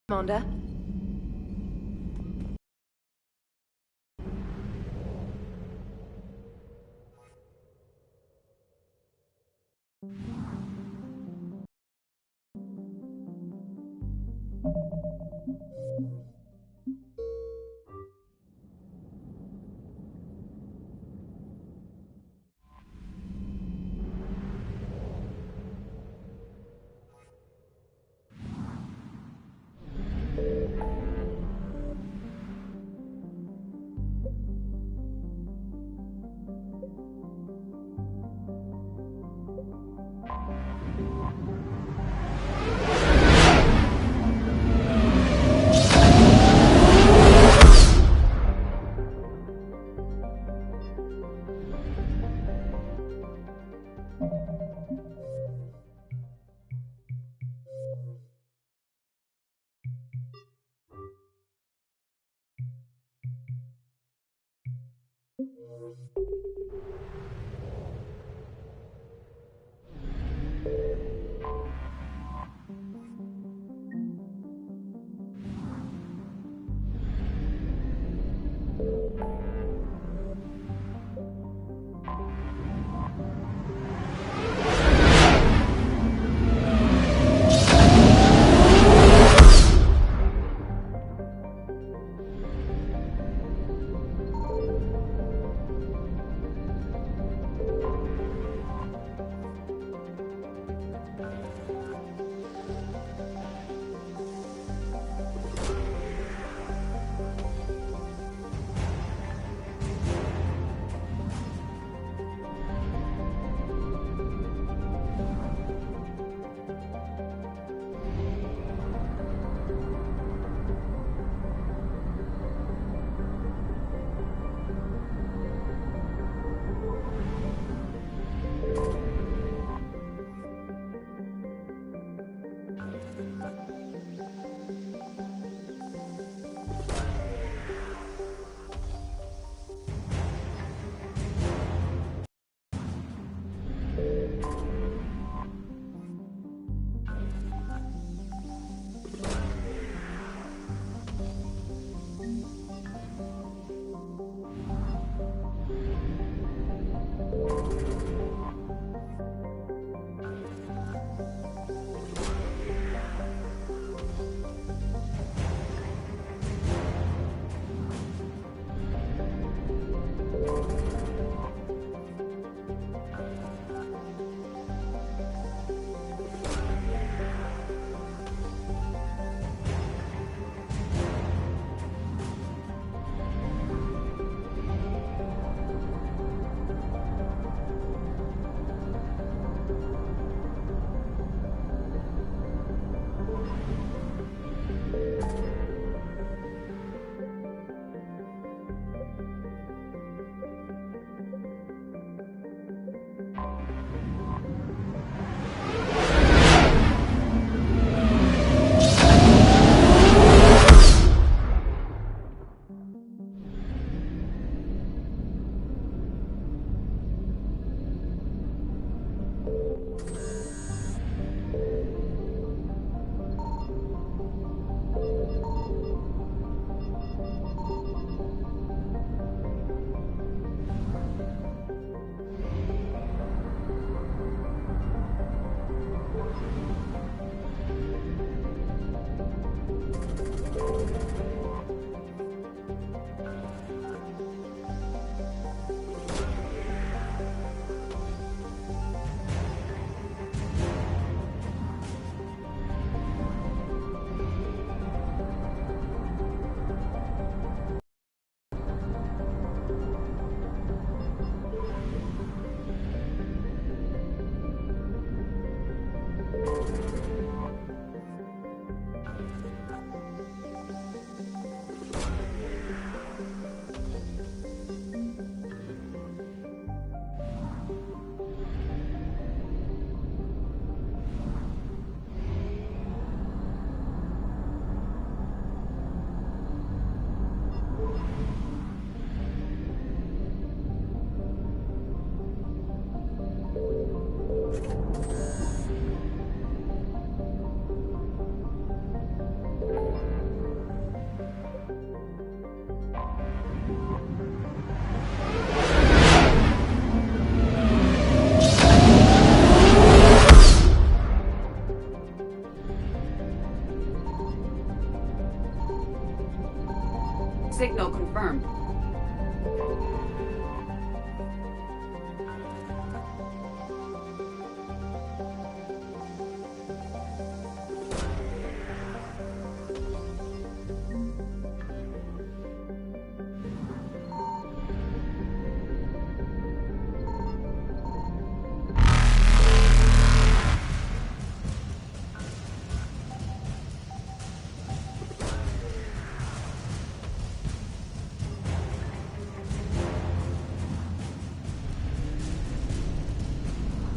Commander.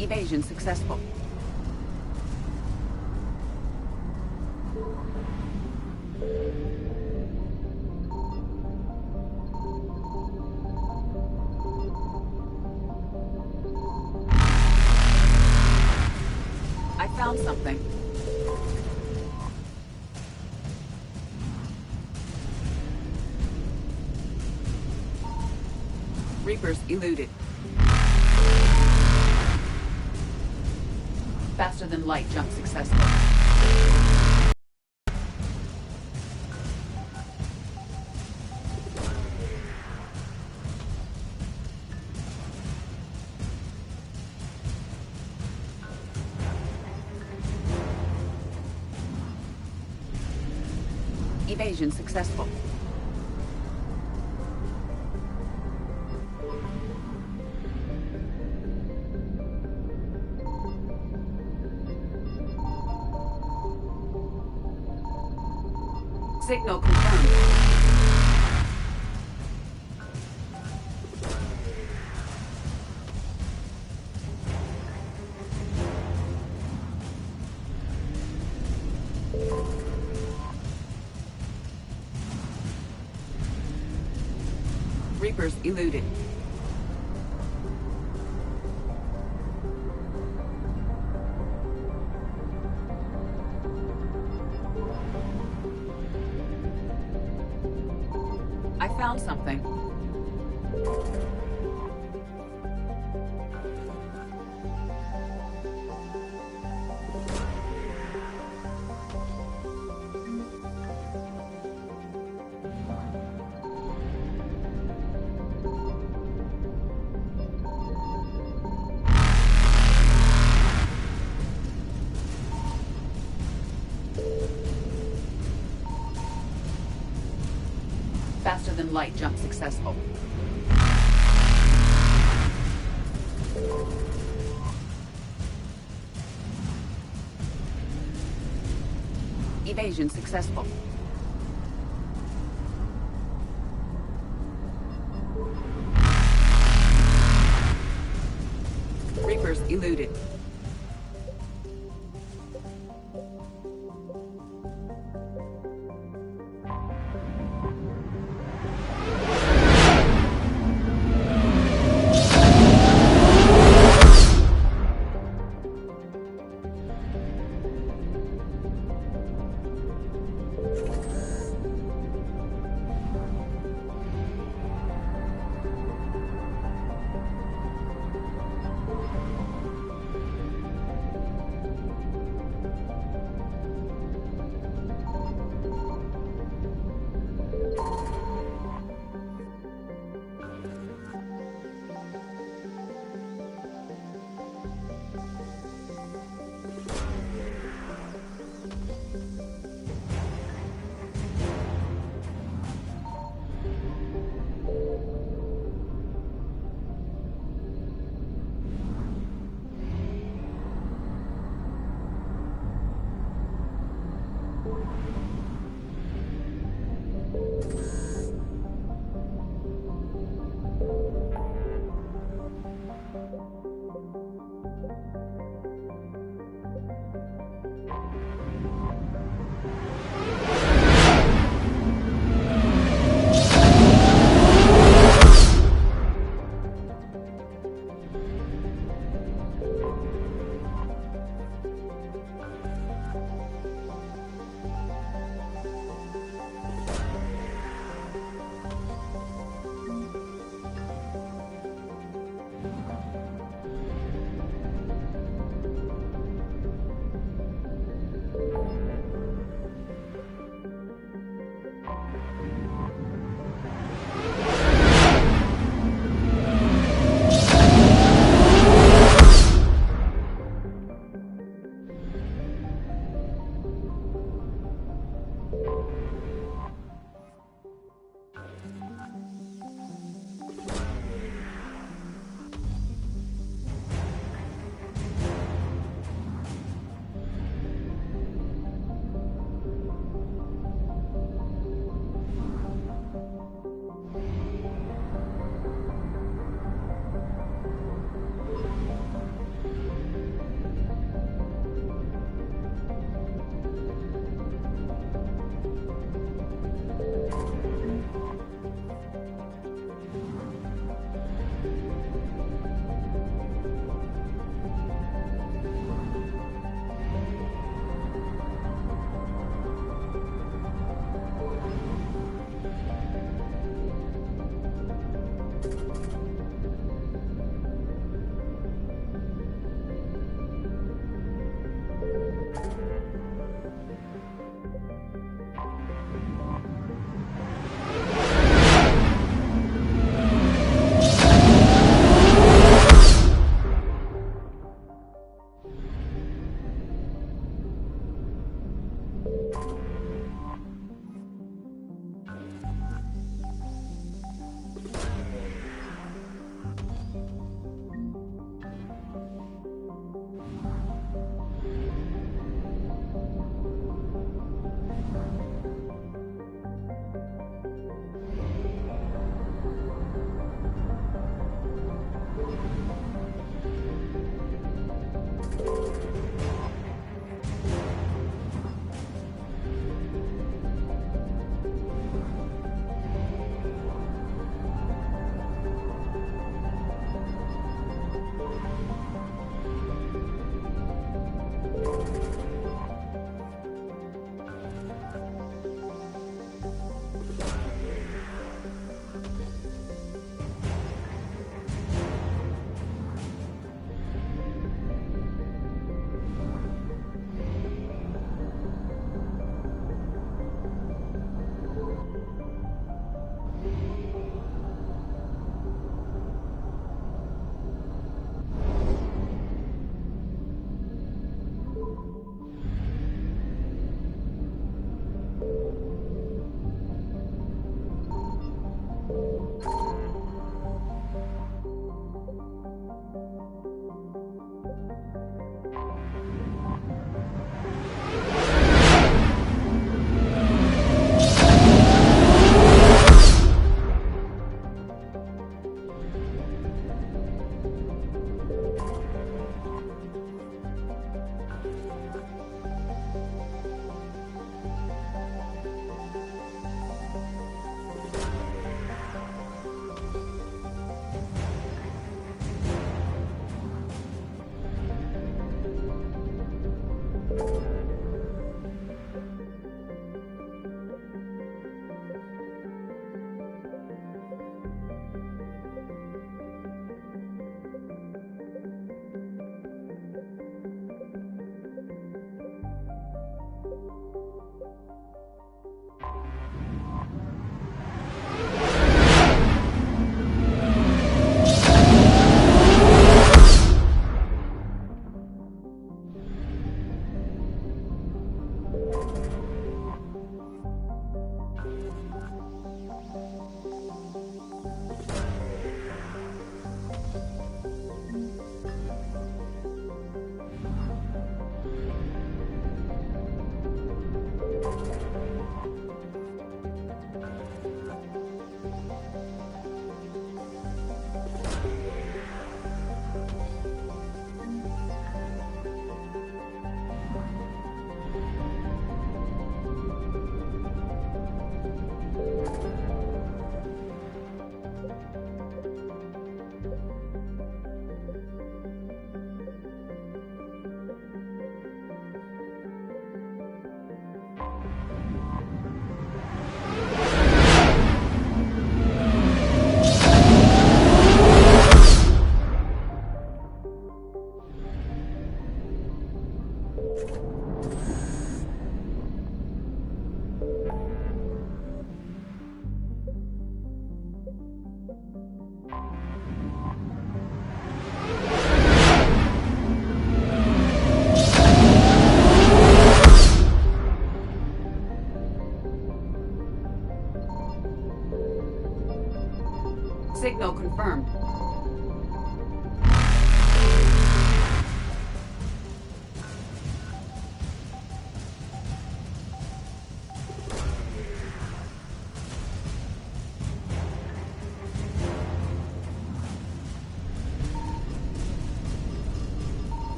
Evasion successful. I found something. Reapers eluded. Faster than light jump successful. Evasion successful. Signal confirmed. Reapers eluded. I found something. Faster than light jump successful. Evasion successful. Reapers eluded.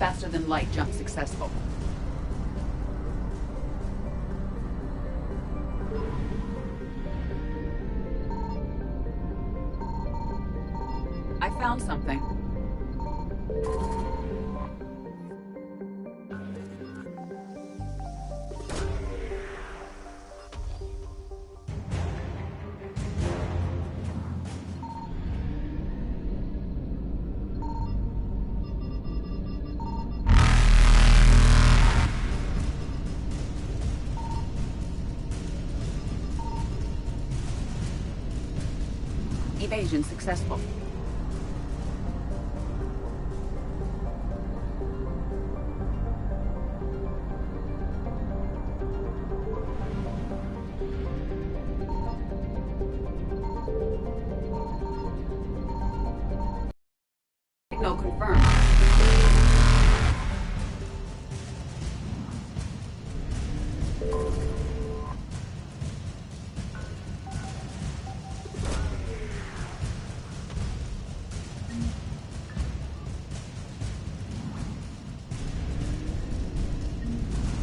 Faster than light jump successful. I found something. Evasion successful. Signal confirmed.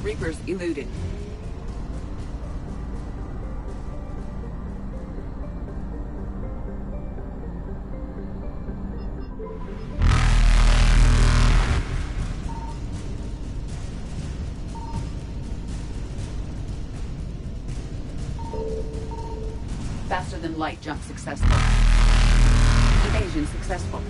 Reapers eluded. Faster than light jump successful. Evasion successful.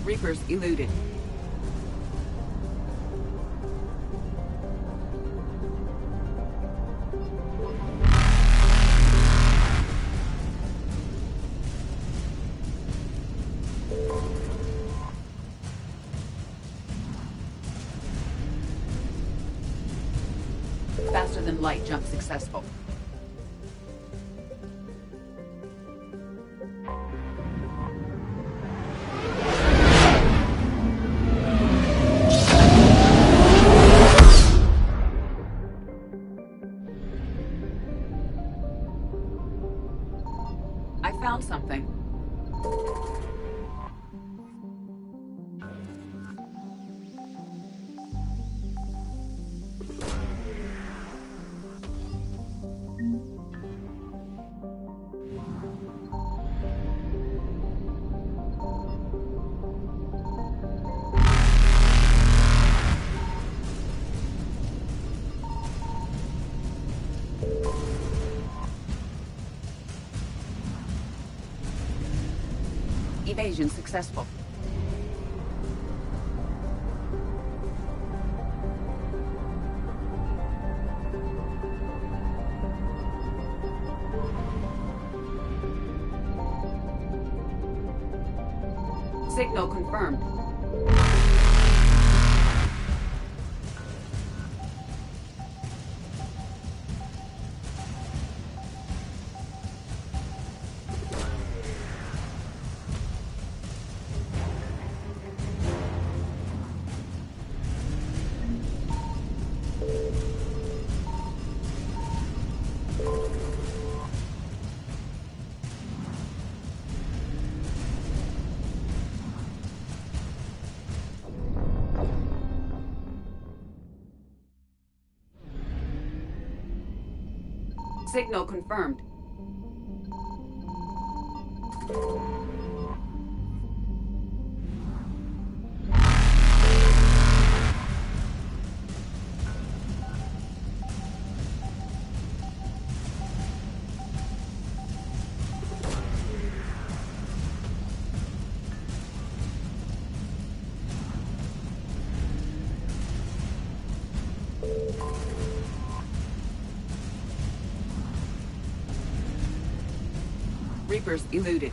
Reapers eluded. Faster than light jump successful. I found something. Evasion successful. Signal confirmed. Signal confirmed. Reapers eluded.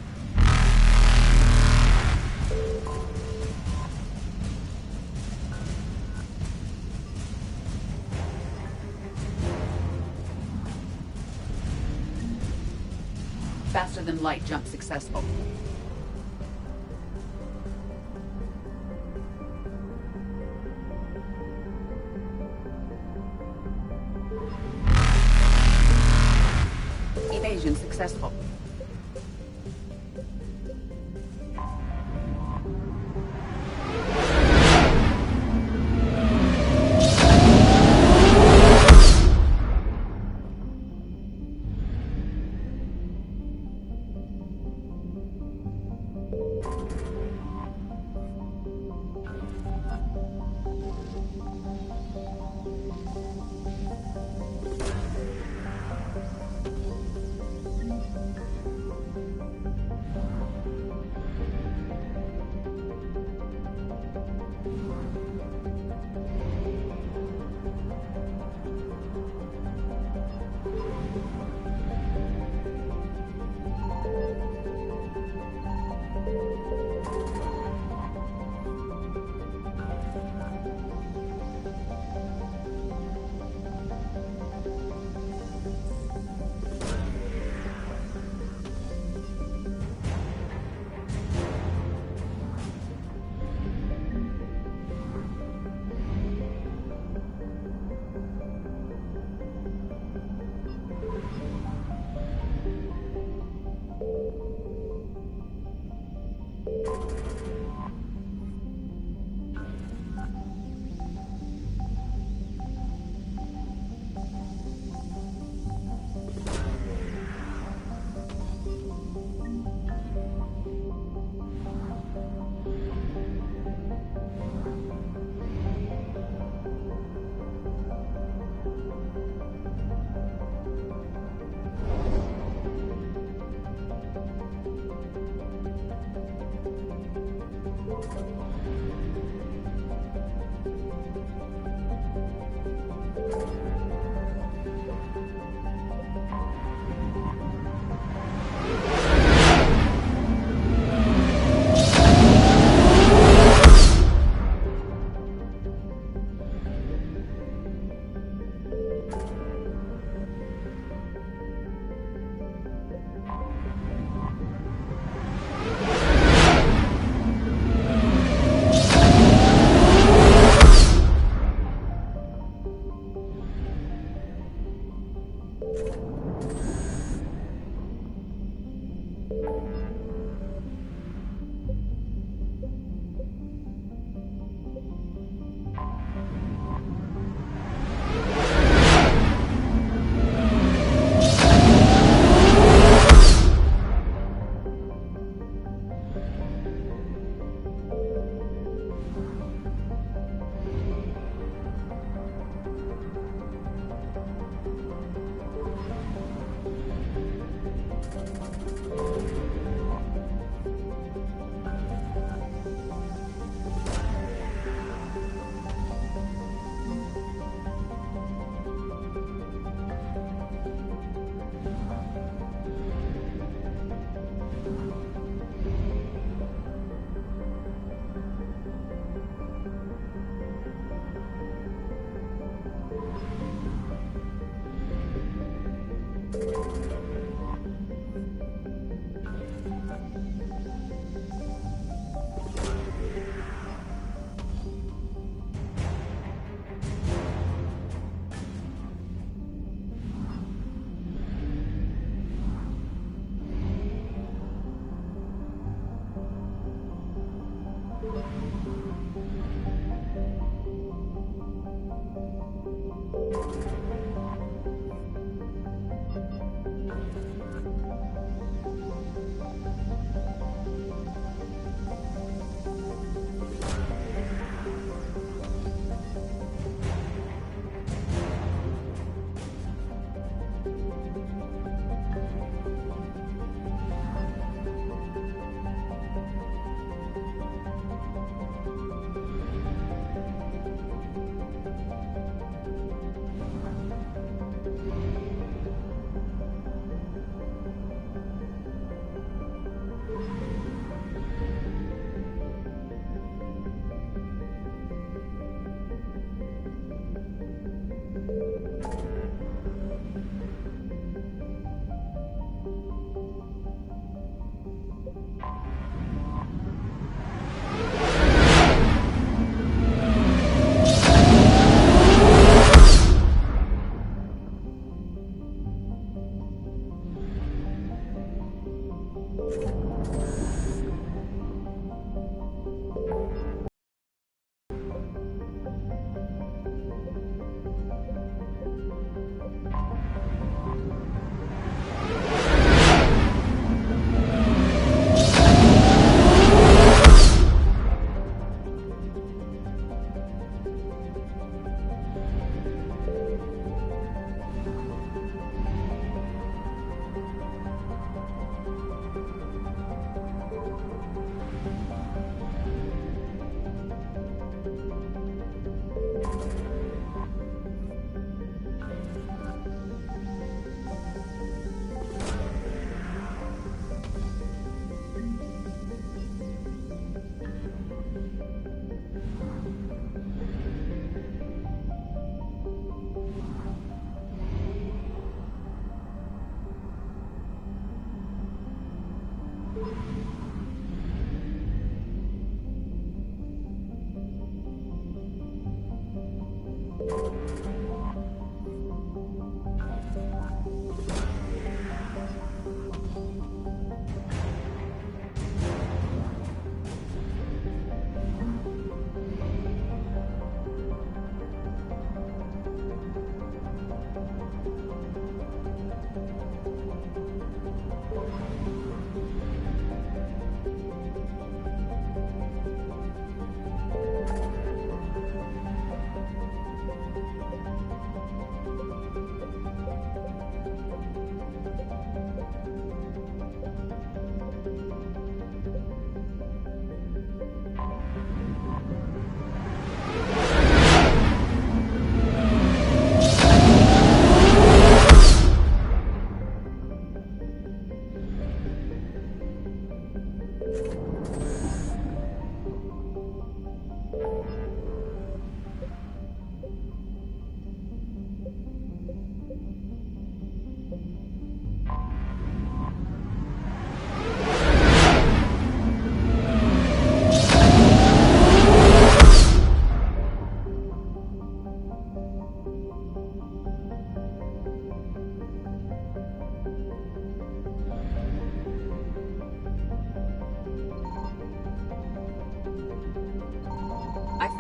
Faster than light jump successful. successful.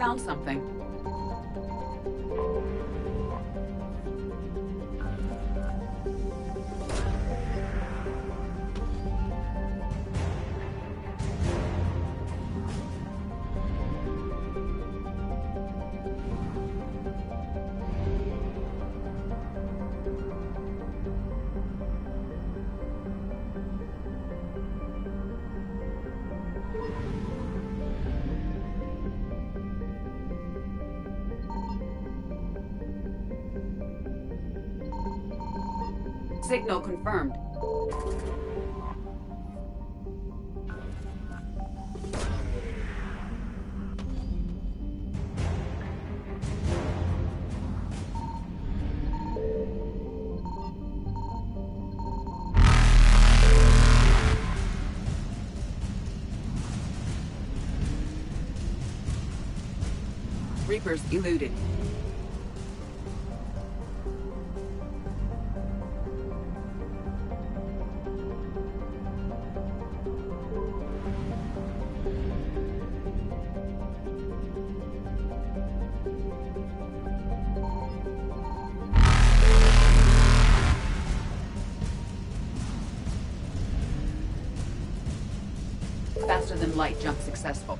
found something. Signal confirmed. Reapers eluded. Faster than light jump successful.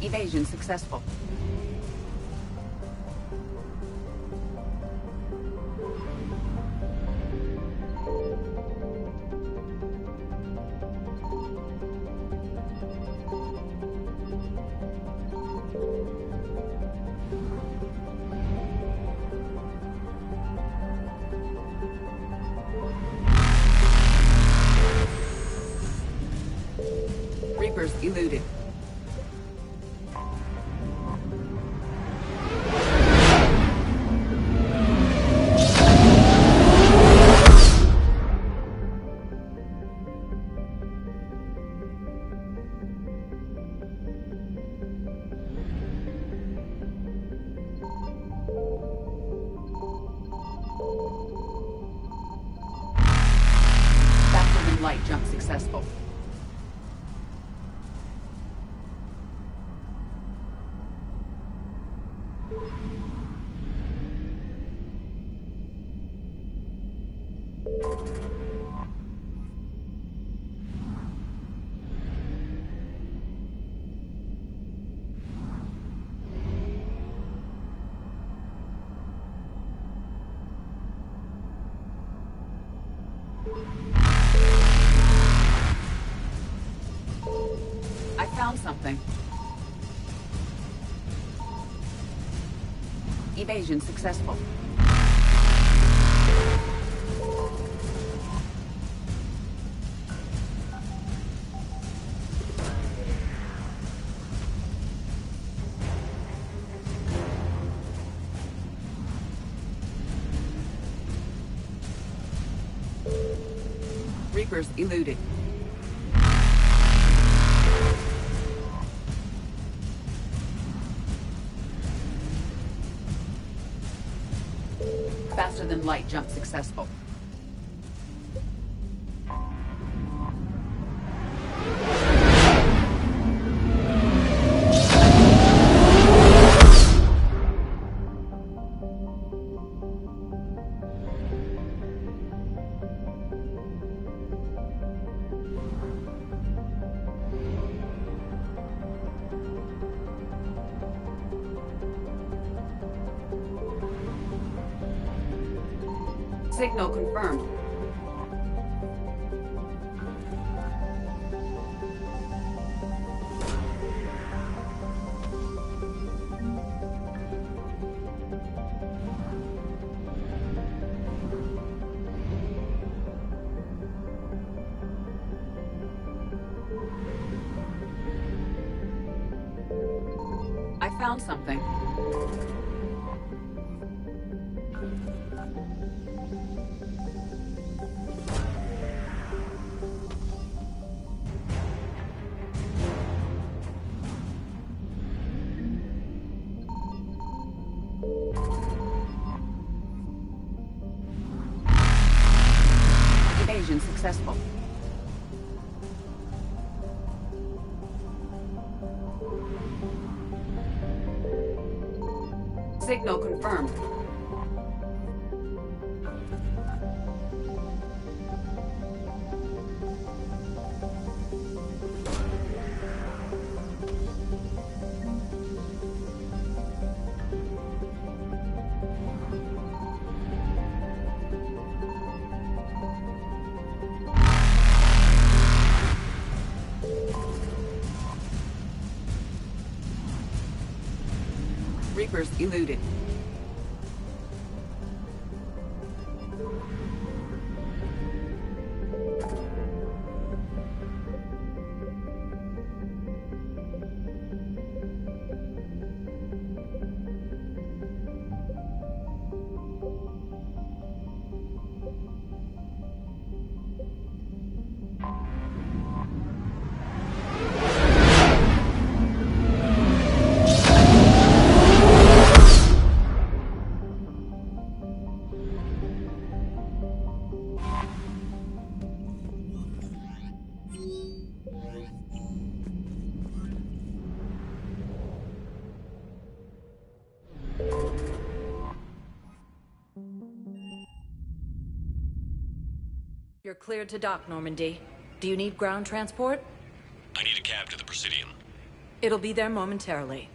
Evasion successful. Reapers eluded. Faster than light jump successful. I found something. Evasion successful. Reapers eluded. Faster than light jump successful. Signal confirmed. found something. Evasion successful. Signal confirmed. Reapers eluded. You're cleared to dock, Normandy. Do you need ground transport? I need a cab to the Presidium. It'll be there momentarily.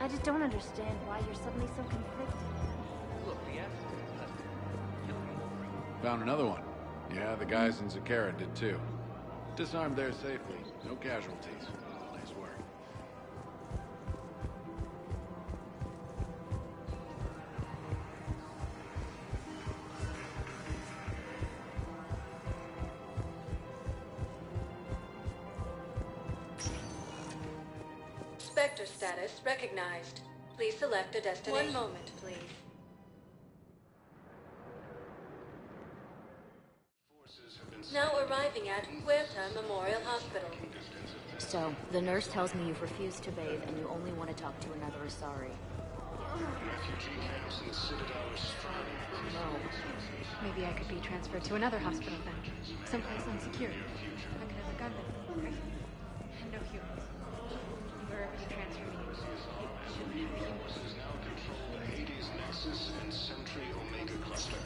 I just don't understand why you're suddenly so conflicted. Found another one. Yeah, the guys in Zakara did too. Disarmed there safely. No casualties. Nice work. Spectre status recognized. Please select a destination. 1 moment, please. Now arriving at Huerta Memorial Hospital. So, the nurse tells me you've refused to bathe and you only want to talk to another Asari. No. Maybe I could be transferred to another hospital then. Someplace unsecure. Under the gunman. And no humans. Wherever you transfer me, you shouldn't have humans. Now control the Hades Nexus and Sentry Omega cluster.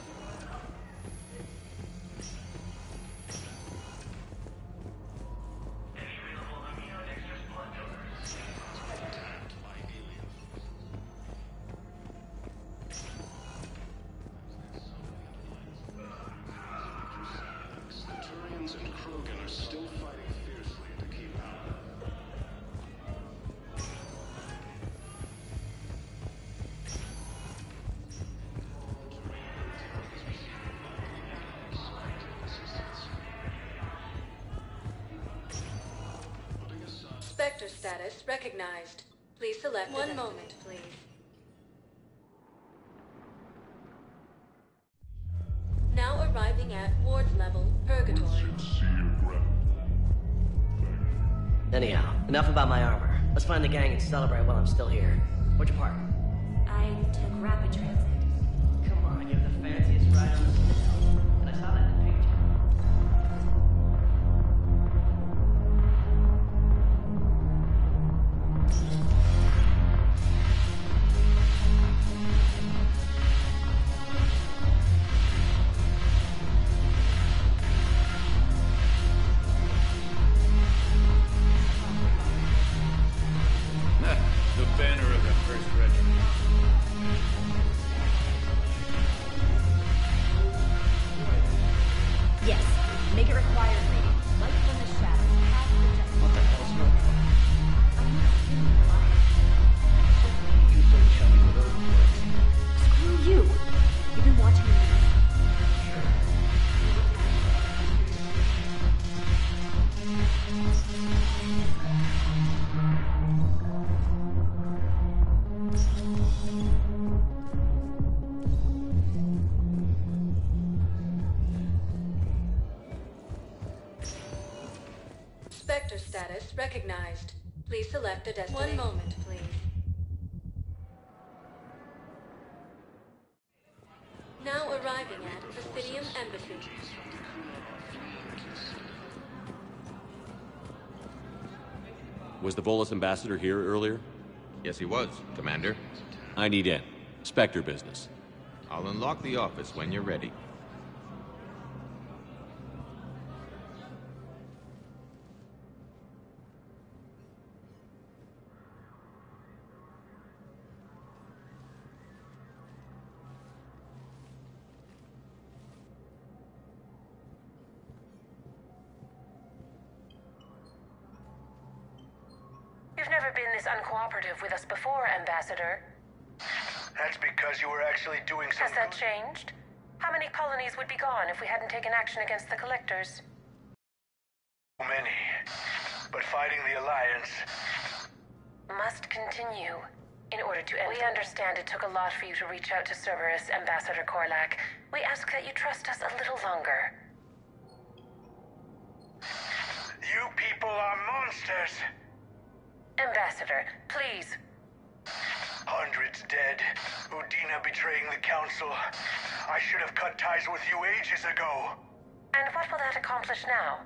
Spectre status recognized. Please select one moment, please. Now arriving at ward level purgatory. Anyhow, enough about my armor. Let's find the gang and celebrate while I'm still here. Where'd you park? I took rapid transit. Come on, you have the fanciest ride on the citadel. And I saw that in the picture. The banner of the First Regiment. Yes. Make it required reading. Light from the shadows. Path projected. What the hell's going on? I'm not seeing the light. You don't show me with those words. Screw you. You've been watching me. Spectre status recognized. Please select a destination. One moment, please. Now arriving at Presidium Embassy. Was the Volus ambassador here earlier? Yes, he was, Commander. I need in. Spectre business. I'll unlock the office when you're ready. You've never been this uncooperative with us before, Ambassador. That's because you were actually doing Has something. that changed? How many colonies would be gone if we hadn't taken action against the Collectors? Many. But fighting the Alliance... Must continue. In order to end... We understand it took a lot for you to reach out to Cerberus, Ambassador Korlak. We ask that you trust us a little longer. You people are monsters! Ambassador, please. Hundreds dead. Udina betraying the Council. I should have cut ties with you ages ago. And what will that accomplish now?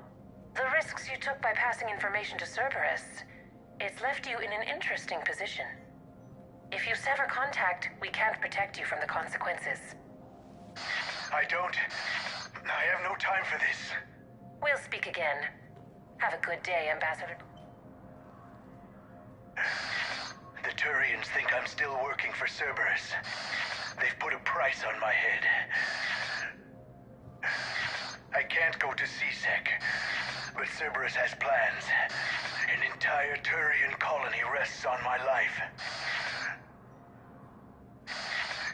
The risks you took by passing information to Cerberus. It's left you in an interesting position. If you sever contact, we can't protect you from the consequences. I have no time for this. We'll speak again. Have a good day, Ambassador. The Turians think I'm still working for Cerberus. They've put a price on my head. I can't go to CSEC, but Cerberus has plans. An entire Turian colony rests on my life.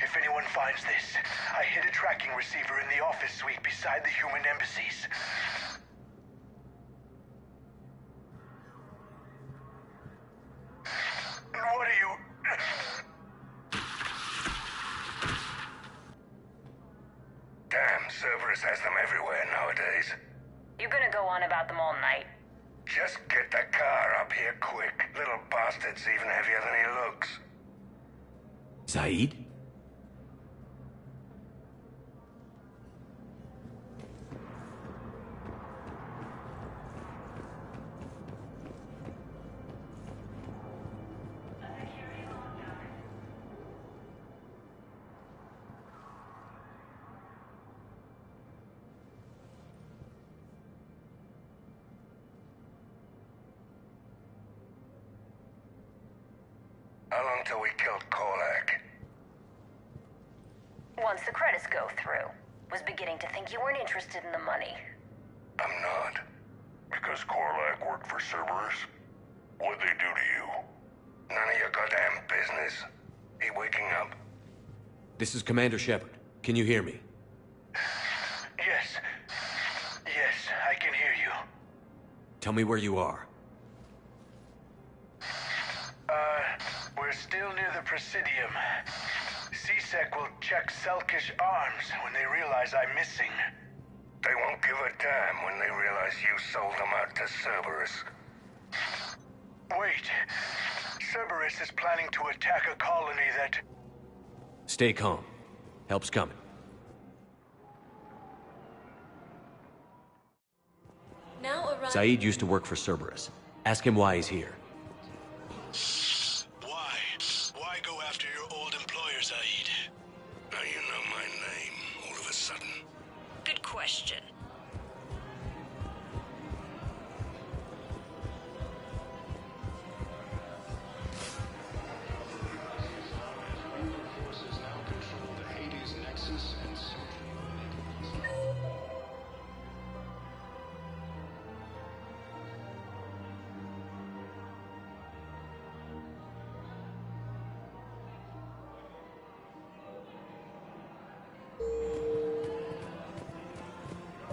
If anyone finds this, I hid a tracking receiver in the office suite beside the human embassies. What are you... Damn, Cerberus has them everywhere nowadays. You're gonna go on about them all night. Just get the car up here quick. Little bastard's even heavier than he looks. Zaid? How long till we killed Korlak? Once the credits go through. Was beginning to think you weren't interested in the money. I'm not. Because Korlak worked for Cerberus? What'd they do to you? None of your goddamn business. He waking up? This is Commander Shepard. Can you hear me? Yes. Yes, I can hear you. Tell me where you are. still near the Presidium. CSEC will check Selkish arms when they realize I'm missing. They won't give a damn when they realize you sold them out to Cerberus. Wait. Cerberus is planning to attack a colony that... Stay calm. Help's coming. Now arrive. Zaid used to work for Cerberus. Ask him why he's here. Why? Why go after your old employer, Zaid? Now you know my name, all of a sudden. Good question.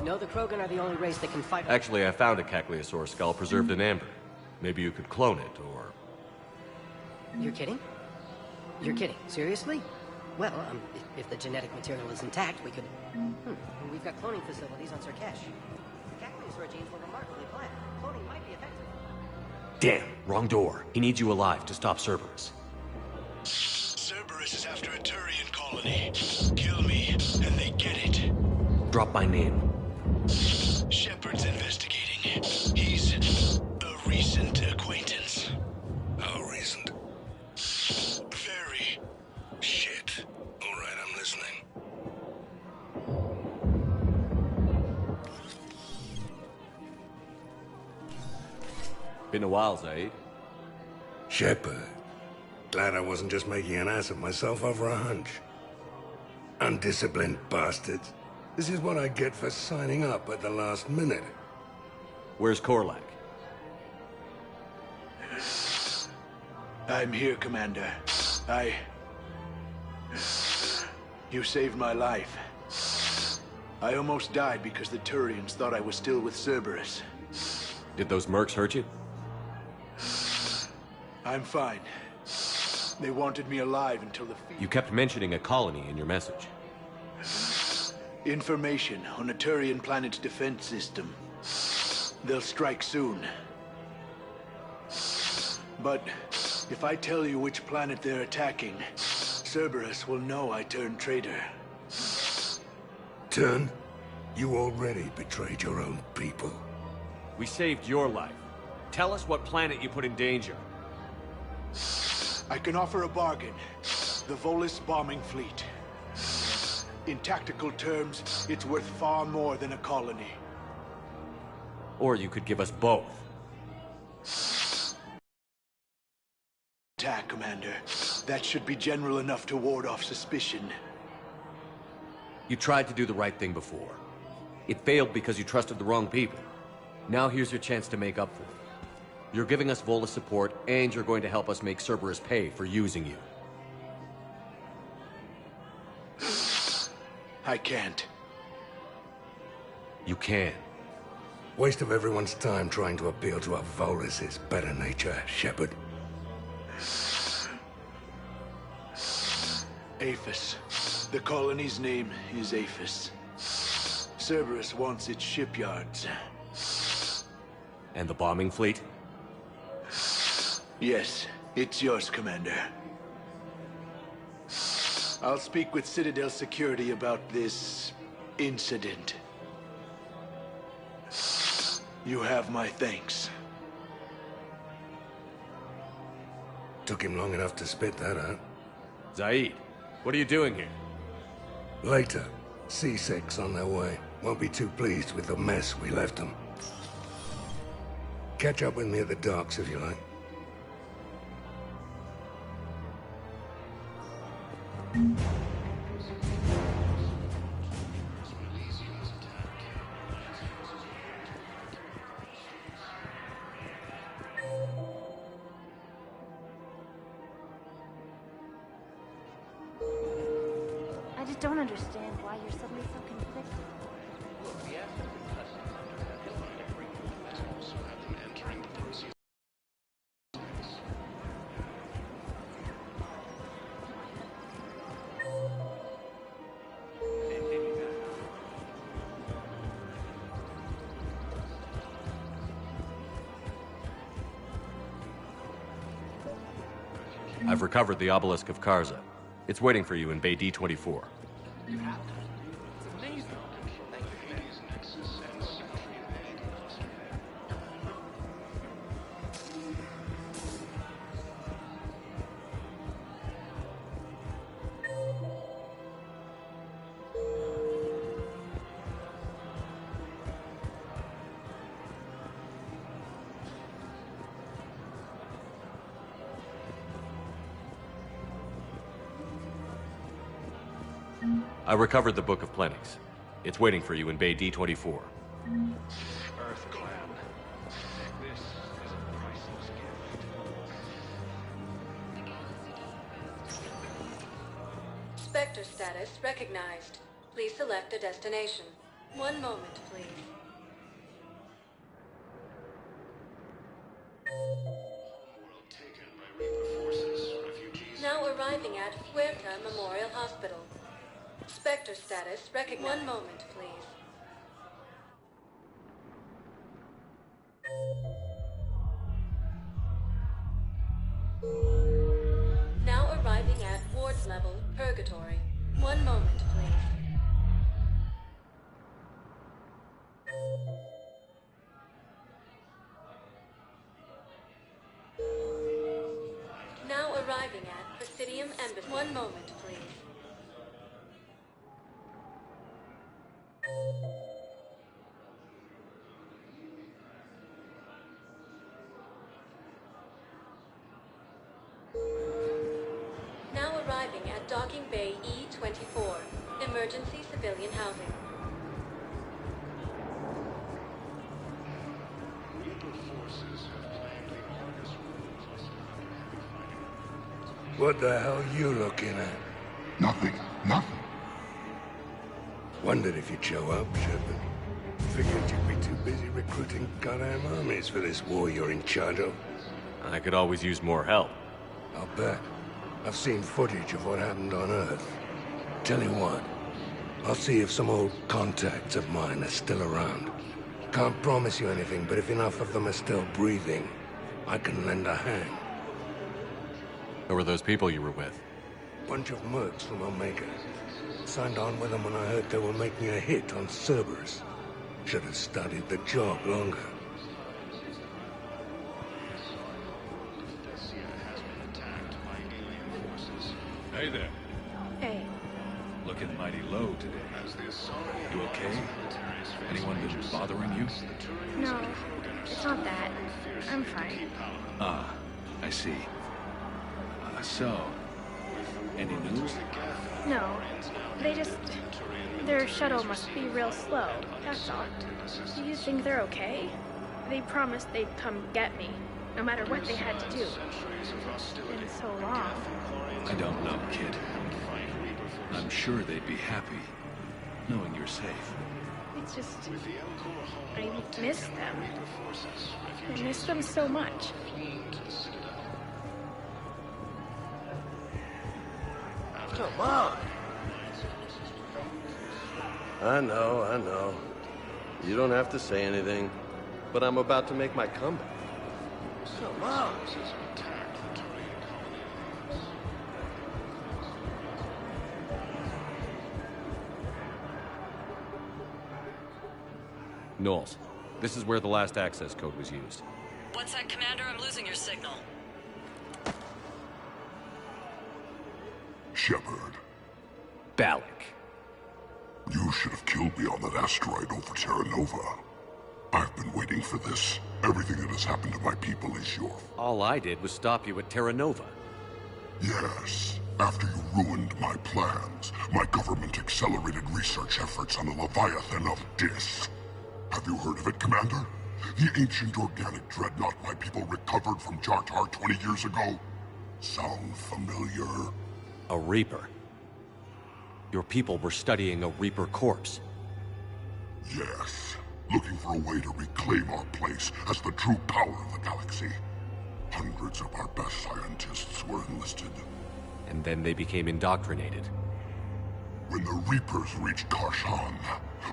No, the Krogan are the only race that can fight... Actually, I found a Cagliasaur skull preserved in amber. Maybe you could clone it, or... You're kidding? You're kidding. Seriously? Well, if the genetic material is intact, we could... We've got cloning facilities on Sarkesh. The Cagliasaur genes were remarkably pliant. Cloning might be effective. Damn, wrong door. He needs you alive to stop Cerberus. Cerberus is after a Turian colony. Kill me, and they get it. Drop my name. Shepard's investigating. He's a recent acquaintance. How recent? Very. Shit. All right, I'm listening. Been a while, Zaid. Shepard. Glad I wasn't just making an ass of myself over a hunch. Undisciplined bastards. This is what I get for signing up at the last minute. Where's Korlak? I'm here, Commander. You saved my life. I almost died because the Turians thought I was still with Cerberus. Did those mercs hurt you? I'm fine. They wanted me alive until the... You kept mentioning a colony in your message. Information on a Turian planet's defense system. They'll strike soon. But if I tell you which planet they're attacking, Cerberus will know I turned traitor. Turned? You already betrayed your own people. We saved your life. Tell us what planet you put in danger. I can offer a bargain. The Volus bombing fleet. In tactical terms, it's worth far more than a colony. Or you could give us both. Attack, Commander. That should be general enough to ward off suspicion. You tried to do the right thing before. It failed because you trusted the wrong people. Now here's your chance to make up for it. You're giving us Volus support, and you're going to help us make Cerberus pay for using you. I can't. You can. Waste of everyone's time trying to appeal to a Volus' better nature, Shepard. Aphis. The colony's name is Aphis. Cerberus wants its shipyards. And the bombing fleet? Yes, it's yours, Commander. I'll speak with Citadel Security about this incident. You have my thanks. Took him long enough to spit that out. Zaid, what are you doing here? Later. C6 on their way. Won't be too pleased with the mess we left them. Catch up with me at the docks if you like. I just don't understand why you're suddenly so conflicted. I've recovered the obelisk of Karza. It's waiting for you in Bay D-24. I recovered the Book of Plenix. It's waiting for you in Bay D-24. Earth Clan. This is a priceless gift. Spectre status recognized. Please select a destination. One moment, please. Now arriving at Huerta Memorial Hospital. Spectre status recognized. One moment, please. Now arriving at ward level Purgatory. One moment, please. Now arriving at Presidium Embassy. One moment, please. Now arriving at Docking Bay E-24, emergency civilian housing. What the hell are you looking at? Nothing. Nothing. Wondered if you'd show up, Shepard. Figured you'd be too busy recruiting goddamn armies for this war you're in charge of. I could always use more help. I'll bet. I've seen footage of what happened on Earth. Tell you what, I'll see if some old contacts of mine are still around. Can't promise you anything, but if enough of them are still breathing, I can lend a hand. Who were those people you were with? Bunch of mercs from Omega. Signed on with them when I heard they were making a hit on Cerberus. Should have studied the job longer. Hey there. Hey. Looking mighty low today. You okay? Anyone been bothering you? No, it's not that. I'm fine. Ah, I see. So, any news? No, they just... Their shuttle must be real slow, that's all. Do you think they're okay? They promised they'd come get me, no matter what they had to do. It's been so long. I don't know, kid. I'm sure they'd be happy, knowing you're safe. It's just... I miss them. I miss them so much. Come on! I know. You don't have to say anything, but I'm about to make my comeback. Come on! Knowles, this is where the last access code was used. What's that, Commander? I'm losing your signal. Shepard. Balak. You should have killed me on that asteroid over Terra Nova. I've been waiting for this. Everything that has happened to my people is your fault. All I did was stop you at Terra Nova. Yes. After you ruined my plans, my government accelerated research efforts on the Leviathan of Dis. Have you heard of it, Commander? The ancient organic dreadnought my people recovered from Jar Tar 20 years ago? Sound familiar? A Reaper. Your people were studying a Reaper corpse. Yes. Looking for a way to reclaim our place as the true power of the galaxy. Hundreds of our best scientists were enlisted. And then they became indoctrinated. When the Reapers reached Karshan,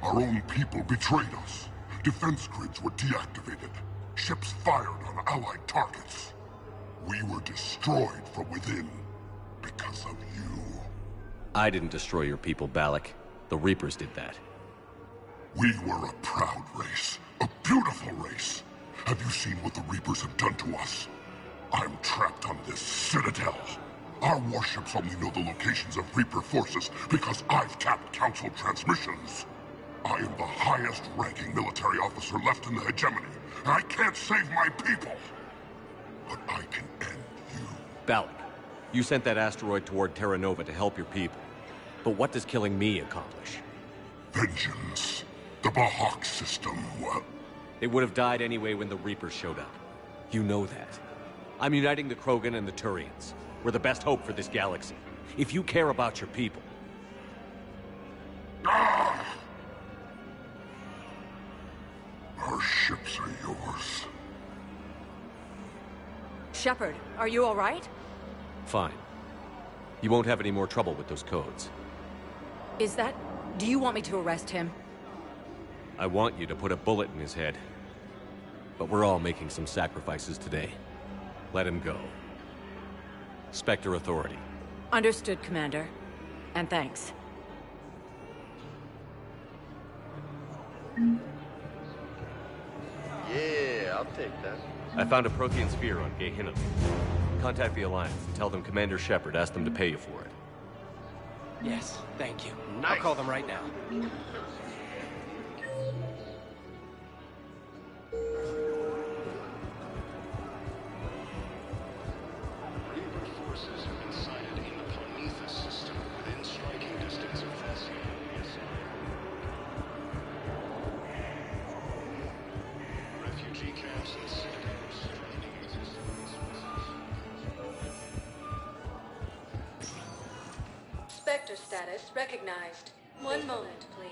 our own people betrayed us. Defense grids were deactivated. Ships fired on Allied targets. We were destroyed from within because of you. I didn't destroy your people, Balak. The Reapers did that. We were a proud race. A beautiful race. Have you seen what the Reapers have done to us? I'm trapped on this citadel. Our warships only know the locations of Reaper forces because I've tapped Council transmissions. I am the highest-ranking military officer left in the hegemony, and I can't save my people. But I can end you. Balak, you sent that asteroid toward Terra Nova to help your people. But what does killing me accomplish? Vengeance. The Bahak system, well... It would have died anyway when the Reapers showed up. You know that. I'm uniting the Krogan and the Turians. We're the best hope for this galaxy. If you care about your people... Ah! Our ships are yours. Shepard, are you all right? Fine. You won't have any more trouble with those codes. Is that... Do you want me to arrest him? I want you to put a bullet in his head. But we're all making some sacrifices today. Let him go. Spectre Authority. Understood, Commander. And thanks. Yeah, I'll take that. I found a Prothean sphere on Gehinnom. Contact the Alliance and tell them Commander Shepard asked them to pay you for it. Yes, thank you. Nice. I'll call them right now. Spectre status recognized. One moment, please.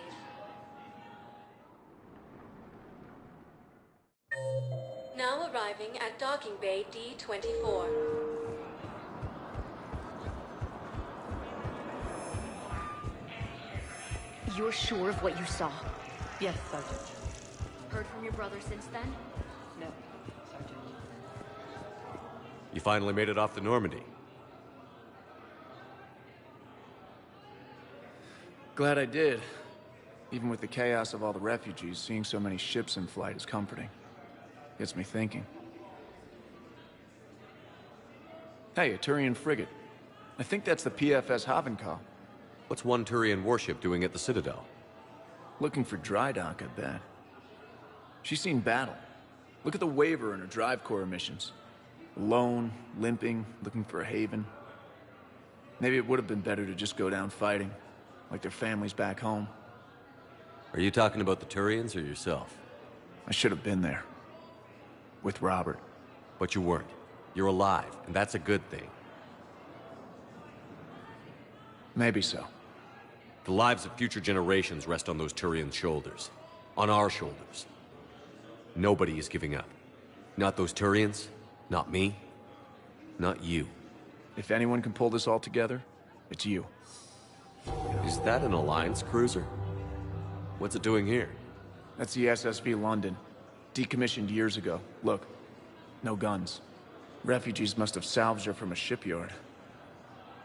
Now arriving at docking bay D-24. You're sure of what you saw? Yes, Sergeant. Heard from your brother since then? No, Sergeant. You finally made it off the Normandy. Glad I did. Even with the chaos of all the refugees, seeing so many ships in flight is comforting. Gets me thinking. Hey, a Turian frigate. I think that's the PFS Havenkal. What's one Turian warship doing at the Citadel? Looking for dry dock, I bet. She's seen battle. Look at the waiver in her drive core missions. Alone, limping, looking for a haven. Maybe it would have been better to just go down fighting. Like their families back home. Are you talking about the Turians or yourself? I should have been there. With Robert. But you weren't. You're alive, and that's a good thing. Maybe so. The lives of future generations rest on those Turian shoulders. On our shoulders. Nobody is giving up. Not those Turians, not me, not you. If anyone can pull this all together, it's you. Is that an Alliance cruiser? What's it doing here? That's the SSV London. Decommissioned years ago. Look, no guns. Refugees must have salvaged her from a shipyard.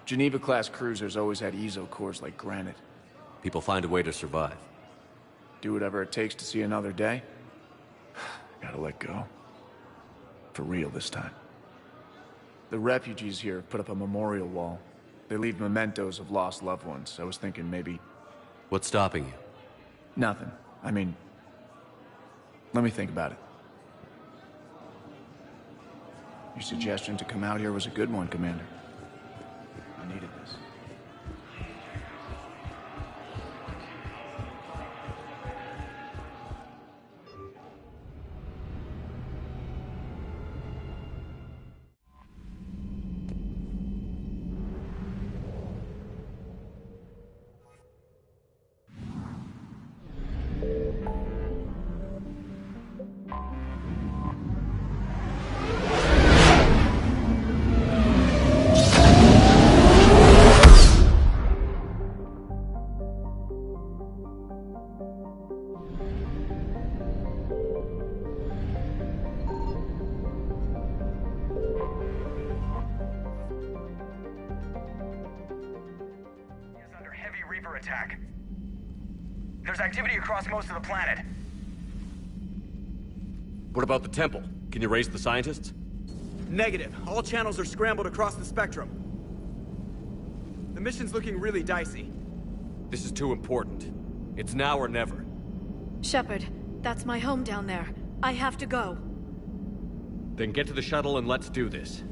Geneva-class cruisers always had ESO cores like granite. People find a way to survive. Do whatever it takes to see another day. Gotta let go. For real this time. The refugees here put up a memorial wall. They leave mementos of lost loved ones. I was thinking maybe... What's stopping you? Nothing. I mean... Let me think about it. Your suggestion to come out here was a good one, Commander. I needed this. attack. There's activity across most of the planet. What about the temple? Can you raise the scientists? Negative. All channels are scrambled across the spectrum. The mission's looking really dicey. This is too important. It's now or never. Shepard, that's my home down there. I have to go. Then get to the shuttle and let's do this.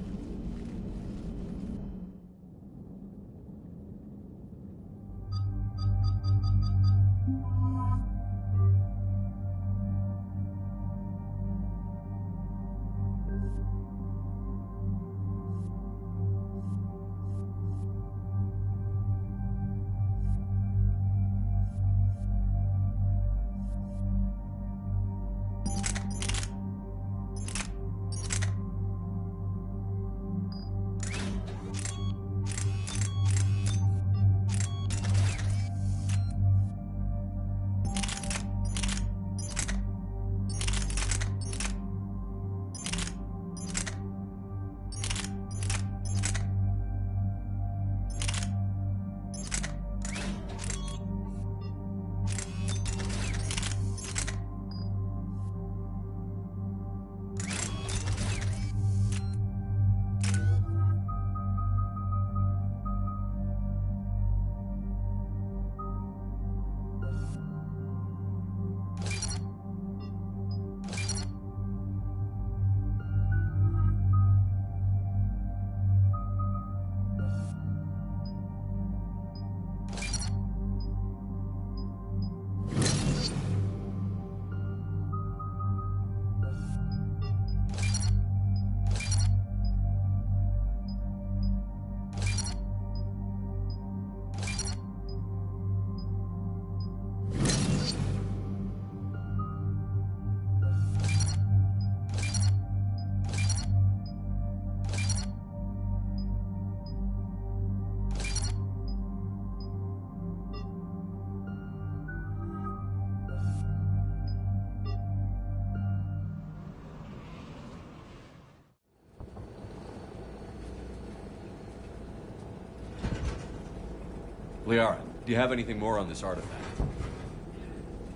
Liara, do you have anything more on this artifact?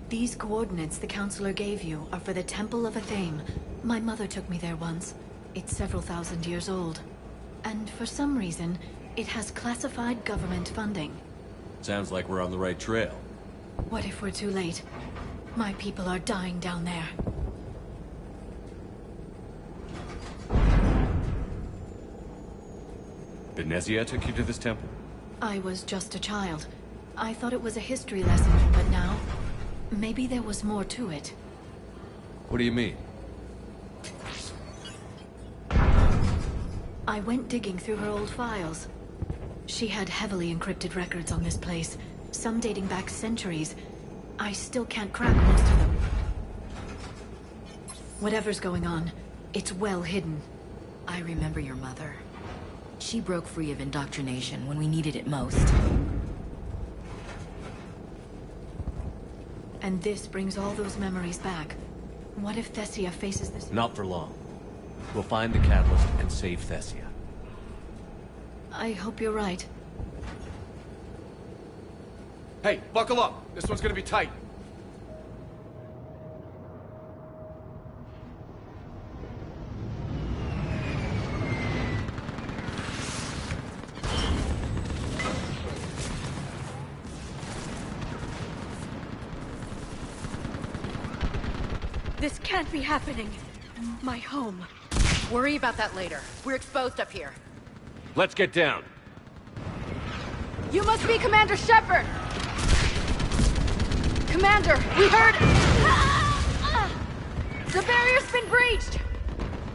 These coordinates the Counselor gave you are for the Temple of Athame. My mother took me there once. It's several thousand years old. And for some reason, it has classified government funding. Sounds like we're on the right trail. What if we're too late? My people are dying down there. Benezia took you to this temple? I was just a child. I thought it was a history lesson, but now, maybe there was more to it. What do you mean? I went digging through her old files. She had heavily encrypted records on this place, some dating back centuries. I still can't crack most of them. Whatever's going on, it's well hidden. I remember your mother. She broke free of indoctrination when we needed it most. And this brings all those memories back. What if Thessia faces this? Not for long. We'll find the catalyst and save Thessia. I hope you're right. Hey, buckle up. This one's gonna be tight. This can't be happening. My home. Worry about that later. We're exposed up here. Let's get down. You must be Commander Shepard! Commander, we heard... The barrier's been breached!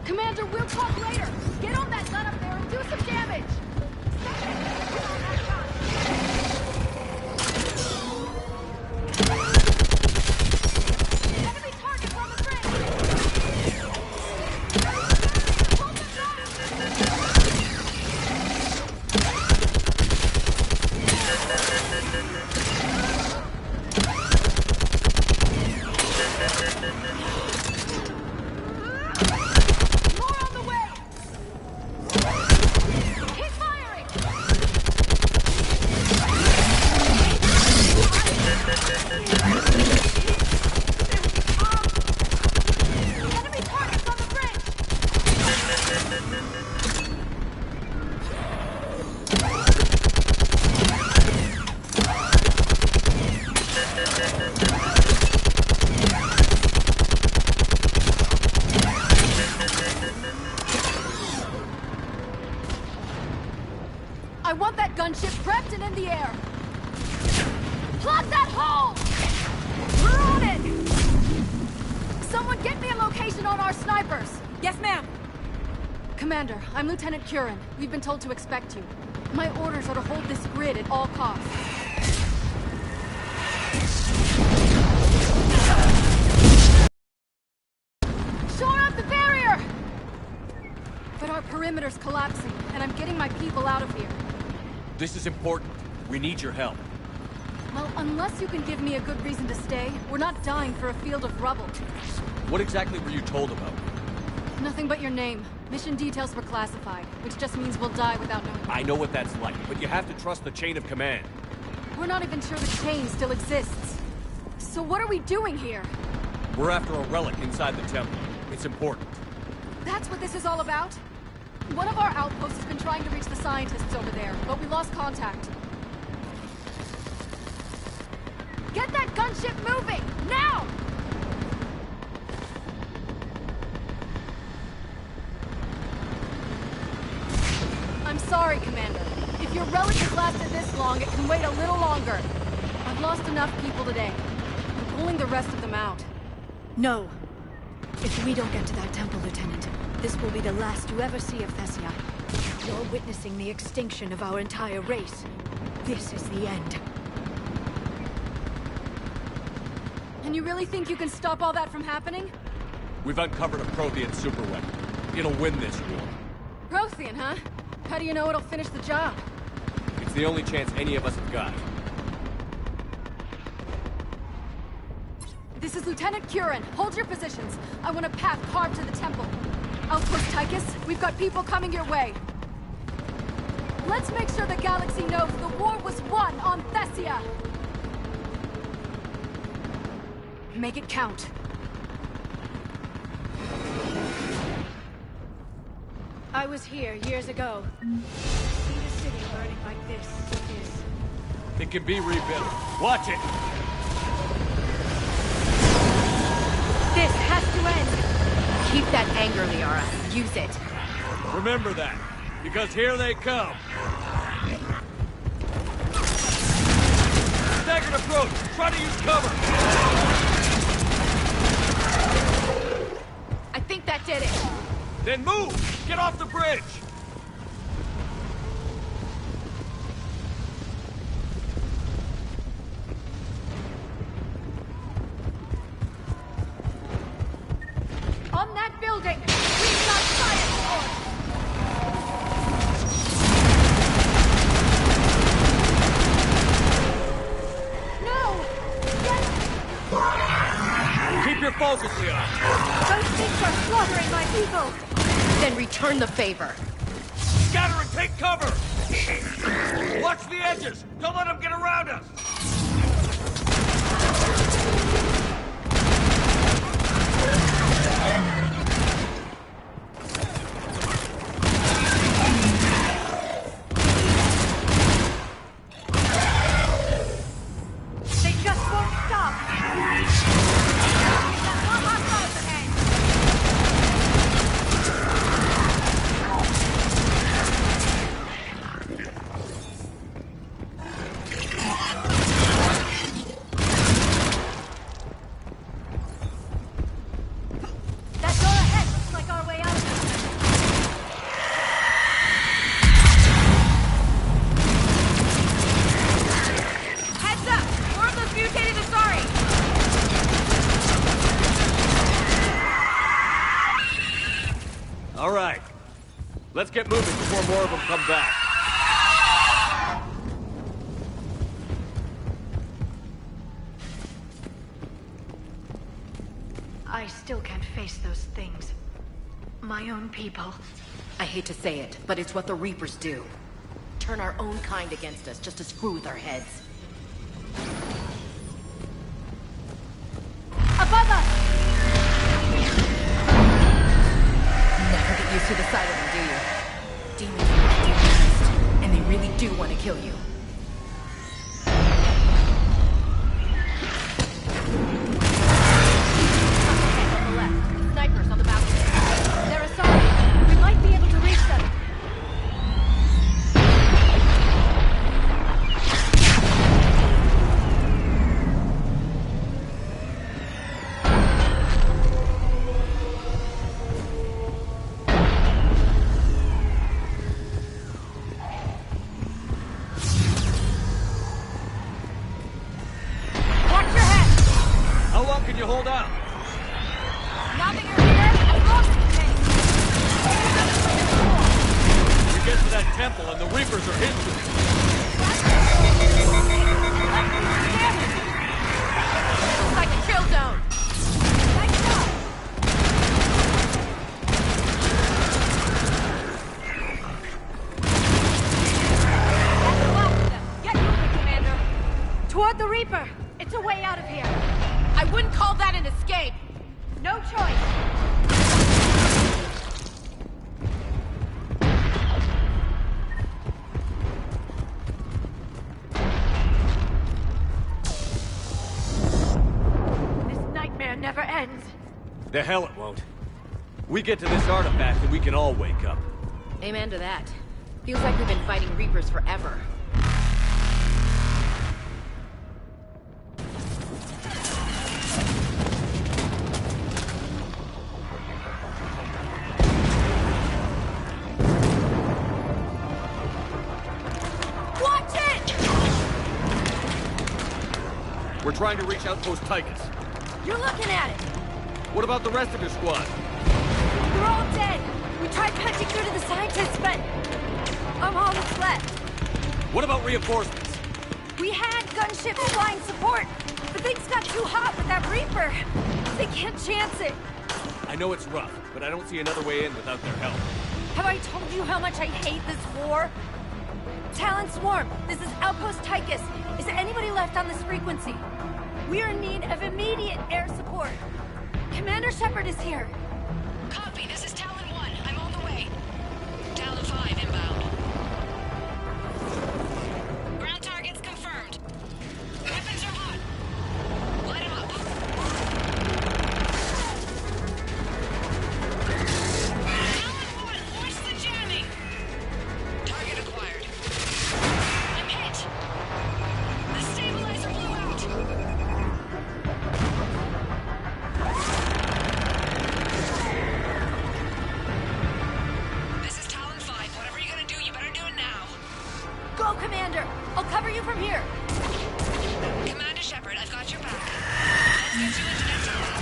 Commander, we'll talk later. Get on that gun up there and do some damage! Enemy targets on the bridge! More on the way! I want that gunship prepped and in the air. Plot that hole! We're on it! Someone get me a location on our snipers. Yes, ma'am. Commander, I'm Lieutenant Curran. We've been told to expect you. My orders are to hold this grid at all costs. Shore up the barrier! But our perimeter's collapsing, and I'm getting my people out of here. This is important. We need your help. Well, unless you can give me a good reason to stay, we're not dying for a field of rubble. What exactly were you told about me? Nothing but your name. Mission details were classified, which just means we'll die without knowing. I know what that's like, but you have to trust the chain of command. We're not even sure the chain still exists. So what are we doing here? We're after a relic inside the temple. It's important. That's what this is all about? One of our outposts has been trying to reach the scientists over there, but we lost contact. Get that gunship moving! Now! I'm sorry, Commander. If your relic has lasted this long, it can wait a little longer. I've lost enough people today. I'm pulling the rest of them out. No. If we don't get to that temple, Lieutenant, this will be the last you ever see of Thessia. You're witnessing the extinction of our entire race. This is the end. And you really think you can stop all that from happening? We've uncovered a Prothean superweapon. It'll win this war. Prothean, huh? How do you know it'll finish the job? It's the only chance any of us have got. This is Lieutenant Curran. Hold your positions. I want a path carved to the temple. Outpost Tychus, we've got people coming your way. Let's make sure the galaxy knows the war was won on Thessia. Make it count. I was here years ago. See the city burning like this is... It can be rebuilt. Watch it! This has to end! Keep that anger, Liara. Use it. Remember that, because here they come. Staggered approach! Try to use cover! I think that did it. Then move! Get off the bridge! On that building! We've got science force! No! Yes! Keep your focus, Leon! Those things are slaughtering my people! Then return the favor. Scatter and take cover! Watch the edges! Don't let them get around us! They just won't stop! We've got more hostiles ahead! That door ahead looks like our way out of this. Heads up! More of those mutated Asari! All right. Let's get moving before more of them come back. I still can't face those things. My own people. I hate to say it, but it's what the Reapers do. Turn our own kind against us just to screw with our heads. Above us! Never get used to the sight of them, do you? Demons are demonized, and they really do want to kill you. On the left. Snipers on the balcony. They're Asari. We might be able to reach them. temple, and the Reapers are his doing. Looks like a kill zone. Nice job. That's a lot of them. Get moving, Commander. Toward the Reaper. It's a way out of here. I wouldn't call that an escape. No choice. Never ends. The hell it won't. We get to this artifact and we can all wake up. Amen to that. Feels like we've been fighting Reapers forever. Watch it! We're trying to reach Outpost Tychus. You're looking at it! What about the rest of your squad? They're all dead! We tried punching through to the scientists, but I'm all that's left. What about reinforcements? We had gunships flying support, but things got too hot with that Reaper. They can't chance it. I know it's rough, but I don't see another way in without their help. Have I told you how much I hate this war? Talon Swarm, this is Outpost Tychus. Is anybody left on this frequency? We are in need of immediate air support. Commander Shepard is here. Copy, this is Talon 1. I'm on the way. Talon 5 inbound. Ground targets confirmed. Weapons are hot. Light them up. Talon 1, watch the jamming. Target acquired. I'm hit. The stabilizer blew out. This is Talon 5. Whatever you're gonna do, you better do it now. Go, Commander! I'll cover you from here. Commander Shepard, I've got your back. Let's get you into that Talon.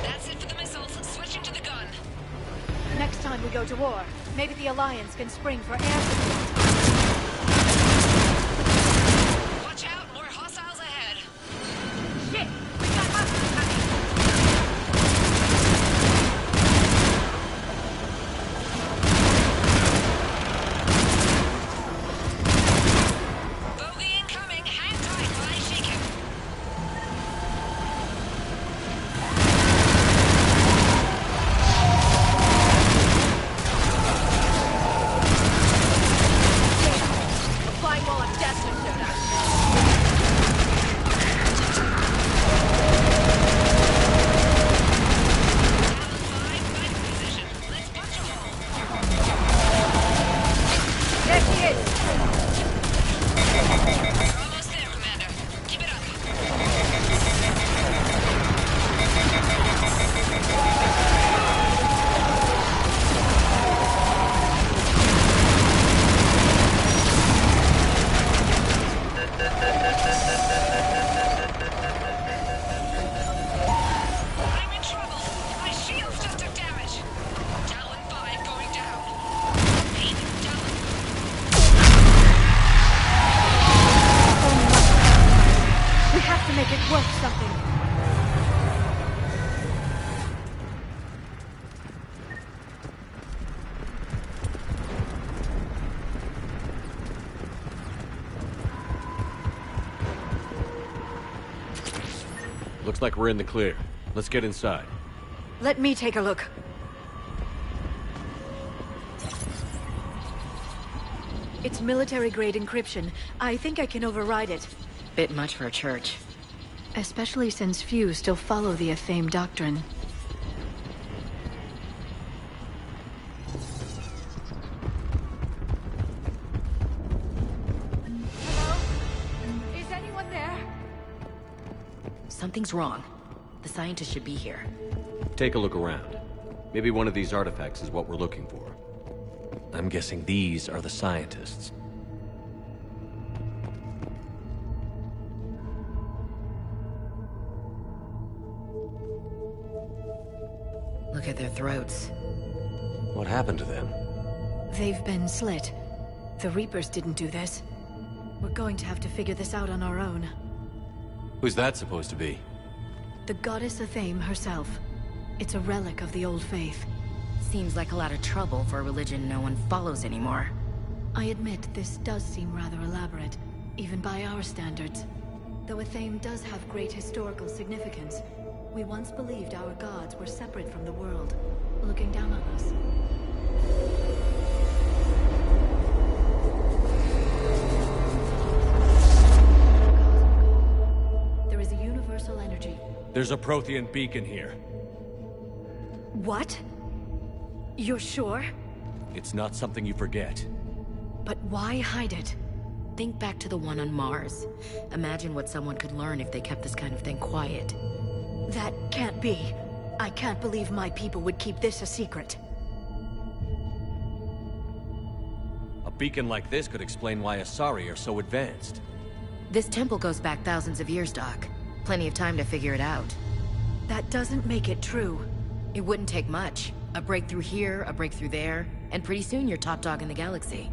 That's it for the missiles. Switching to the gun. Next time we go to war, maybe the Alliance can spring for air support. Watch out, more hostiles ahead. Shit! We got hostiles coming! Bogey incoming. Hang tight while I shake him. Flying wall of death just showed up. There she is! Almost there, Commander. Keep it up. I'm in trouble. My shields just took damage. Talon 5 going down. Repeat, Talon. We have to make it worth something. Looks like we're in the clear. Let's get inside. Let me take a look. It's military-grade encryption. I think I can override it. Bit much for a church. Especially since few still follow the Athame doctrine. Is anyone there? Something's wrong. The scientists should be here. Take a look around. Maybe one of these artifacts is what we're looking for. I'm guessing these are the scientists. Look at their throats. What happened to them? They've been slit. The Reapers didn't do this. We're going to have to figure this out on our own. Who's that supposed to be? The goddess Athame herself. It's a relic of the old faith. Seems like a lot of trouble for a religion no one follows anymore. I admit this does seem rather elaborate, even by our standards. Though Athame does have great historical significance, we once believed our gods were separate from the world, looking down on us. There is a universal energy. There's a Prothean beacon here. What? You're sure? It's not something you forget. But why hide it? Think back to the one on Mars. Imagine what someone could learn if they kept this kind of thing quiet. That can't be. I can't believe my people would keep this a secret. A beacon like this could explain why Asari are so advanced. This temple goes back thousands of years, Doc. Plenty of time to figure it out. That doesn't make it true. It wouldn't take much. A breakthrough here, a breakthrough there, and pretty soon you're top dog in the galaxy.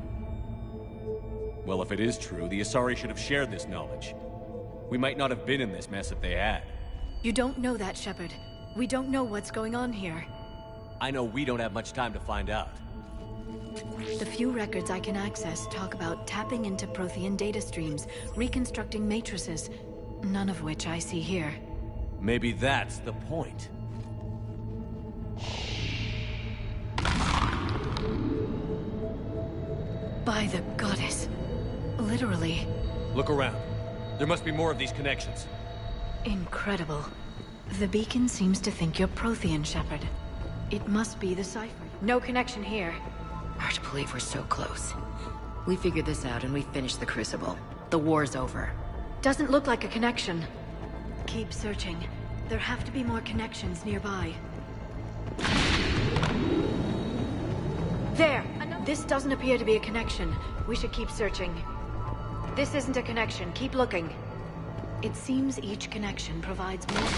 Well, if it is true, the Asari should have shared this knowledge. We might not have been in this mess if they had. You don't know that, Shepard. We don't know what's going on here. I know we don't have much time to find out. The few records I can access talk about tapping into Prothean data streams, reconstructing matrices, none of which I see here. Maybe that's the point. By the goddess. Literally. Look around. There must be more of these connections. Incredible. The beacon seems to think you're Prothean, Shepard. It must be the cipher. No connection here. Hard to believe we're so close. We figured this out and we finished the Crucible. The war's over. Doesn't look like a connection. Keep searching. There have to be more connections nearby. There! This doesn't appear to be a connection. We should keep searching. This isn't a connection. Keep looking. It seems each connection provides more.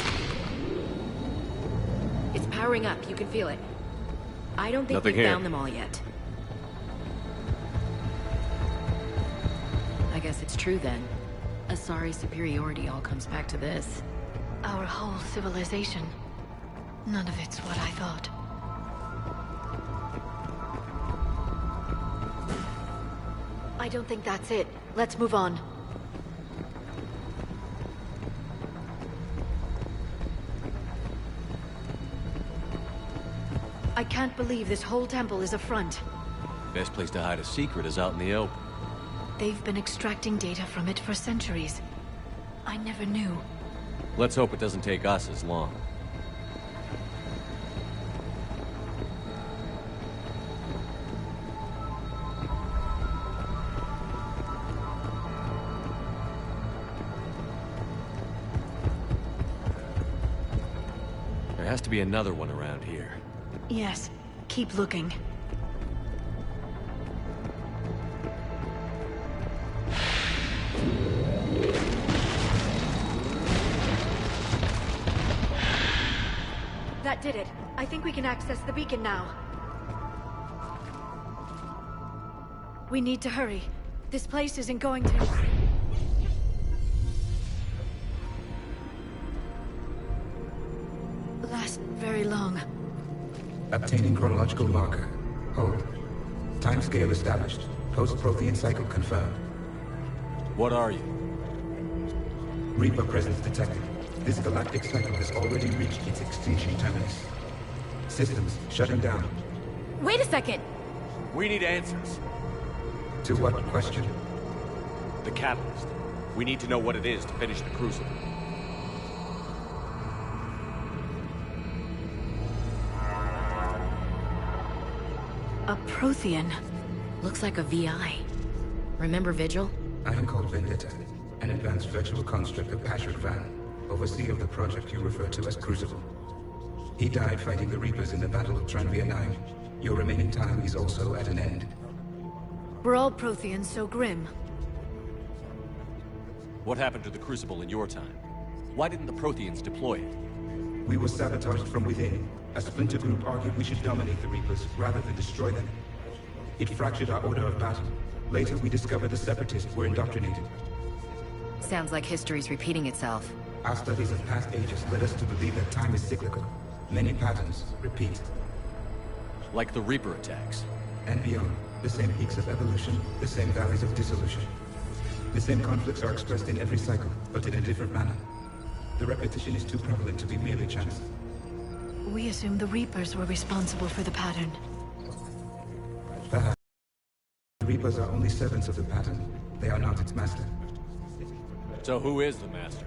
It's powering up. You can feel it. I don't think we've found them all yet. I guess it's true then. Asari's superiority all comes back to this. Our whole civilization. None of it's what I thought. I don't think that's it. Let's move on. I can't believe this whole temple is a front. Best place to hide a secret is out in the open. They've been extracting data from it for centuries. I never knew. Let's hope it doesn't take us as long. There has to be another one around here. Yes. Keep looking. That did it. I think we can access the beacon now. We need to hurry. This place isn't going to... last very long. Obtaining chronological marker. Hold. Timescale established. Post-Prothean cycle confirmed. What are you? Reaper presence detected. This galactic cycle has already reached its extinction terminus. Systems shutting down. Wait a second! We need answers. To what question? The catalyst. We need to know what it is to finish the Crucible. A Prothean. Looks like a VI. Remember Vigil? I am called Vendetta, an advanced virtual construct of Patrick Van, overseer of the project you refer to as Crucible. He died fighting the Reapers in the Battle of Tranvia 9. Your remaining time is also at an end. Were all Protheans so grim? What happened to the Crucible in your time? Why didn't the Protheans deploy it? We were sabotaged from within. A splinter group argued we should dominate the Reapers rather than destroy them. It fractured our order of battle. Later, we discovered the Separatists were indoctrinated. Sounds like history's repeating itself. Our studies of past ages led us to believe that time is cyclical. Many patterns repeat. Like the Reaper attacks. And beyond. The same peaks of evolution, the same valleys of dissolution. The same conflicts are expressed in every cycle, but in a different manner. The repetition is too prevalent to be merely chance. We assumed the Reapers were responsible for the pattern. Perhaps. The Reapers are only servants of the pattern. They are not its master. So who is the master?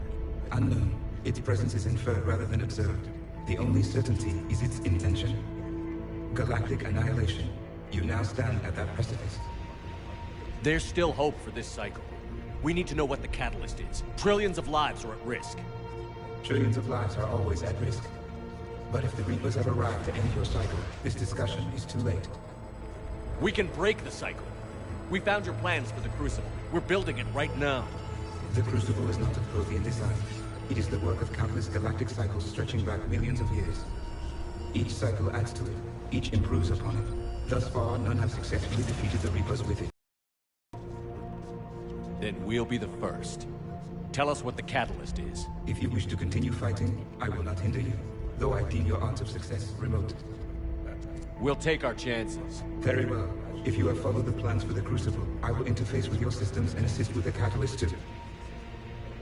Unknown. Its presence is inferred rather than observed. The only certainty is its intention. Galactic annihilation. You now stand at that precipice. There's still hope for this cycle. We need to know what the catalyst is. Trillions of lives are at risk. Trillions of lives are always at risk. But if the Reapers have arrived to end your cycle, this discussion is too late. We can break the cycle. We found your plans for the Crucible. We're building it right now. The Crucible is not of Prothean design. It is the work of countless galactic cycles stretching back millions of years. Each cycle adds to it. Each improves upon it. Thus far, none have successfully defeated the Reapers with it. Then we'll be the first. Tell us what the catalyst is. If you wish to continue fighting, I will not hinder you, though I deem your odds of success remote. We'll take our chances. Very well. If you have followed the plans for the Crucible, I will interface with your systems and assist with the catalyst too.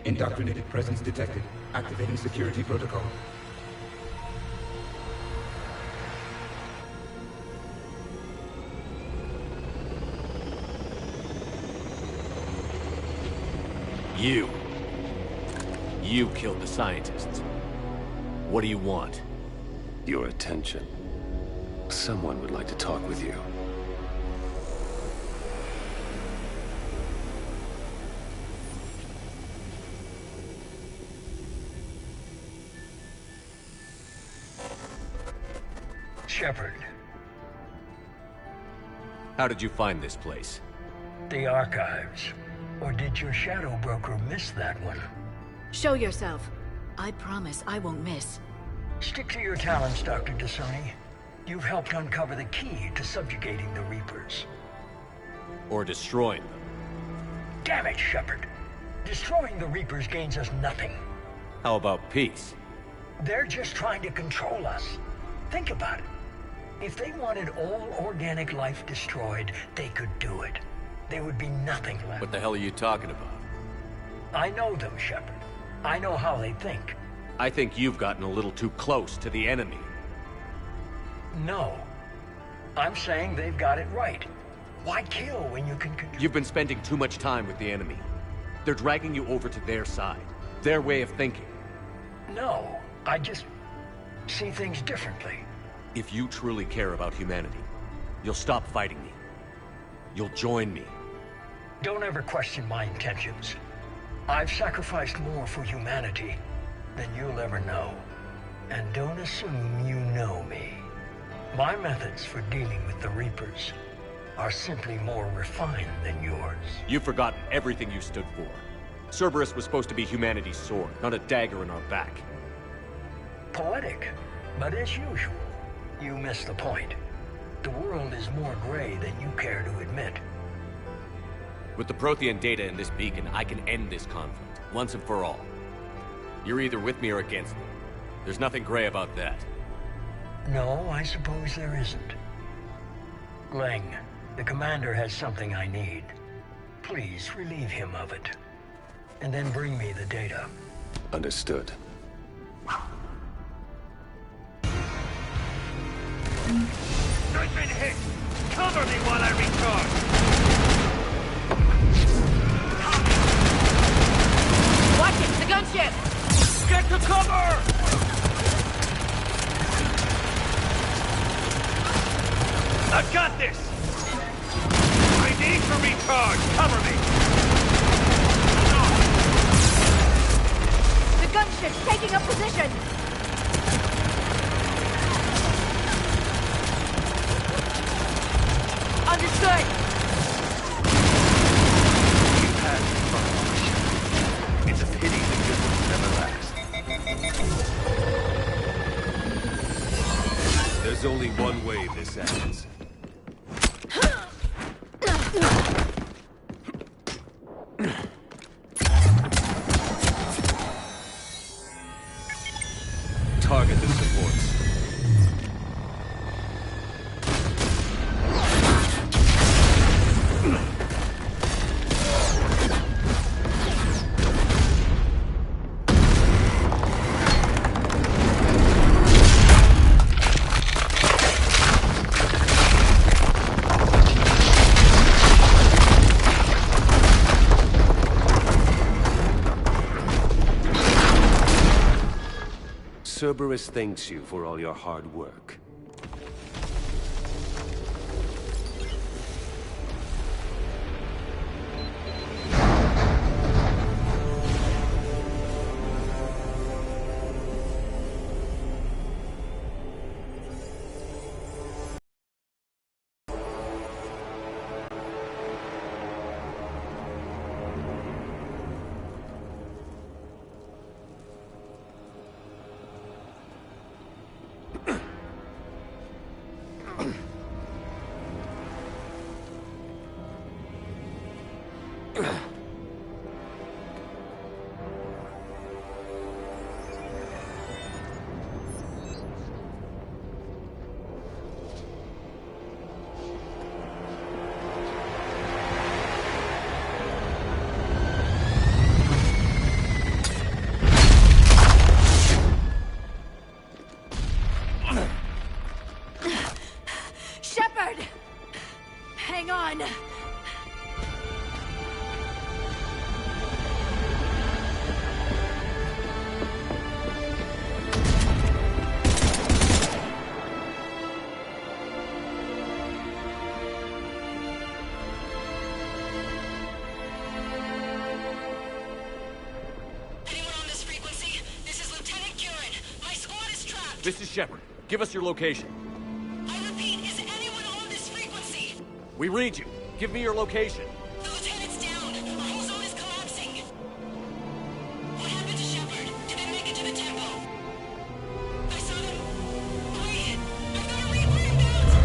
Indoctrinated presence detected. Activating security protocol. You killed the scientists. What do you want? Your attention. Someone would like to talk with you. Shepard. How did you find this place? The archives. Or did your shadow broker miss that one? Show yourself. I promise I won't miss. Stick to your talents, Dr. Dasani. You've helped uncover the key to subjugating the Reapers. Or destroying them. Damn it, Shepard. Destroying the Reapers gains us nothing. How about peace? They're just trying to control us. Think about it. If they wanted all organic life destroyed, they could do it. There would be nothing left. What the hell are you talking about? I know them, Shepard. I know how they think. I think you've gotten a little too close to the enemy. No. I'm saying they've got it right. Why kill when you can control? You've been spending too much time with the enemy. They're dragging you over to their side. Their way of thinking. No. I just see things differently. If you truly care about humanity, you'll stop fighting me. You'll join me. Don't ever question my intentions. I've sacrificed more for humanity than you'll ever know. And don't assume you know me. My methods for dealing with the Reapers are simply more refined than yours. You've forgotten everything you stood for. Cerberus was supposed to be humanity's sword, not a dagger in our back. Poetic, but as usual, you miss the point. The world is more gray than you care to admit. With the Prothean data in this beacon, I can end this conflict, once and for all. You're either with me or against me. There's nothing gray about that. No, I suppose there isn't. Leng, the commander has something I need. Please relieve him of it. And then bring me the data. Understood. I've been hit! Cover me while I recharge! Watch it! The gunship! Get to cover! I've got this! I need to recharge! Cover me! The gunship's taking up position! good! You've had fun. It's a pity the good ones never last. There's only one way this ends. Target the supports. Cerberus thanks you for all your hard work. Shepard! Hang on! This is Shepard. Give us your location. I repeat, is anyone on this frequency? We read you. Give me your location. The lieutenant's down. Our whole zone is collapsing. What happened to Shepard? Did they make it to the temple? I saw them. Wait, I've got to read whereabouts.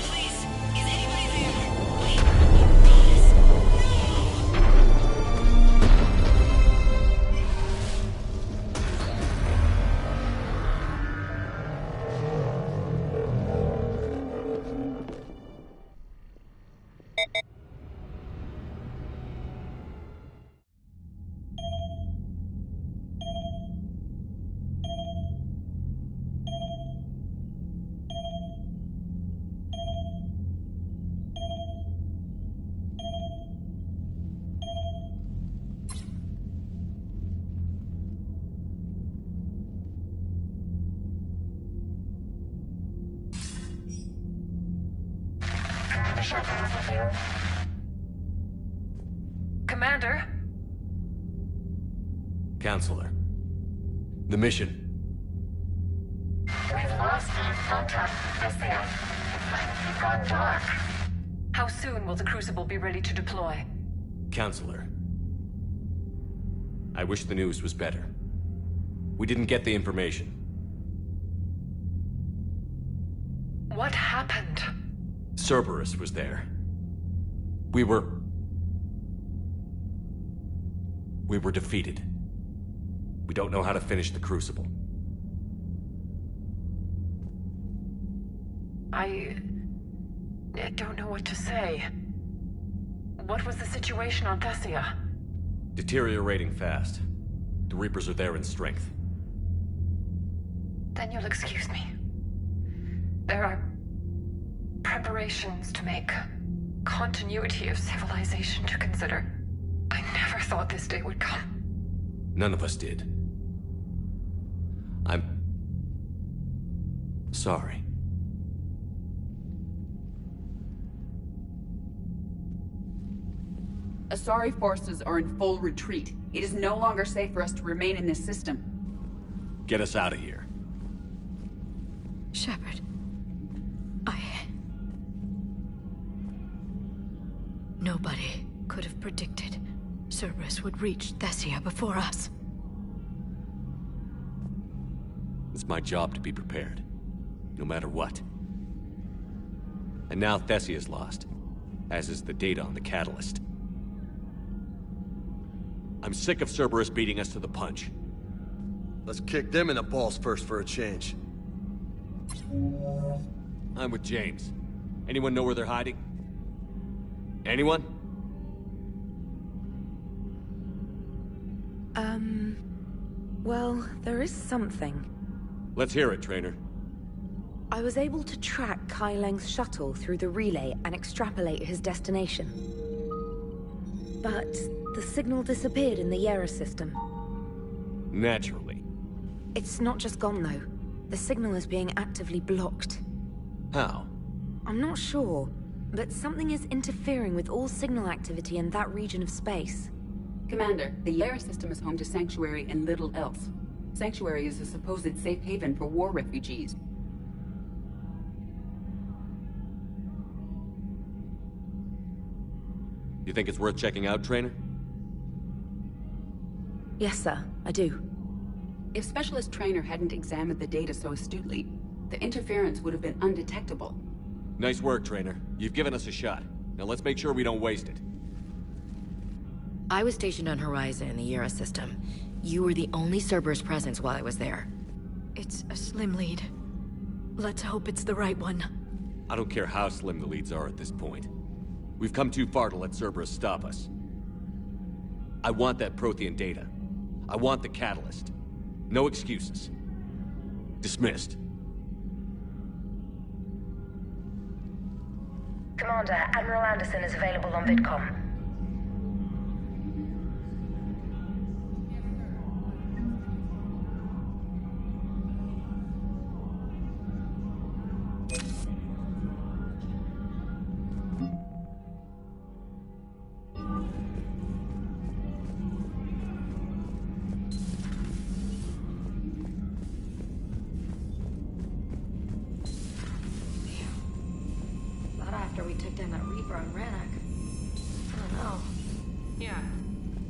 Please, is anybody there? Wait, promise. Commander? Counselor. The mission. We've lost contact with the It's gone dark. How soon will the Crucible be ready to deploy? Counselor. I wish the news was better. We didn't get the information. What happened? Cerberus was there. We were defeated. We don't know how to finish the Crucible. I don't know what to say. What was the situation on Thessia? Deteriorating fast. The Reapers are there in strength. Then you'll excuse me. There are preparations to make. Continuity of civilization to consider. I never thought this day would come. None of us did. I'm sorry. Asari forces are in full retreat. It is no longer safe for us to remain in this system. Get us out of here. Shepard. Nobody could have predicted Cerberus would reach Thessia before us. It's my job to be prepared, no matter what. And now Thessia's lost, as is the data on the catalyst. I'm sick of Cerberus beating us to the punch. Let's kick them in the balls first for a change. I'm with James. Anyone know where they're hiding? Anyone? Well, there is something. Let's hear it, Trainer. I was able to track Kai Leng's shuttle through the relay and extrapolate his destination. But the signal disappeared in the Yera system. Naturally. It's not just gone, though. The signal is being actively blocked. How? I'm not sure, but something is interfering with all signal activity in that region of space. Commander, the Yera system is home to Sanctuary and little else. Sanctuary is a supposed safe haven for war refugees. You think it's worth checking out, Trainer? Yes, sir, I do. If Specialist Trainer hadn't examined the data so astutely, the interference would have been undetectable. Nice work, Trainer. You've given us a shot. Now let's make sure we don't waste it. I was stationed on Horizon in the Yera system. You were the only Cerberus presence while I was there. It's a slim lead. Let's hope it's the right one. I don't care how slim the leads are at this point. We've come too far to let Cerberus stop us. I want that Prothean data. I want the catalyst. No excuses. Dismissed. Commander, Admiral Anderson is available on VidCom.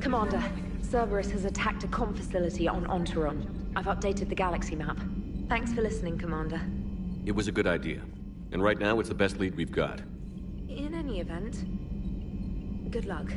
Commander, Cerberus has attacked a comm facility on Ontaron. I've updated the galaxy map. Thanks for listening, Commander. It was a good idea. And right now, it's the best lead we've got. In any event, good luck.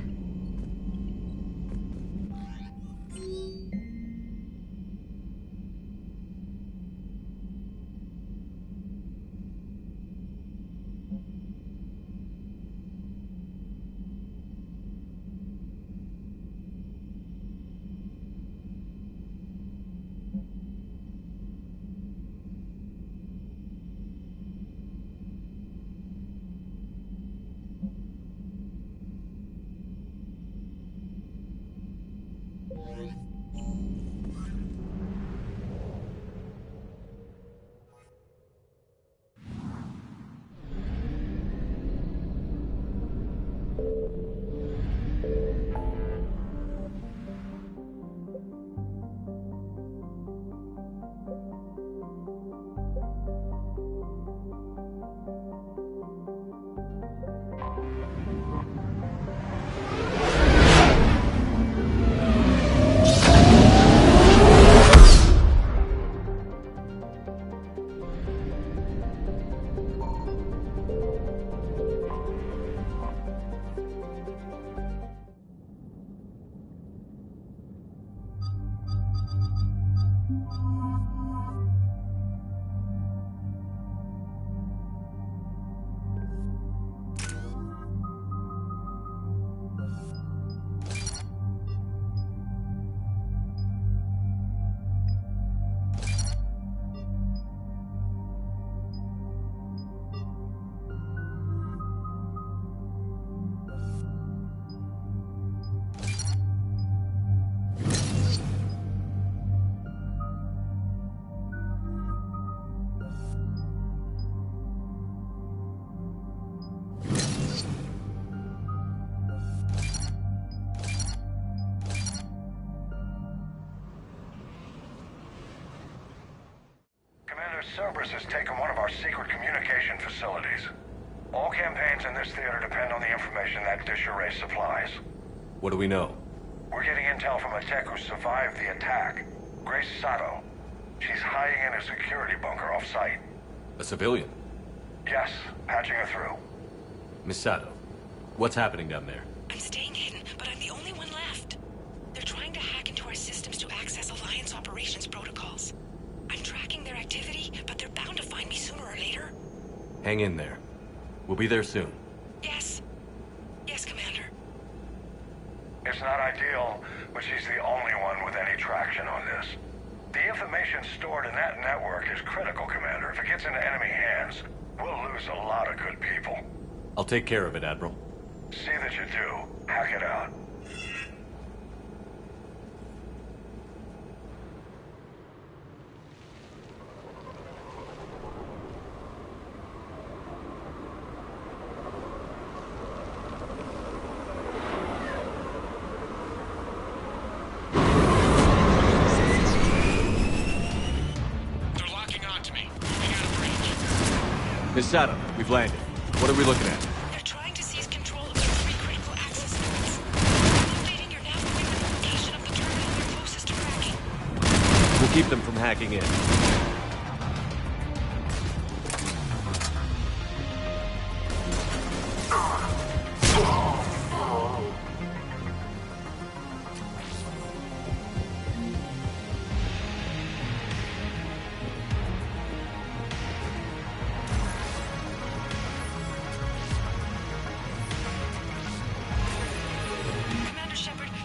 Cerberus has taken one of our secret communication facilities. All campaigns in this theater depend on the information that dish array supplies. What do we know? We're getting intel from a tech who survived the attack. Grace Sato. She's hiding in a security bunker off-site. A civilian? Yes, patching her through. Miss Sato, what's happening down there? I'm staying hidden, but I'm the only one left. They're trying to hack into our systems to access Alliance operations protocols. I'm tracking their activity, but they're bound to find me sooner or later. Hang in there. We'll be there soon. Yes. Yes, Commander. It's not ideal, but she's the only one with any traction on this. The information stored in that network is critical, Commander. If it gets into enemy hands, we'll lose a lot of good people. I'll take care of it, Admiral. See that you do. Hack it out. Miss Sato, we've landed. What are we looking at? They're trying to seize control of the 3 critical access nodes. Updating your nav point with the location of the terminal they're closest to cracking. We'll keep them from hacking in.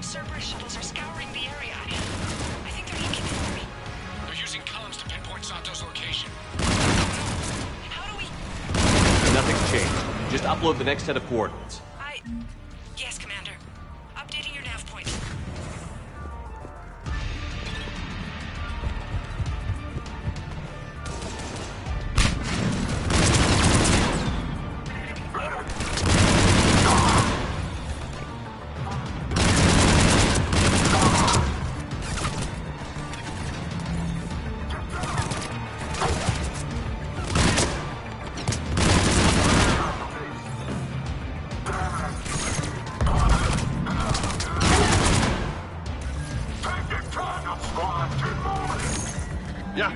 Cerberus shuttles are scouring the area. I think they're looking for me. They're using comms to pinpoint Sato's location. How do we... Nothing's changed. Just upload the next set of coordinates. Yes, Commander. Updating your nav point. Yeah.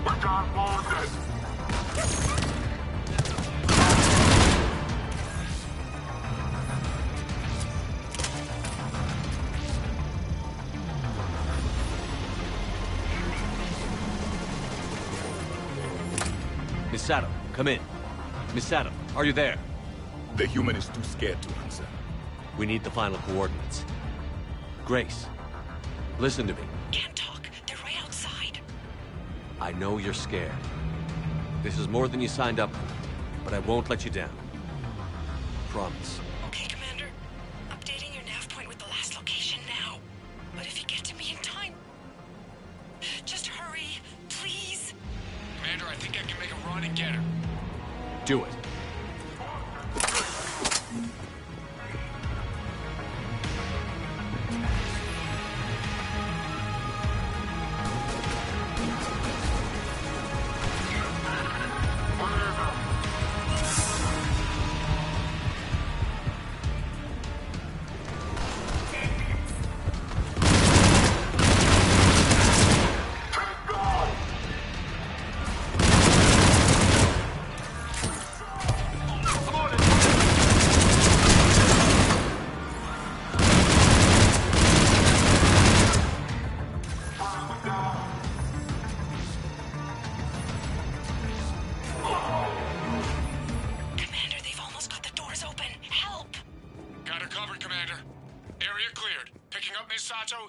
We got wounded. Miss Sato, come in. Miss Sato, are you there? The human is too scared to answer. We need the final coordinates. Grace, listen to me. Can't talk. They're right outside. I know you're scared. This is more than you signed up for, but I won't let you down. Promise. Okay, Commander. Updating your nav point with the last location now. But if you get to me in time... Just hurry, please. Commander, I think I can make a run and get her. Do it.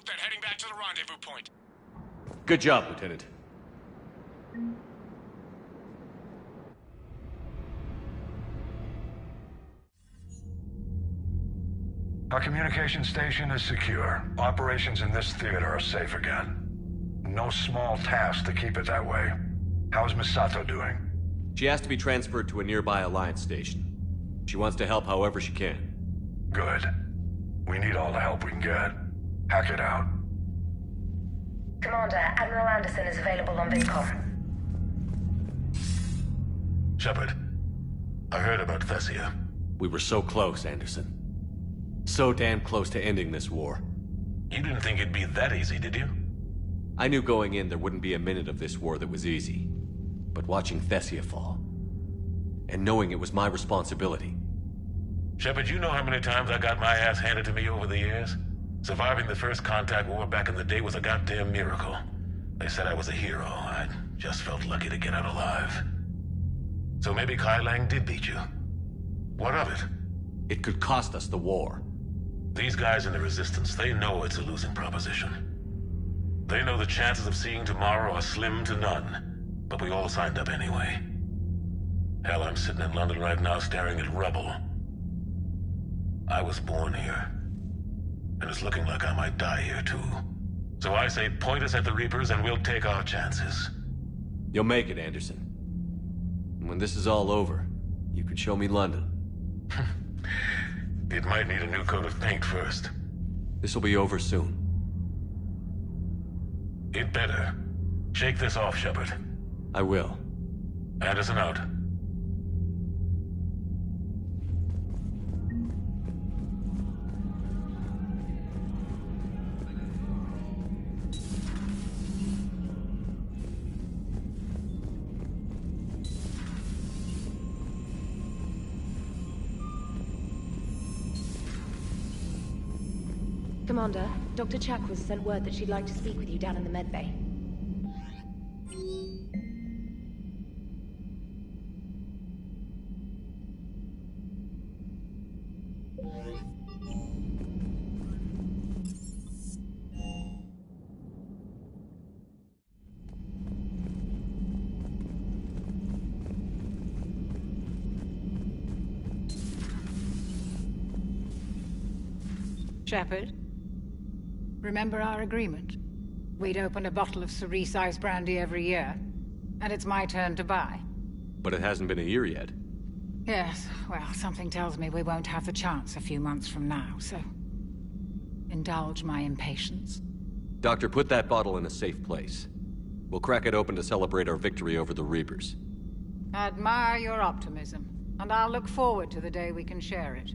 Then heading back to the rendezvous point. Good job, Lieutenant. Our communication station is secure. Operations in this theater are safe again. No small task to keep it that way. How's Miss Sato doing? She has to be transferred to a nearby Alliance station. She wants to help however she can. Good. We need all the help we can get. Hack it out. Commander, Admiral Anderson is available on VidCom. Shepard, I heard about Thessia. We were so close, Anderson. So damn close to ending this war. You didn't think it'd be that easy, did you? I knew going in there wouldn't be a minute of this war that was easy. But watching Thessia fall, and knowing it was my responsibility. Shepard, you know how many times I got my ass handed to me over the years? Surviving the first contact war back in the day was a goddamn miracle. They said I was a hero. I just felt lucky to get out alive. So maybe Kai Lang did beat you. What of it? It could cost us the war. These guys in the Resistance, they know it's a losing proposition. They know the chances of seeing tomorrow are slim to none. But we all signed up anyway. Hell, I'm sitting in London right now staring at rubble. I was born here. And it's looking like I might die here too. So I say point us at the Reapers and we'll take our chances. You'll make it, Anderson. And when this is all over, you can show me London. It might need a new coat of paint first. This will be over soon. It better. Shake this off, Shepard. I will. Anderson out. Commander, Dr. Chakwas sent word that she'd like to speak with you down in the medbay. Shepard? Remember our agreement? We'd open a bottle of cerise-sized brandy every year, and it's my turn to buy. But it hasn't been a year yet. Yes, well, something tells me we won't have the chance a few months from now, so... indulge my impatience. Doctor, put that bottle in a safe place. We'll crack it open to celebrate our victory over the Reapers. I admire your optimism, and I'll look forward to the day we can share it.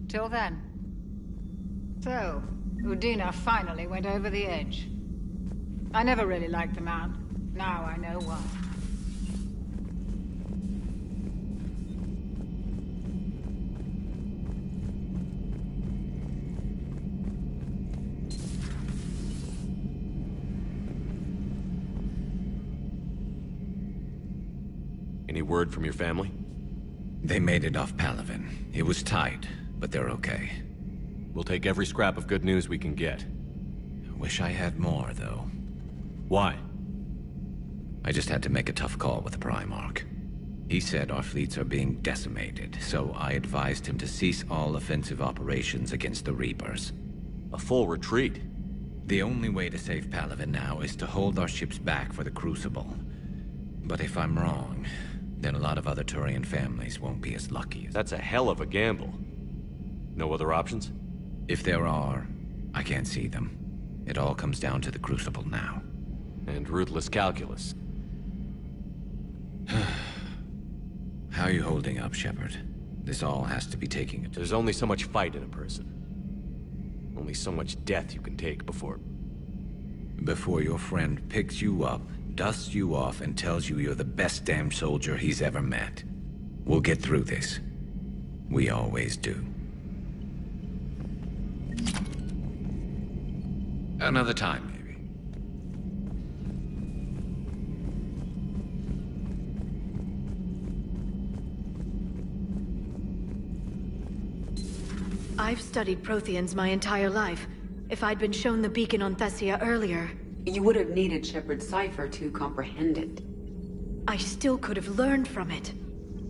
Till then. So, Udina finally went over the edge. I never really liked the man. Now I know why. Any word from your family? They made it off Palaven. It was tight, but they're okay. We'll take every scrap of good news we can get. Wish I had more, though. Why? I just had to make a tough call with the Primarch. He said our fleets are being decimated, so I advised him to cease all offensive operations against the Reapers. A full retreat? The only way to save Palaven now is to hold our ships back for the Crucible. But if I'm wrong, then a lot of other Turian families won't be as lucky. That's a hell of a gamble. No other options? If there are, I can't see them. It all comes down to the Crucible now. And ruthless calculus. How are you holding up, Shepard? This all has to be taking it. There's only so much fight in a person. Only so much death you can take before... Before your friend picks you up, dusts you off, and tells you you're the best damn soldier he's ever met. We'll get through this. We always do. Another time, maybe. I've studied Protheans my entire life. If I'd been shown the beacon on Thessia earlier... You would have needed Shepard's cipher to comprehend it. I still could have learned from it.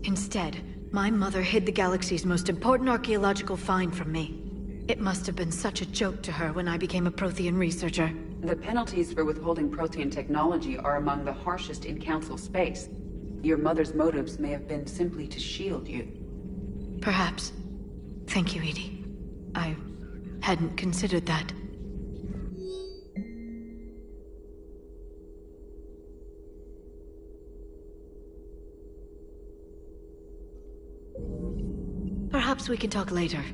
Instead, my mother hid the galaxy's most important archaeological find from me. It must have been such a joke to her when I became a Prothean researcher. The penalties for withholding Prothean technology are among the harshest in Council space. Your mother's motives may have been simply to shield you. Perhaps. Thank you, Edie. I hadn't considered that. Perhaps we can talk later.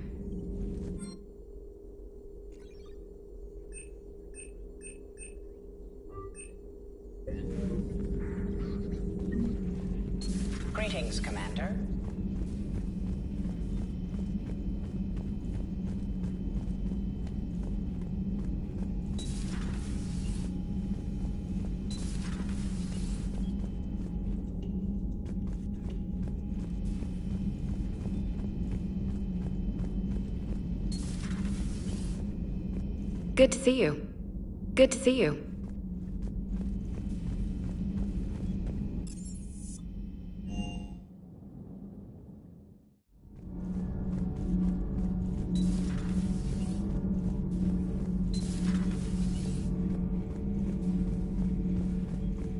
Greetings, Commander. Good to see you. Good to see you.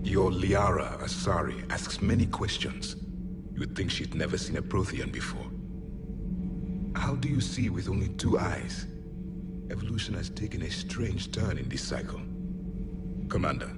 Your Liara Asari asks many questions. You would think she'd never seen a Prothean before. How do you see with only 2 eyes? Evolution has taken a strange turn in this cycle. Commander.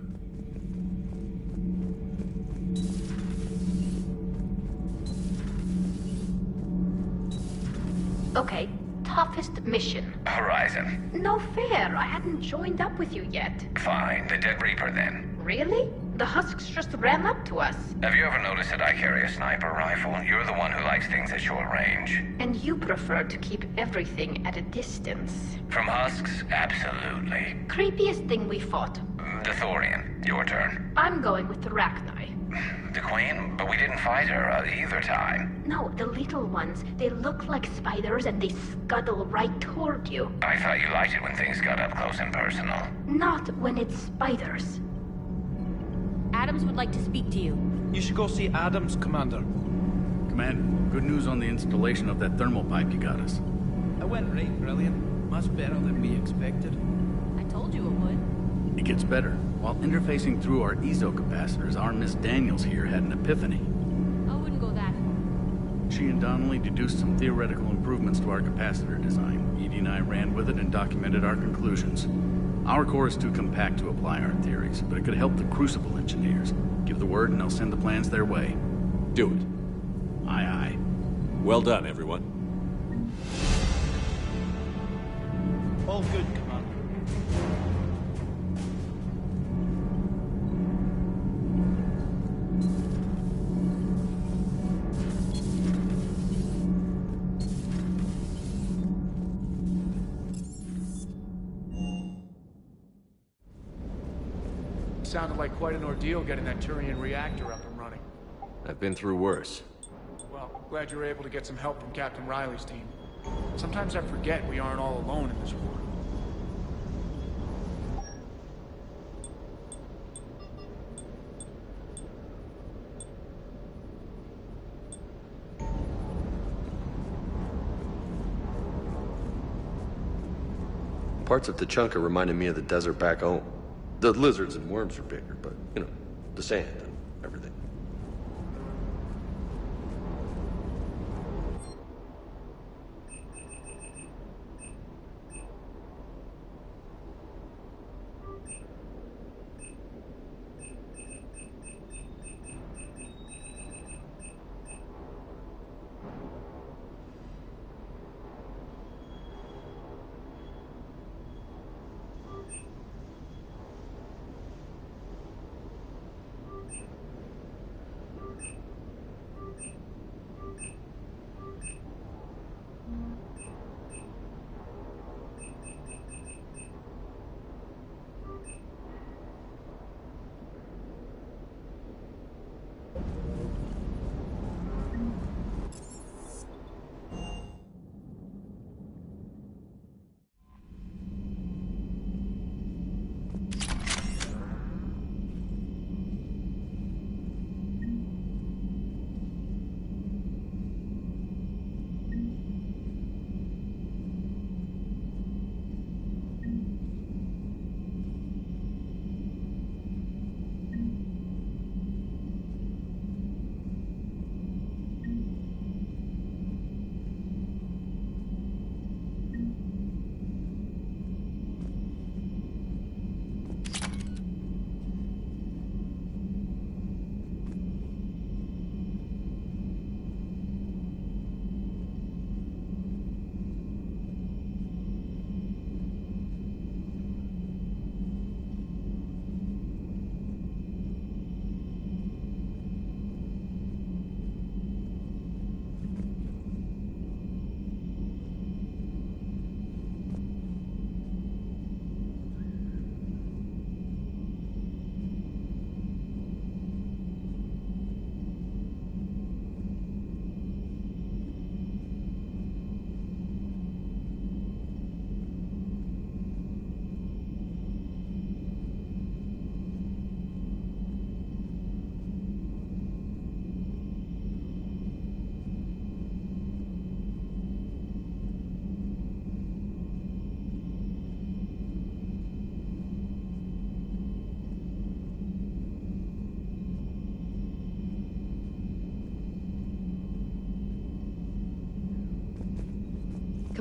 Okay, toughest mission. Horizon. No fair, I hadn't joined up with you yet. Fine, the Dead Reaper then. Really? The Husks just ran up to us. Have you ever noticed that I carry a sniper rifle? You're the one who likes things at short range. And you prefer to keep everything at a distance. From Husks? Absolutely. Creepiest thing we fought. The Thorian. Your turn. I'm going with the Rachni. The Queen? But we didn't fight her either time. No, the little ones. They look like spiders and they scuttle right toward you. I thought you liked it when things got up close and personal. Not when it's spiders. Adams would like to speak to you. You should go see Adams, Commander. Commander, good news on the installation of that thermal pipe you got us. It went right brilliant. Much better than we expected. I told you it would. It gets better. While interfacing through our ezo capacitors, our Miss Daniels here had an epiphany. I wouldn't go that far. She and Donnelly deduced some theoretical improvements to our capacitor design. Edie and I ran with it and documented our conclusions. Our core is too compact to apply our theories, but it could help the Crucible engineers. Give the word and they'll send the plans their way. Do it. Aye, aye. Well done, everyone. All good, Commander. Sounded like quite an ordeal getting that Turian reactor up and running. I've been through worse. Well, glad you were able to get some help from Captain Riley's team. Sometimes I forget we aren't all alone in this war. Parts of Tachanka reminded me of the desert back home. The lizards and worms were bigger, but, you know, the sand and everything.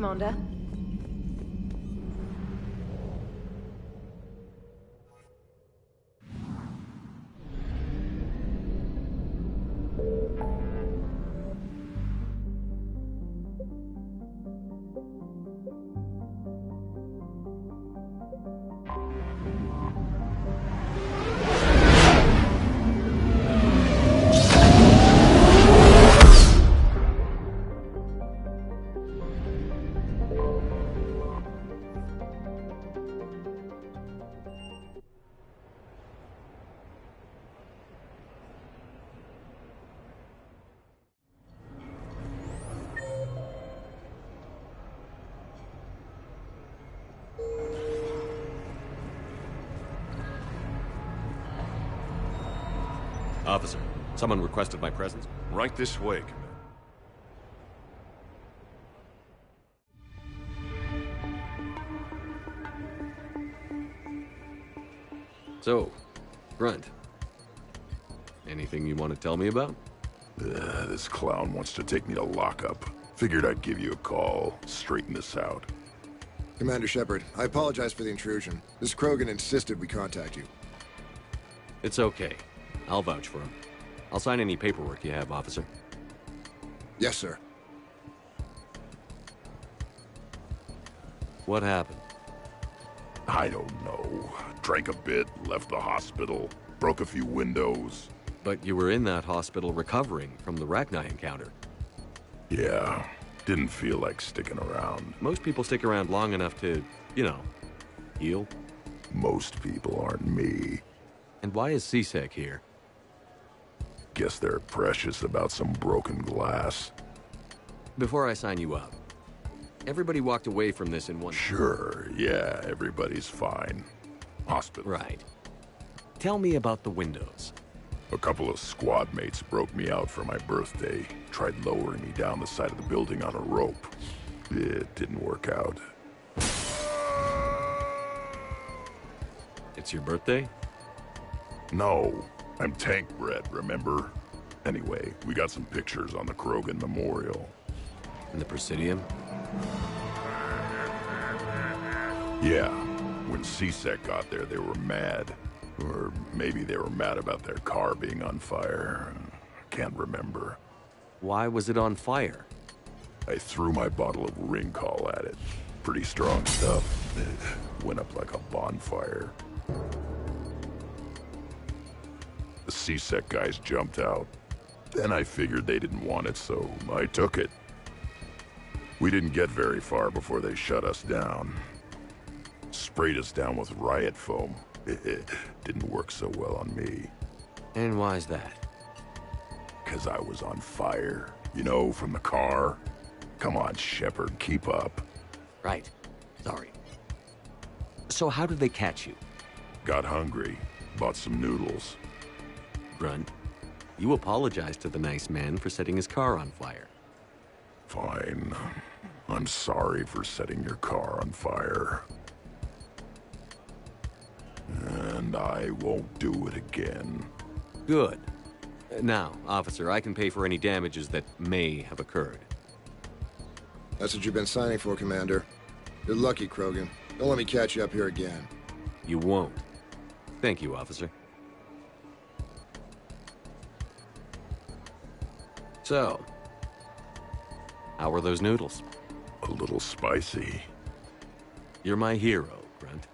Commander. Officer, someone requested my presence. Right this way, Commander. So, Grunt, anything you want to tell me about? This clown wants to take me to lockup. Figured I'd give you a call, straighten this out. Commander Shepard, I apologize for the intrusion. Miss Krogan insisted we contact you. It's okay. I'll vouch for him. I'll sign any paperwork you have, officer. Yes, sir. What happened? I don't know. Drank a bit, left the hospital, broke a few windows. But you were in that hospital recovering from the Rachni encounter. Yeah, didn't feel like sticking around. Most people stick around long enough to, you know, heal. Most people aren't me. And why is C-Sec here? Guess they're precious about some broken glass. Before I sign you up, everybody walked away from this in one... Sure, yeah, everybody's fine. Hospital. Right. Tell me about the windows. A couple of squad mates broke me out for my birthday. Tried lowering me down the side of the building on a rope. It didn't work out. It's your birthday? No. I'm tank bred, remember? Anyway, we got some pictures on the Krogan Memorial. In the Presidium? Yeah. When C-Sec got there, they were mad. Or maybe they were mad about their car being on fire. Can't remember. Why was it on fire? I threw my bottle of Ringcall at it. Pretty strong stuff. It went up like a bonfire. The C-Sec guys jumped out. Then I figured they didn't want it, so I took it. We didn't get very far before they shut us down. Sprayed us down with riot foam. It didn't work so well on me. And why's that? 'Cause I was on fire. You know, from the car. Come on, Shepard, keep up. Right. Sorry. So how did they catch you? Got hungry. Bought some noodles. Grunt, you apologized to the nice man for setting his car on fire. Fine. I'm sorry for setting your car on fire. And I won't do it again. Good. Now, officer, I can pay for any damages that may have occurred. That's what you've been signing for, Commander. You're lucky, Krogan. Don't let me catch you up here again. You won't. Thank you, officer. So, how were those noodles? A little spicy. You're my hero, Grunt.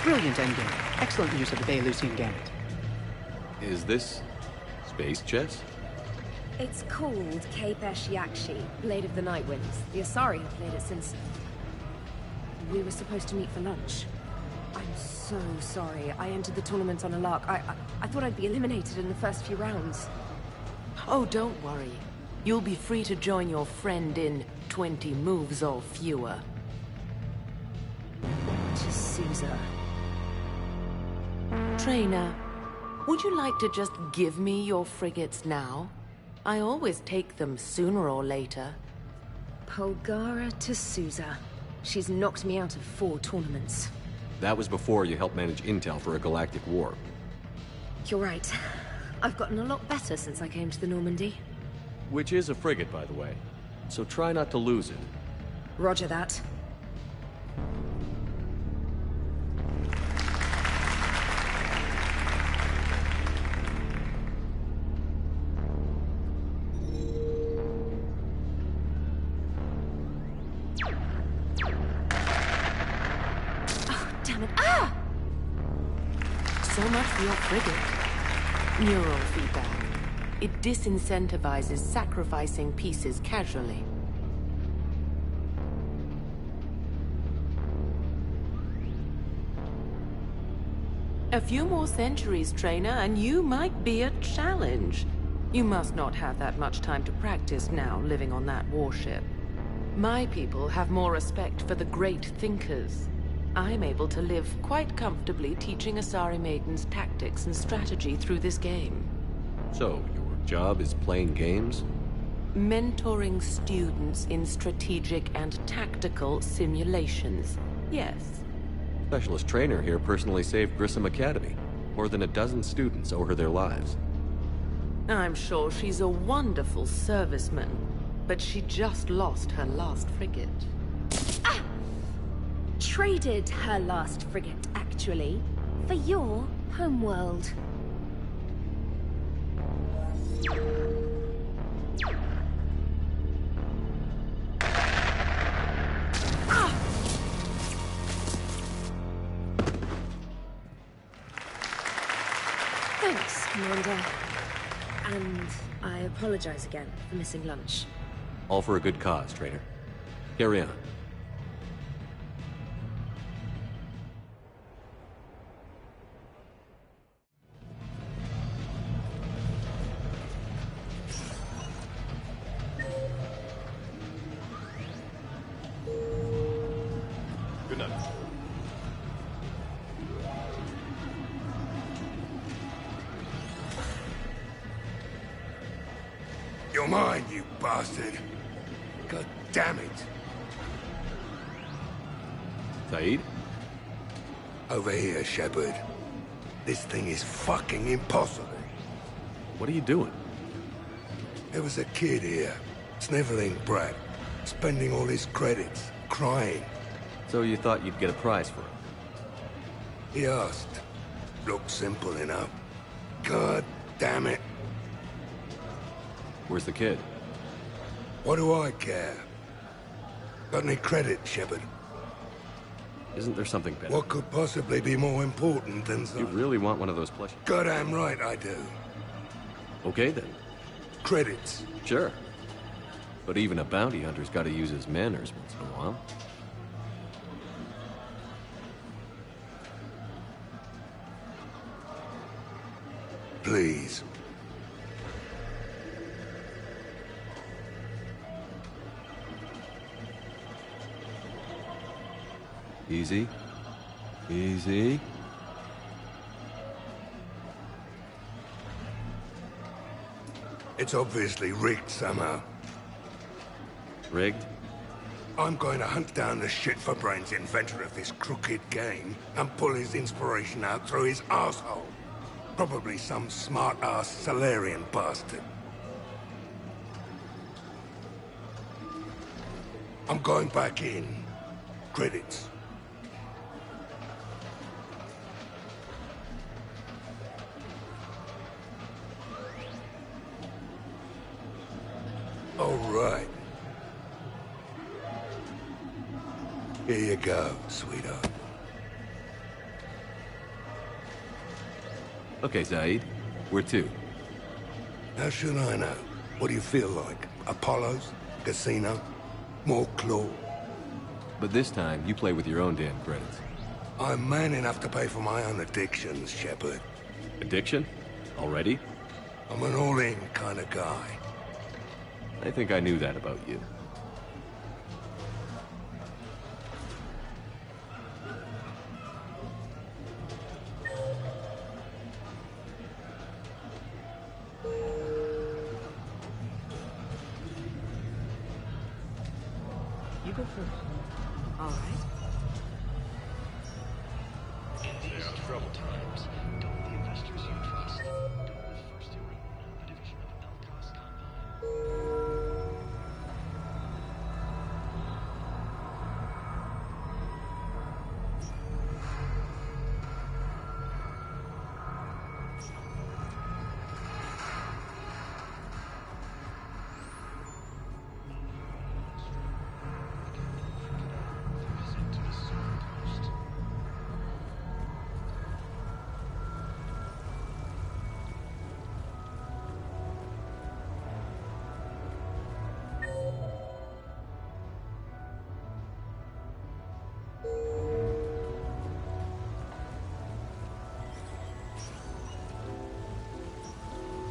Brilliant endgame. Excellent use of the Baylusian Gambit. Is this space chess? It's called Kapesh Yakshi, Blade of the Night Winds. The Asari have played it since... we were supposed to meet for lunch. I'm so sorry. I entered the tournament on a lark. I thought I'd be eliminated in the first few rounds. Oh, don't worry. You'll be free to join your friend in 20 moves or fewer. To Caesar. Trainer, would you like to just give me your frigates now? I always take them sooner or later. Polgara to Sousa. She's knocked me out of 4 tournaments. That was before you helped manage intel for a galactic war. You're right. I've gotten a lot better since I came to the Normandy. Which is a frigate, by the way. So try not to lose it. Roger that. So much for your frigate. Neural feedback. It disincentivizes sacrificing pieces casually. A few more centuries, Trainer, and you might be a challenge. You must not have that much time to practice now, living on that warship. My people have more respect for the great thinkers. I'm able to live quite comfortably teaching Asari maidens tactics and strategy through this game. So, your job is playing games? Mentoring students in strategic and tactical simulations. Yes. Specialist trainer here personally saved Grissom Academy. More than a dozen students owe her their lives. I'm sure she's a wonderful serviceman, but she just lost her last frigate. Traded her last frigate, actually, for your homeworld. Thanks, Commander. And I apologize again for missing lunch. All for a good cause, trainer. Carry on. Good night. You're mine, you bastard. God damn it. Saeed? Over here, Shepard. This thing is fucking impossible. What are you doing? There was a kid here, sniveling brat, spending all his credits, crying. So you thought you'd get a prize for it? He asked. Looked simple enough. God damn it. Where's the kid? What do I care? Got any credit, Shepard? Isn't there something better? What could possibly be more important than some... You really want one of those plushies? Goddamn right I do. Okay, then. Credits. Sure. But even a bounty hunter's got to use his manners once in a while. Please. Easy. Easy. It's obviously rigged somehow. Rigged? I'm going to hunt down the shit-for-brains inventor of this crooked game and pull his inspiration out through his arsehole. Probably some smart-ass Salarian bastard. I'm going back in. Credits. All right. Here you go, sweetheart. Okay, Zaid. Where to? How should I know? What do you feel like? Apollo's? Casino? More claw? But this time, you play with your own damn credits. I'm man enough to pay for my own addictions, Shepard. Addiction? Already? I'm an all-in kind of guy. I think I knew that about you. You go first. All right. In these troubled times, don't the investors you trust don't live first to ruin a division of Elcos compound?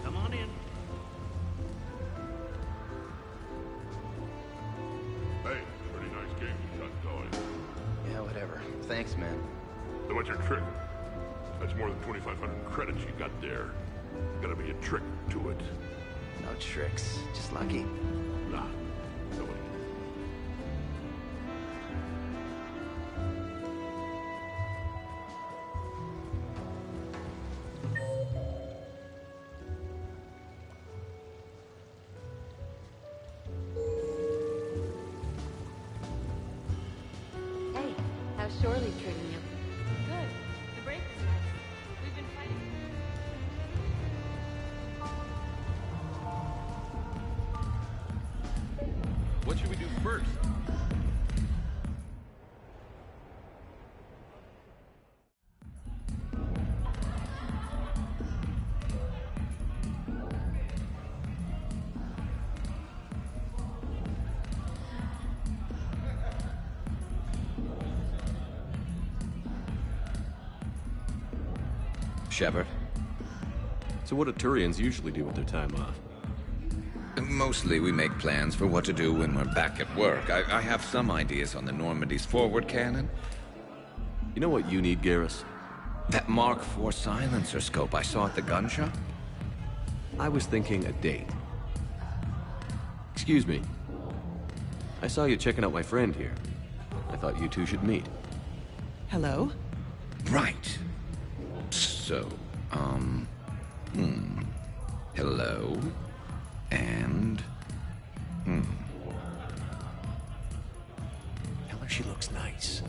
Come on in. Hey, pretty nice game you got going. Yeah, whatever. Thanks, man. So what's your trick? That's more than 2,500 credits you got there. Gotta be a trick to it. No tricks. Just lucky. Nah, nobody. Hey, how's Shorely treating you? Good. The break was nice. We've been fighting. What should we do first? Shepard? So what do Turians usually do with their time off? Mostly we make plans for what to do when we're back at work. I have some ideas on the Normandy's forward cannon. You know what you need, Garrus? That Mark IV silencer scope I saw at the gun shop? I was thinking a date. Excuse me. I saw you checking out my friend here. I thought you two should meet. Hello? Right. So, hello. And, Tell her she looks nice.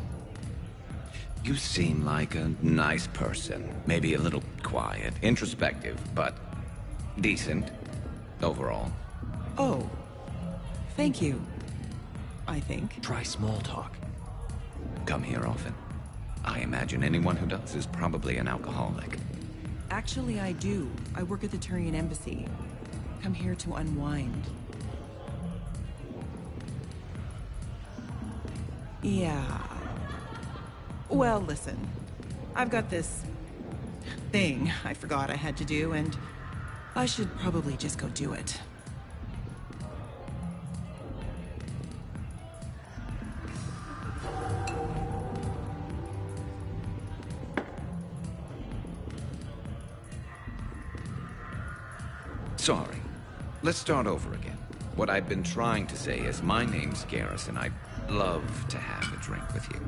You seem like a nice person. Maybe a little quiet, introspective, but decent overall. Oh. Thank you. I think. Try small talk. Come here often. I imagine anyone who does is probably an alcoholic. Actually, I do. I work at the Turian embassy. Come here to unwind. Yeah. Well, listen. I've got this thing I forgot I had to do, and I should probably just go do it. Sorry. Let's start over again. What I've been trying to say is my name's Garrus, and I'd love to have a drink with you.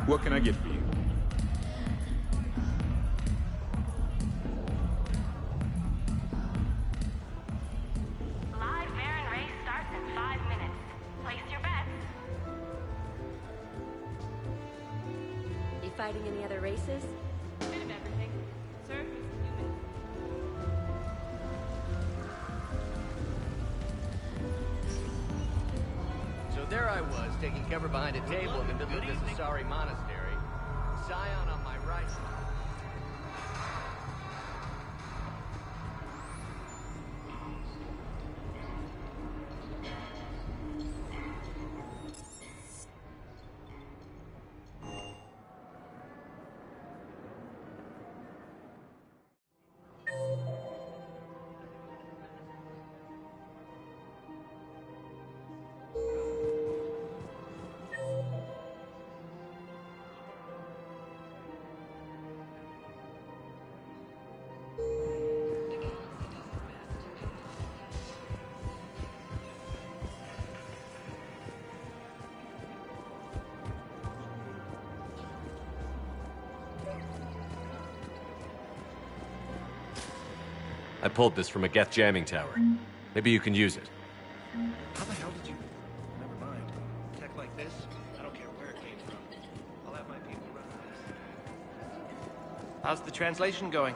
What can I get for you? Live Baron race starts in 5 minutes. Place your bets. You fighting any other races? cover behind a table in the middle of this Asari monastery. Scion on my right. I pulled this from a Geth jamming tower. Maybe you can use it. How the hell did you... Never mind. Tech like this, I don't care where it came from. I'll have my people run this. How's the translation going?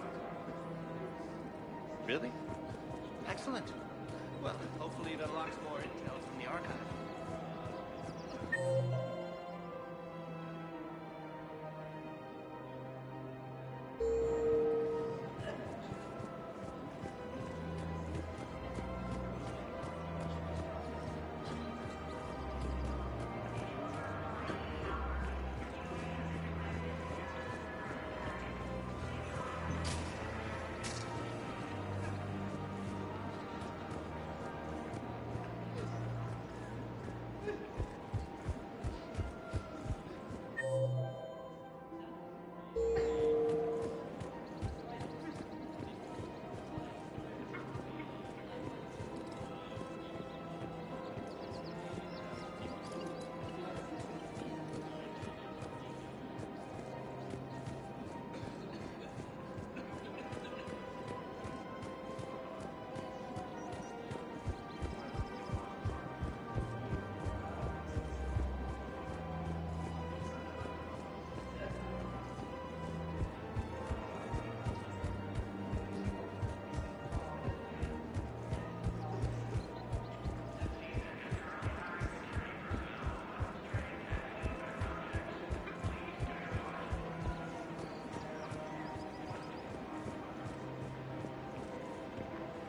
Really? Excellent. Well, hopefully it unlocks more intel from the archive.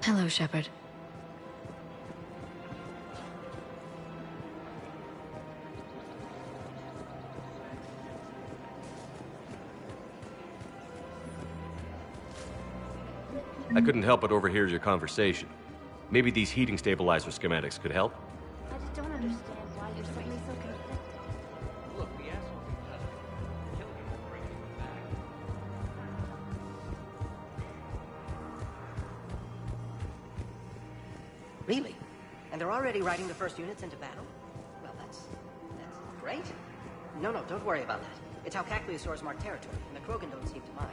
Hello, Shepard. I couldn't help but overhear your conversation. Maybe these heating stabilizer schematics could help? I just don't understand why you're suddenly so conflicted. Look, the asshole doesn't kill him and bring him back. Really? And they're already riding the first units into battle? Well, that's great. No, don't worry about that. It's how Cacliosaurs mark territory, and the Krogan don't seem to mind.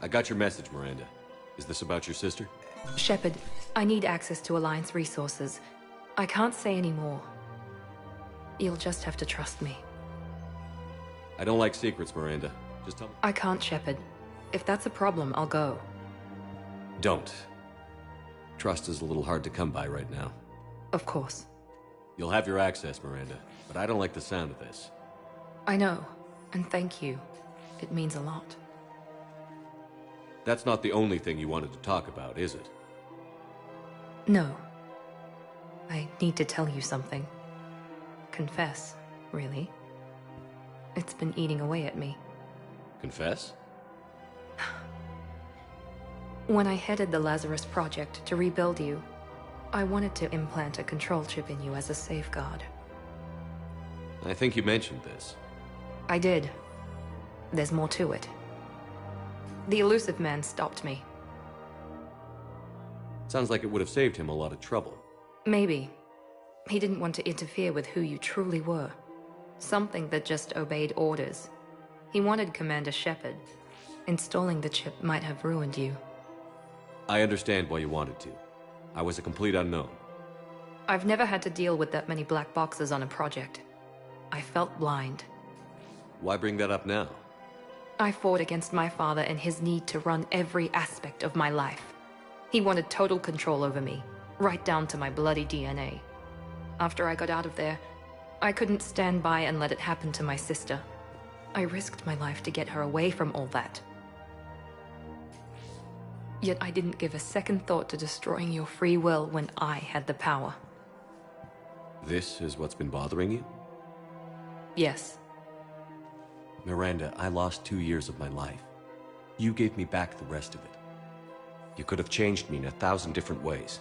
I got your message, Miranda. Is this about your sister? Shepard, I need access to Alliance resources. I can't say any more. You'll just have to trust me. I don't like secrets, Miranda. Just tell me. I can't, Shepard. If that's a problem, I'll go. Don't. Trust is a little hard to come by right now. Of course. You'll have your access, Miranda, but I don't like the sound of this. I know, and thank you. It means a lot. That's not the only thing you wanted to talk about, is it? No. I need to tell you something. Confess, really. It's been eating away at me. Confess? When I headed the Lazarus Project to rebuild you, I wanted to implant a control chip in you as a safeguard. I think you mentioned this. I did. There's more to it. The elusive man stopped me. Sounds like it would have saved him a lot of trouble. Maybe. He didn't want to interfere with who you truly were. Something that just obeyed orders. He wanted Commander Shepard. Installing the chip might have ruined you. I understand why you wanted to. I was a complete unknown. I've never had to deal with that many black boxes on a project. I felt blind. Why bring that up now? I fought against my father and his need to run every aspect of my life. He wanted total control over me, right down to my bloody DNA. After I got out of there, I couldn't stand by and let it happen to my sister. I risked my life to get her away from all that. Yet I didn't give a second thought to destroying your free will when I had the power. This is what's been bothering you? Yes. Miranda, I lost 2 years of my life. You gave me back the rest of it. You could have changed me in 1,000 different ways,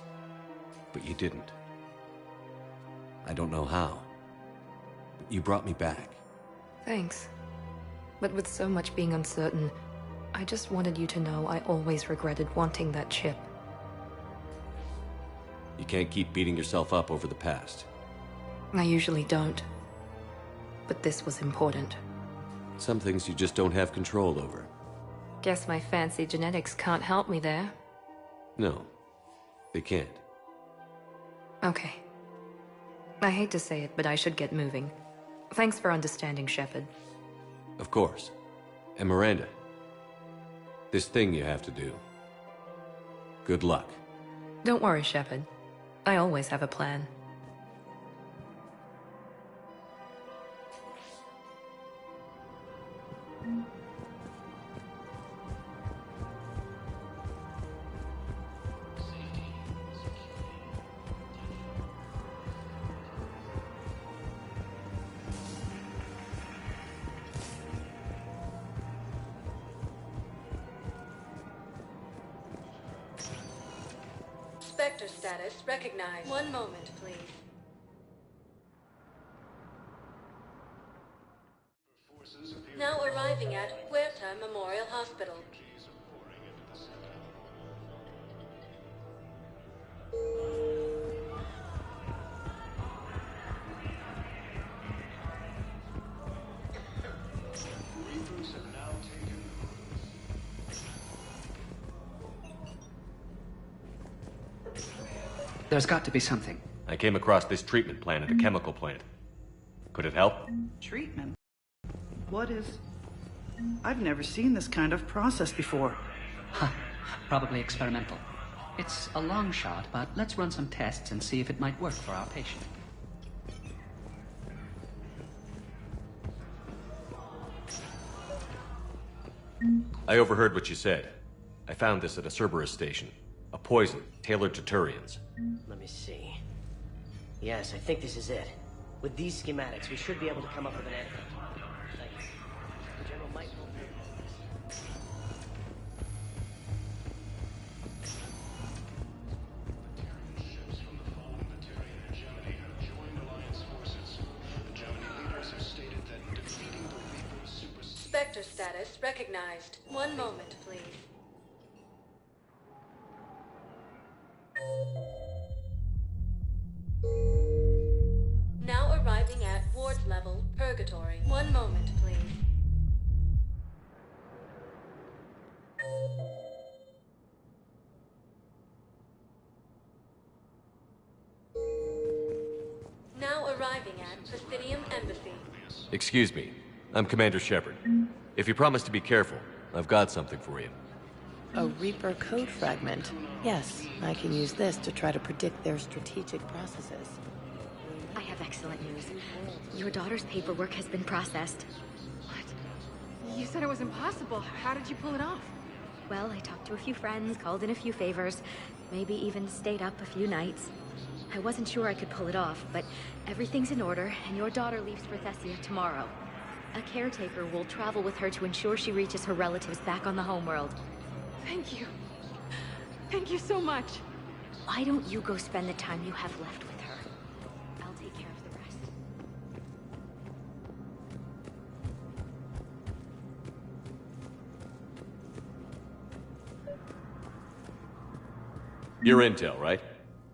but you didn't. I don't know how, but you brought me back. Thanks. But with so much being uncertain, I just wanted you to know I always regretted wanting that chip. You can't keep beating yourself up over the past. I usually don't. But this was important. Some things you just don't have control over. Guess my fancy genetics can't help me there. No, they can't. Okay. I hate to say it, but I should get moving. Thanks for understanding, Shepard. Of course. And Miranda, this thing you have to do. Good luck. Don't worry, Shepard. I always have a plan. Spectre status recognized. One moment, please. Now arriving at Huerta Memorial Hospital. There's got to be something. I came across this treatment plant at a chemical plant. Could it help? Treatment? What is... I've never seen this kind of process before. Huh. Probably experimental. It's a long shot, but let's run some tests and see if it might work for our patient. I overheard what you said. I found this at a Cerberus station. A poison tailored to Turians. Let me see. Yes, I think this is it. With these schematics, we should be able to come up with an antidote. Thanks. The General might help you. Spectre status recognized. One moment, please. Now arriving at ward level, Purgatory. One moment, please. Now arriving at Presidium Embassy. Excuse me. I'm Commander Shepard. If you promise to be careful, I've got something for you. A Reaper code fragment. Yes, I can use this to try to predict their strategic processes. I have excellent news. Your daughter's paperwork has been processed. What? You said it was impossible. How did you pull it off? Well, I talked to a few friends, called in a few favors, maybe even stayed up a few nights. I wasn't sure I could pull it off, but everything's in order, and your daughter leaves for Thessia tomorrow. A caretaker will travel with her to ensure she reaches her relatives back on the homeworld. Thank you. Thank you so much. Why don't you go spend the time you have left with her? I'll take care of the rest. Your intel, right?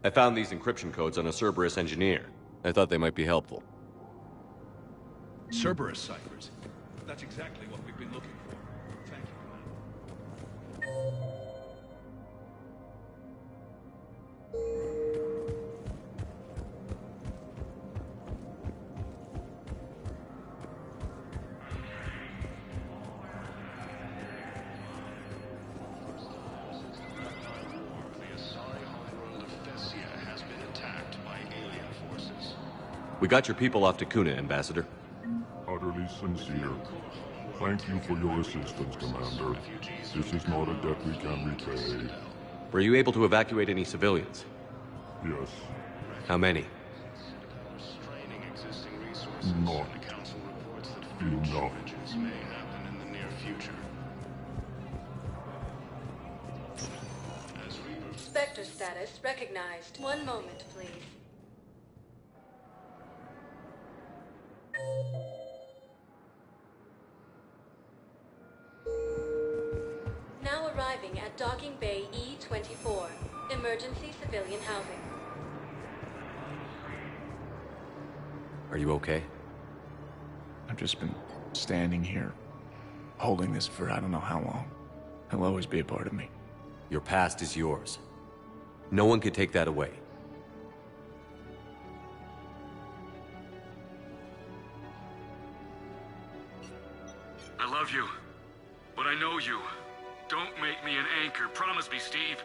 I found these encryption codes on a Cerberus engineer. I thought they might be helpful. Cerberus ciphers. That's exactly what we've been looking for. Thank you, Commander. We got your people off to Kuna, Ambassador. Utterly sincere. Thank you for your assistance, Commander. This is not a debt we can repay. Were you able to evacuate any civilians? Yes. How many? Not enough. Spectre status recognized. One moment, please. Now arriving at Docking Bay E-24. Emergency civilian housing. Are you okay? I've just been standing here, holding this for I don't know how long. It'll always be a part of me. Your past is yours. No one can take that away. I love you, but I know you. Don't make me an anchor. Promise me, Steve.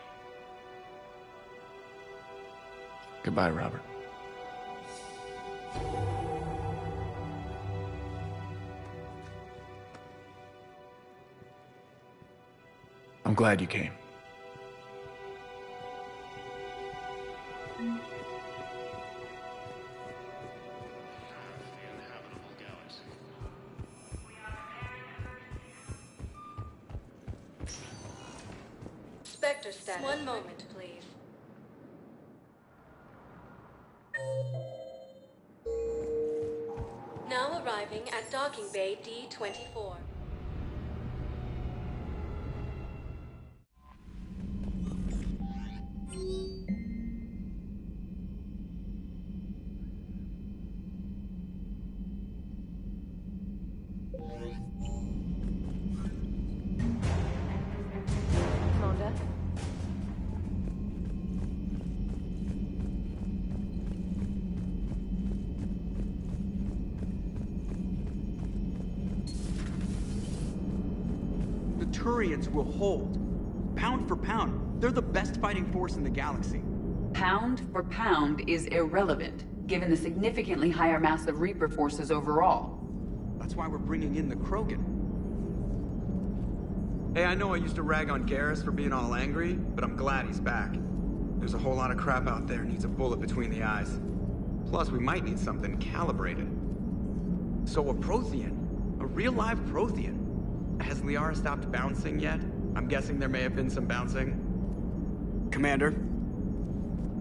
Goodbye, Robert. I'm glad you came. Spectre status. One moment, please. Now arriving at Docking Bay D-24. Commander? The Turians will hold. Pound for pound, they're the best fighting force in the galaxy. Pound for pound is irrelevant, given the significantly higher mass of Reaper forces overall. That's why we're bringing in the Krogan. Hey, I know I used to rag on Garrus for being all angry, but I'm glad he's back. There's a whole lot of crap out there needs a bullet between the eyes. Plus, we might need something calibrated. So a Prothean? A real live Prothean? Has Liara stopped bouncing yet? I'm guessing there may have been some bouncing. Commander?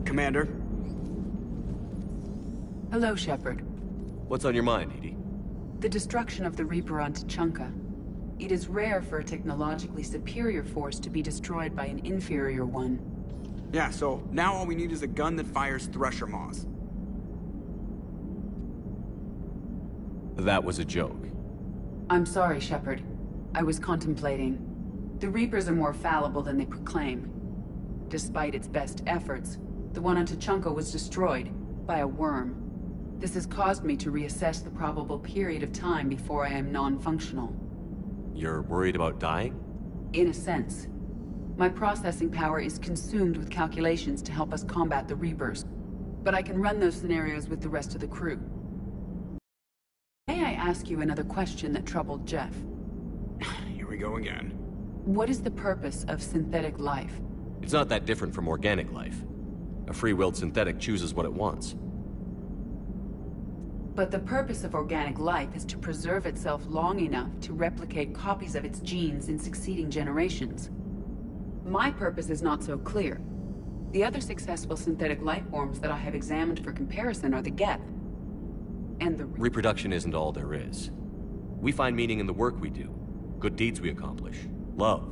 Commander? Hello, Shepard. What's on your mind, Edie? The destruction of the Reaper on Tuchanka. It is rare for a technologically superior force to be destroyed by an inferior one. Yeah, so now all we need is a gun that fires Thresher Maws. That was a joke. I'm sorry, Shepard. I was contemplating. The Reapers are more fallible than they proclaim. Despite its best efforts, the one on Tuchanka was destroyed by a worm. This has caused me to reassess the probable period of time before I am non-functional. You're worried about dying? In a sense. My processing power is consumed with calculations to help us combat the Reapers. But I can run those scenarios with the rest of the crew. May I ask you another question that troubled Jeff? Here we go again. What is the purpose of synthetic life? It's not that different from organic life. A free-willed synthetic chooses what it wants. But the purpose of organic life is to preserve itself long enough to replicate copies of its genes in succeeding generations. My purpose is not so clear. The other successful synthetic life forms that I have examined for comparison are the Geth. And the... Reproduction isn't all there is. We find meaning in the work we do, good deeds we accomplish, love.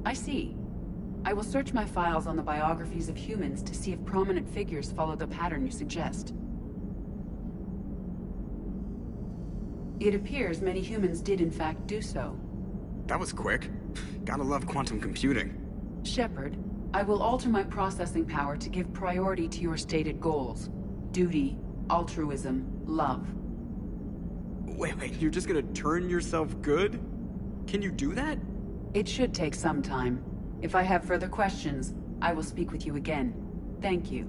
I see. I will search my files on the biographies of humans to see if prominent figures follow the pattern you suggest. It appears many humans did in fact do so. That was quick. Gotta love quantum computing. Shepard, I will alter my processing power to give priority to your stated goals. Duty, altruism, love. Wait, you're just gonna turn yourself good? Can you do that? It should take some time. If I have further questions, I will speak with you again. Thank you.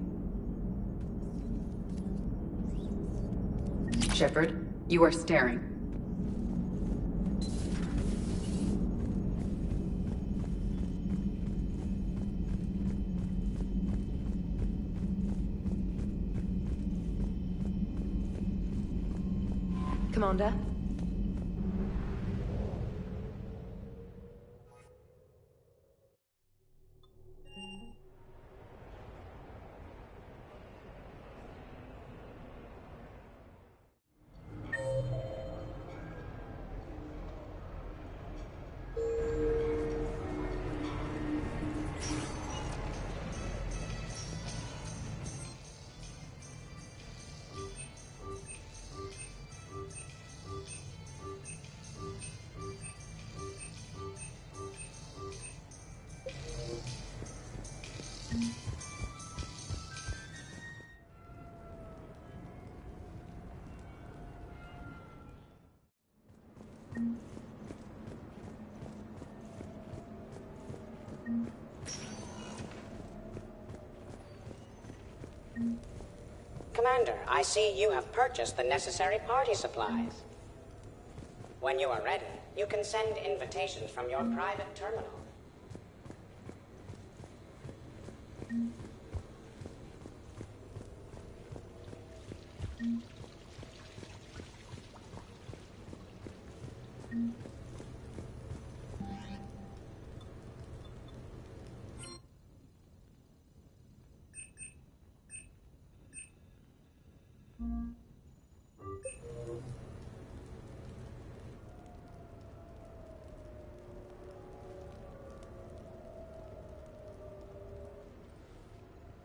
Shepard. You are staring. Commander? Commander, I see you have purchased the necessary party supplies. When you are ready, you can send invitations from your private terminal.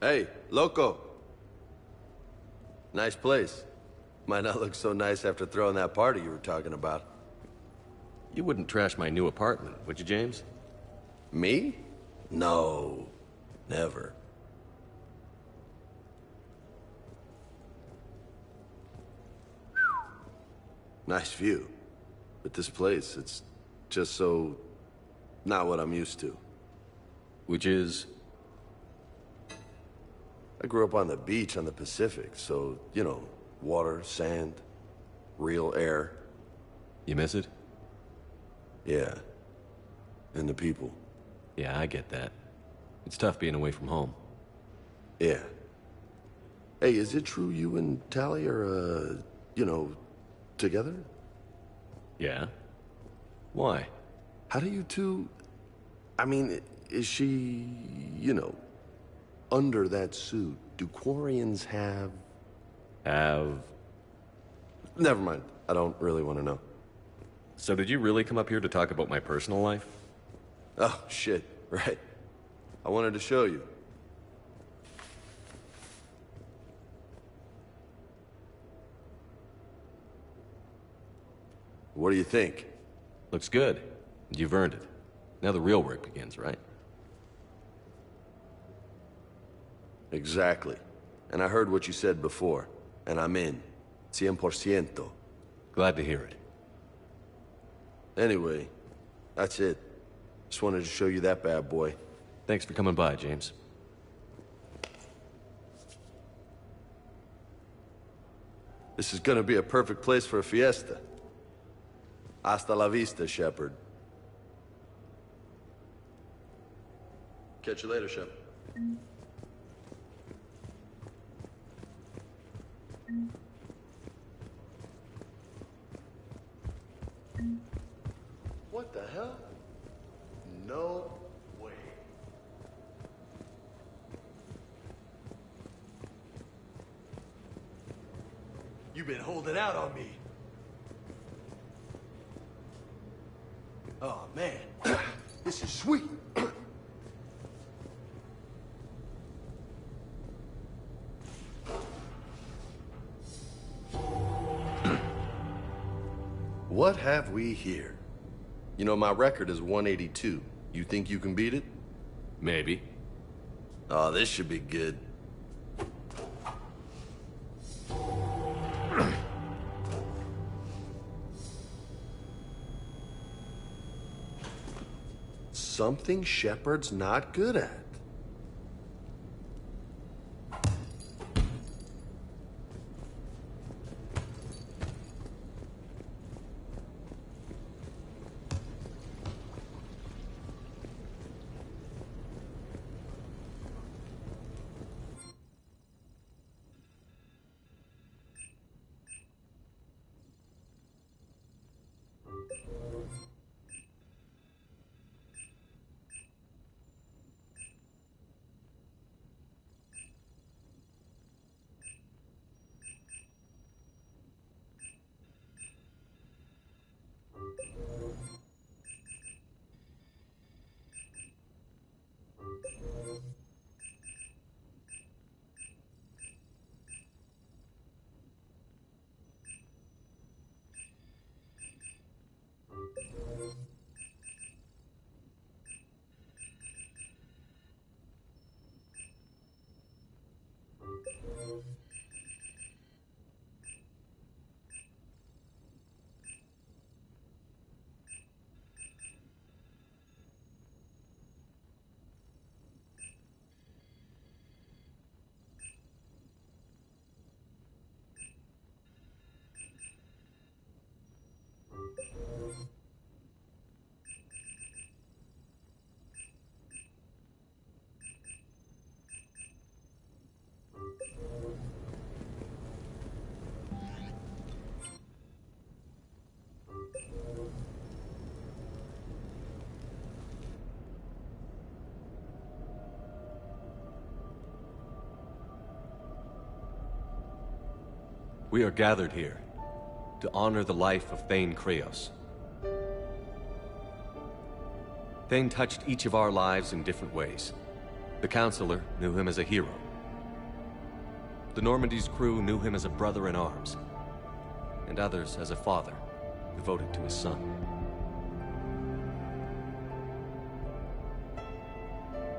Hey, loco. Nice place. Might not look so nice after throwing that party you were talking about. You wouldn't trash my new apartment, would you, James? Me? No. Never. Nice view. But this place, it's just so... not what I'm used to. Which is? I grew up on the beach on the Pacific, so, you know, water, sand, real air. You miss it? Yeah. And the people. Yeah, I get that. It's tough being away from home. Yeah. Hey, is it true you and Tally are, you know, together? Yeah? Why? How do you two... I mean, is she, you know, under that suit? Do Quarians have... Never mind. I don't really want to know. So did you really come up here to talk about my personal life? Oh, shit. Right. I wanted to show you. What do you think? Looks good. You've earned it. Now the real work begins, right? Exactly. And I heard what you said before, and I'm in. 100%. Glad to hear it. Anyway, that's it. Just wanted to show you that bad boy. Thanks for coming by, James. This is gonna be a perfect place for a fiesta. Hasta la vista, Shepard. Catch you later, Shep. What the hell? No way. You've been holding out on me. Oh, man. This is sweet. What have we here? You know, my record is 182. You think you can beat it? Maybe. Oh, this should be good. Something Shepard's not good at. We are gathered here to honor the life of Thane Krios. Thane touched each of our lives in different ways. The Counselor knew him as a hero. The Normandy's crew knew him as a brother in arms, and others as a father devoted to his son.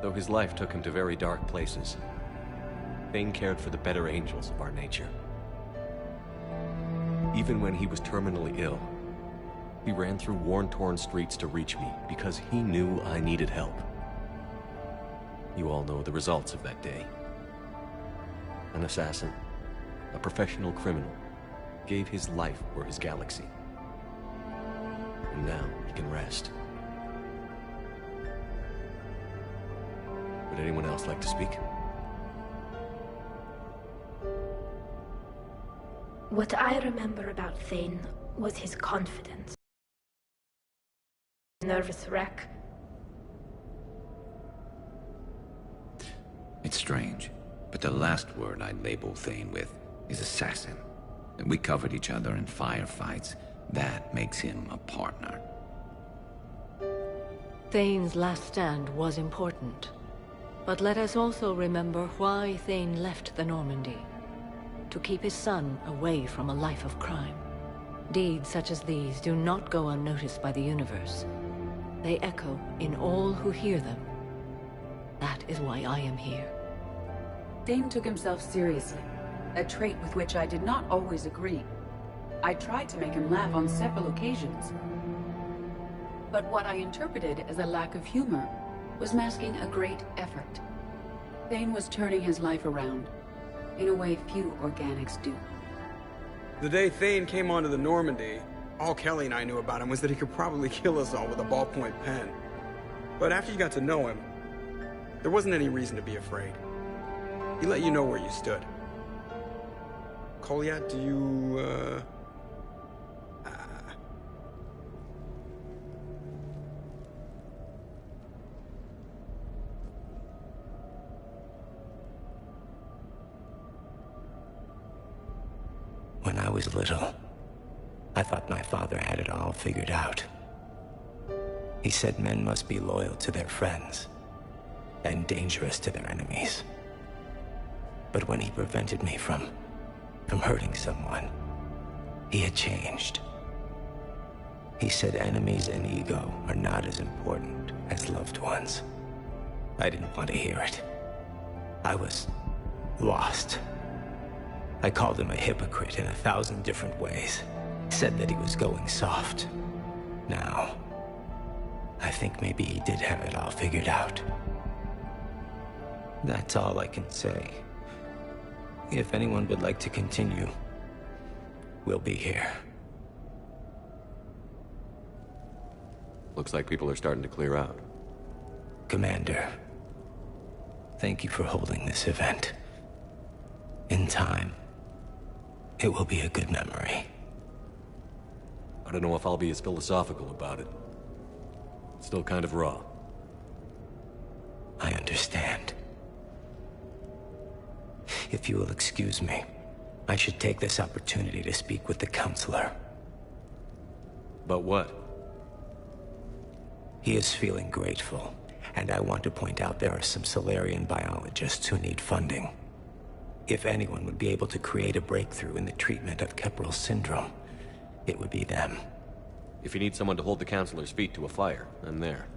Though his life took him to very dark places, Thane cared for the better angels of our nature. Even when he was terminally ill, he ran through worn-torn streets to reach me because he knew I needed help. You all know the results of that day. An assassin, a professional criminal, gave his life for his galaxy. And now he can rest. Would anyone else like to speak? What I remember about Thane was his confidence. Nervous wreck. It's strange, but the last word I'd label Thane with is assassin. And we covered each other in firefights. That makes him a partner. Thane's last stand was important. But let us also remember why Thane left the Normandy. To keep his son away from a life of crime. Deeds such as these do not go unnoticed by the universe. They echo in all who hear them. That is why I am here. Thane took himself seriously, a trait with which I did not always agree. I tried to make him laugh on several occasions. But what I interpreted as a lack of humor was masking a great effort. Thane was turning his life around, in a way few organics do. The day Thane came onto the Normandy, all Kelly and I knew about him was that he could probably kill us all with a ballpoint pen. But after you got to know him, there wasn't any reason to be afraid. He let you know where you stood. Kolyat, do you, When I was little, I thought my father had it all figured out. He said men must be loyal to their friends and dangerous to their enemies. But when he prevented me from hurting someone, he had changed. He said enemies and ego are not as important as loved ones. I didn't want to hear it. I was lost. I called him a hypocrite in 1,000 different ways. Said that he was going soft. Now, I think maybe he did have it all figured out. That's all I can say. If anyone would like to continue, we'll be here. Looks like people are starting to clear out. Commander, thank you for holding this event. In time, it will be a good memory. I don't know if I'll be as philosophical about it. It's still kind of raw. I understand. If you will excuse me, I should take this opportunity to speak with the Counselor. About what? He is feeling grateful, and I want to point out there are some Solarian biologists who need funding. If anyone would be able to create a breakthrough in the treatment of Keppel syndrome, it would be them. If you need someone to hold the Counselor's feet to a fire, I'm there.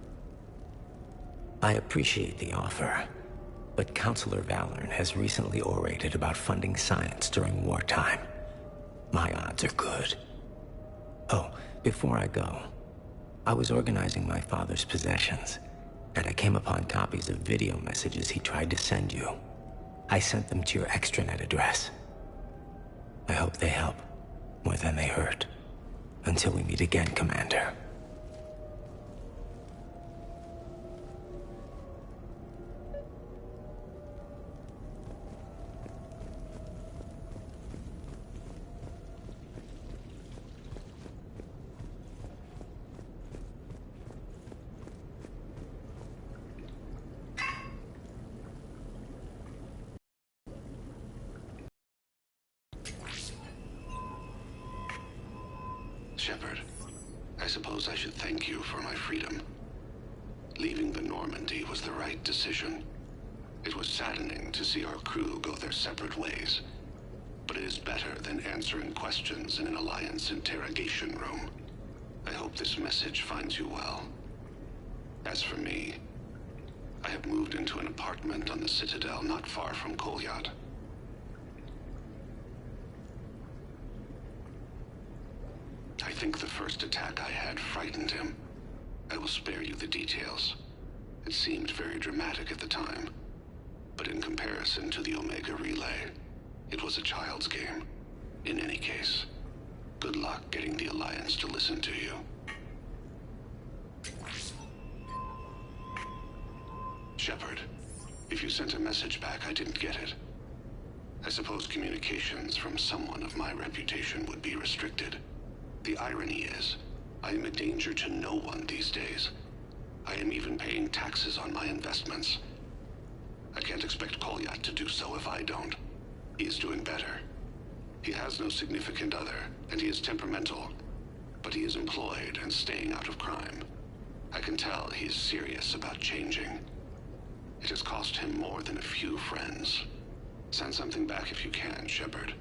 I appreciate the offer, but Counselor Valorn has recently orated about funding science during wartime. My odds are good. Oh, before I go, I was organizing my father's possessions, and I came upon copies of video messages he tried to send you. I sent them to your extranet address. I hope they help more than they hurt. Until we meet again, Commander. Shepard, I suppose I should thank you for my freedom. Leaving the Normandy was the right decision. It was saddening to see our crew go their separate ways, but it is better than answering questions in an Alliance interrogation room. I hope this message finds you well. As for me, I have moved into an apartment on the Citadel not far from Kolyat. I think the first attack I had frightened him. I will spare you the details. It seemed very dramatic at the time, but in comparison to the Omega Relay, it was a child's game. In any case, good luck getting the Alliance to listen to you. Shepard, if you sent a message back, I didn't get it. I suppose communications from someone of my reputation would be restricted. The irony is, I am a danger to no one these days. I am even paying taxes on my investments. I can't expect Kolyat to do so if I don't. He is doing better. He has no significant other, and he is temperamental. But he is employed and staying out of crime. I can tell he is serious about changing. It has cost him more than a few friends. Send something back if you can, Shepard.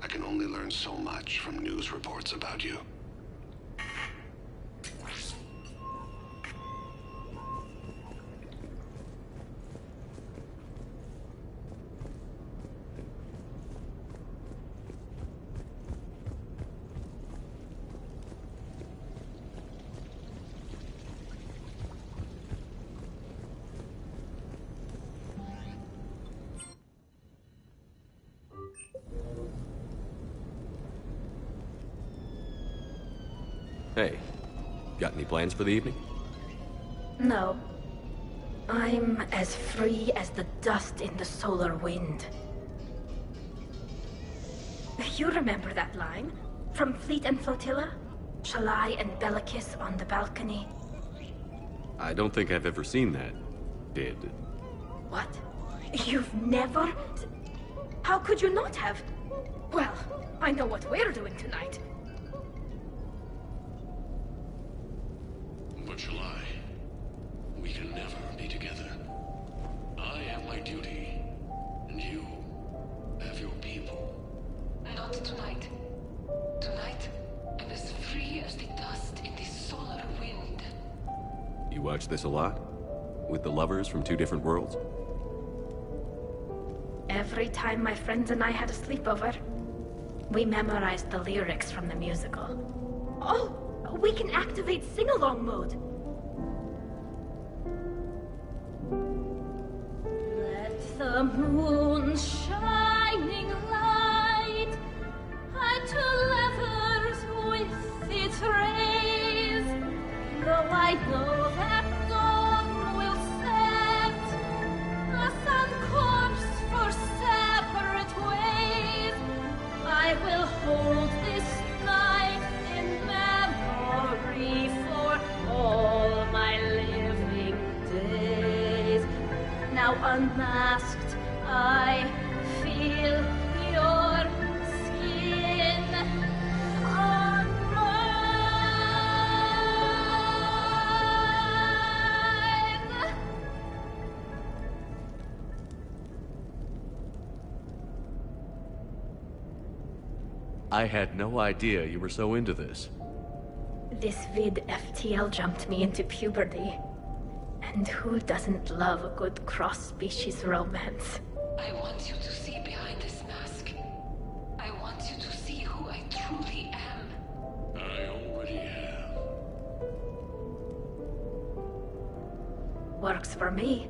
I can only learn so much from news reports about you. Hey, got any plans for the evening? No. I'm as free as the dust in the solar wind. You remember that line? From Fleet and Flotilla? Shalai and Bellicus on the balcony? I don't think I've ever seen that. Did. What? You've never? How could you not have? Well, I know what we're doing tonight. But Shalai, we can never be together. I have my duty, and you have your people. Not tonight. Tonight, I'm as free as the dust in the solar wind. You watch this a lot? With the lovers from two different worlds? Every time my friends and I had a sleepover, we memorized the lyrics from the musical. Oh! We can activate sing-along mode. Let the moon shining light add to lovers with its rays. Though I know that dawn will set us on course for separate ways, I will hold this night in memory for all my living days. Now unmasked, I feel your skin on mine. I had no idea you were so into this. This vid FTL jumped me into puberty. And who doesn't love a good cross-species romance? I want you to see behind this mask. I want you to see who I truly am. I already have. Works for me.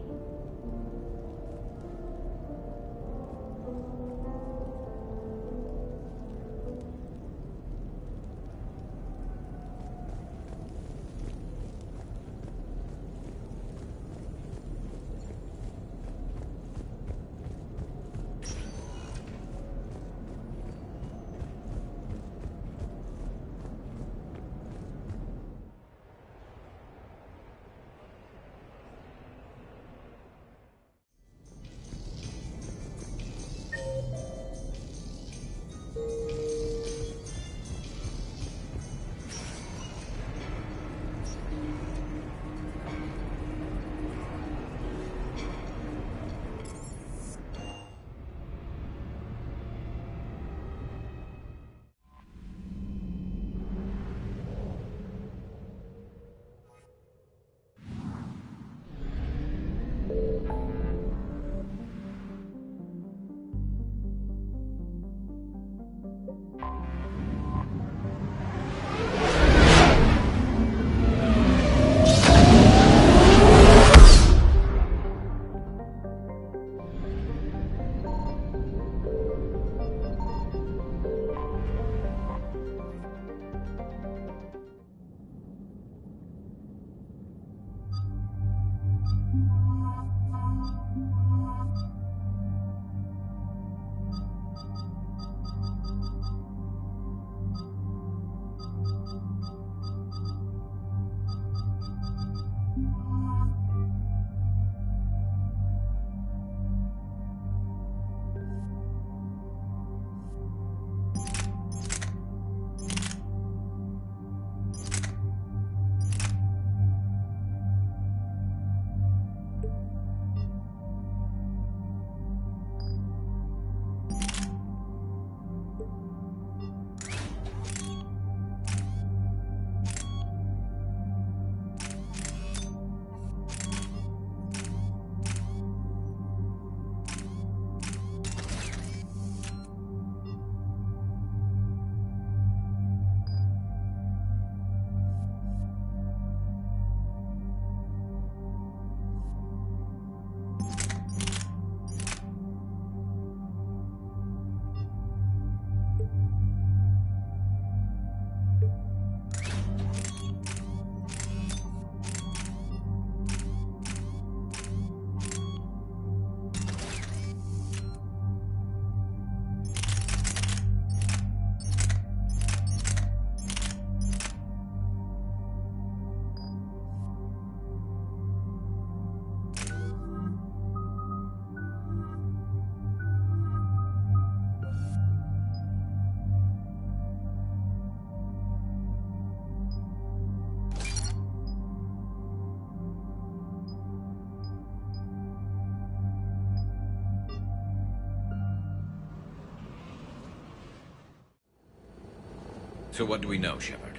So what do we know, Shepard?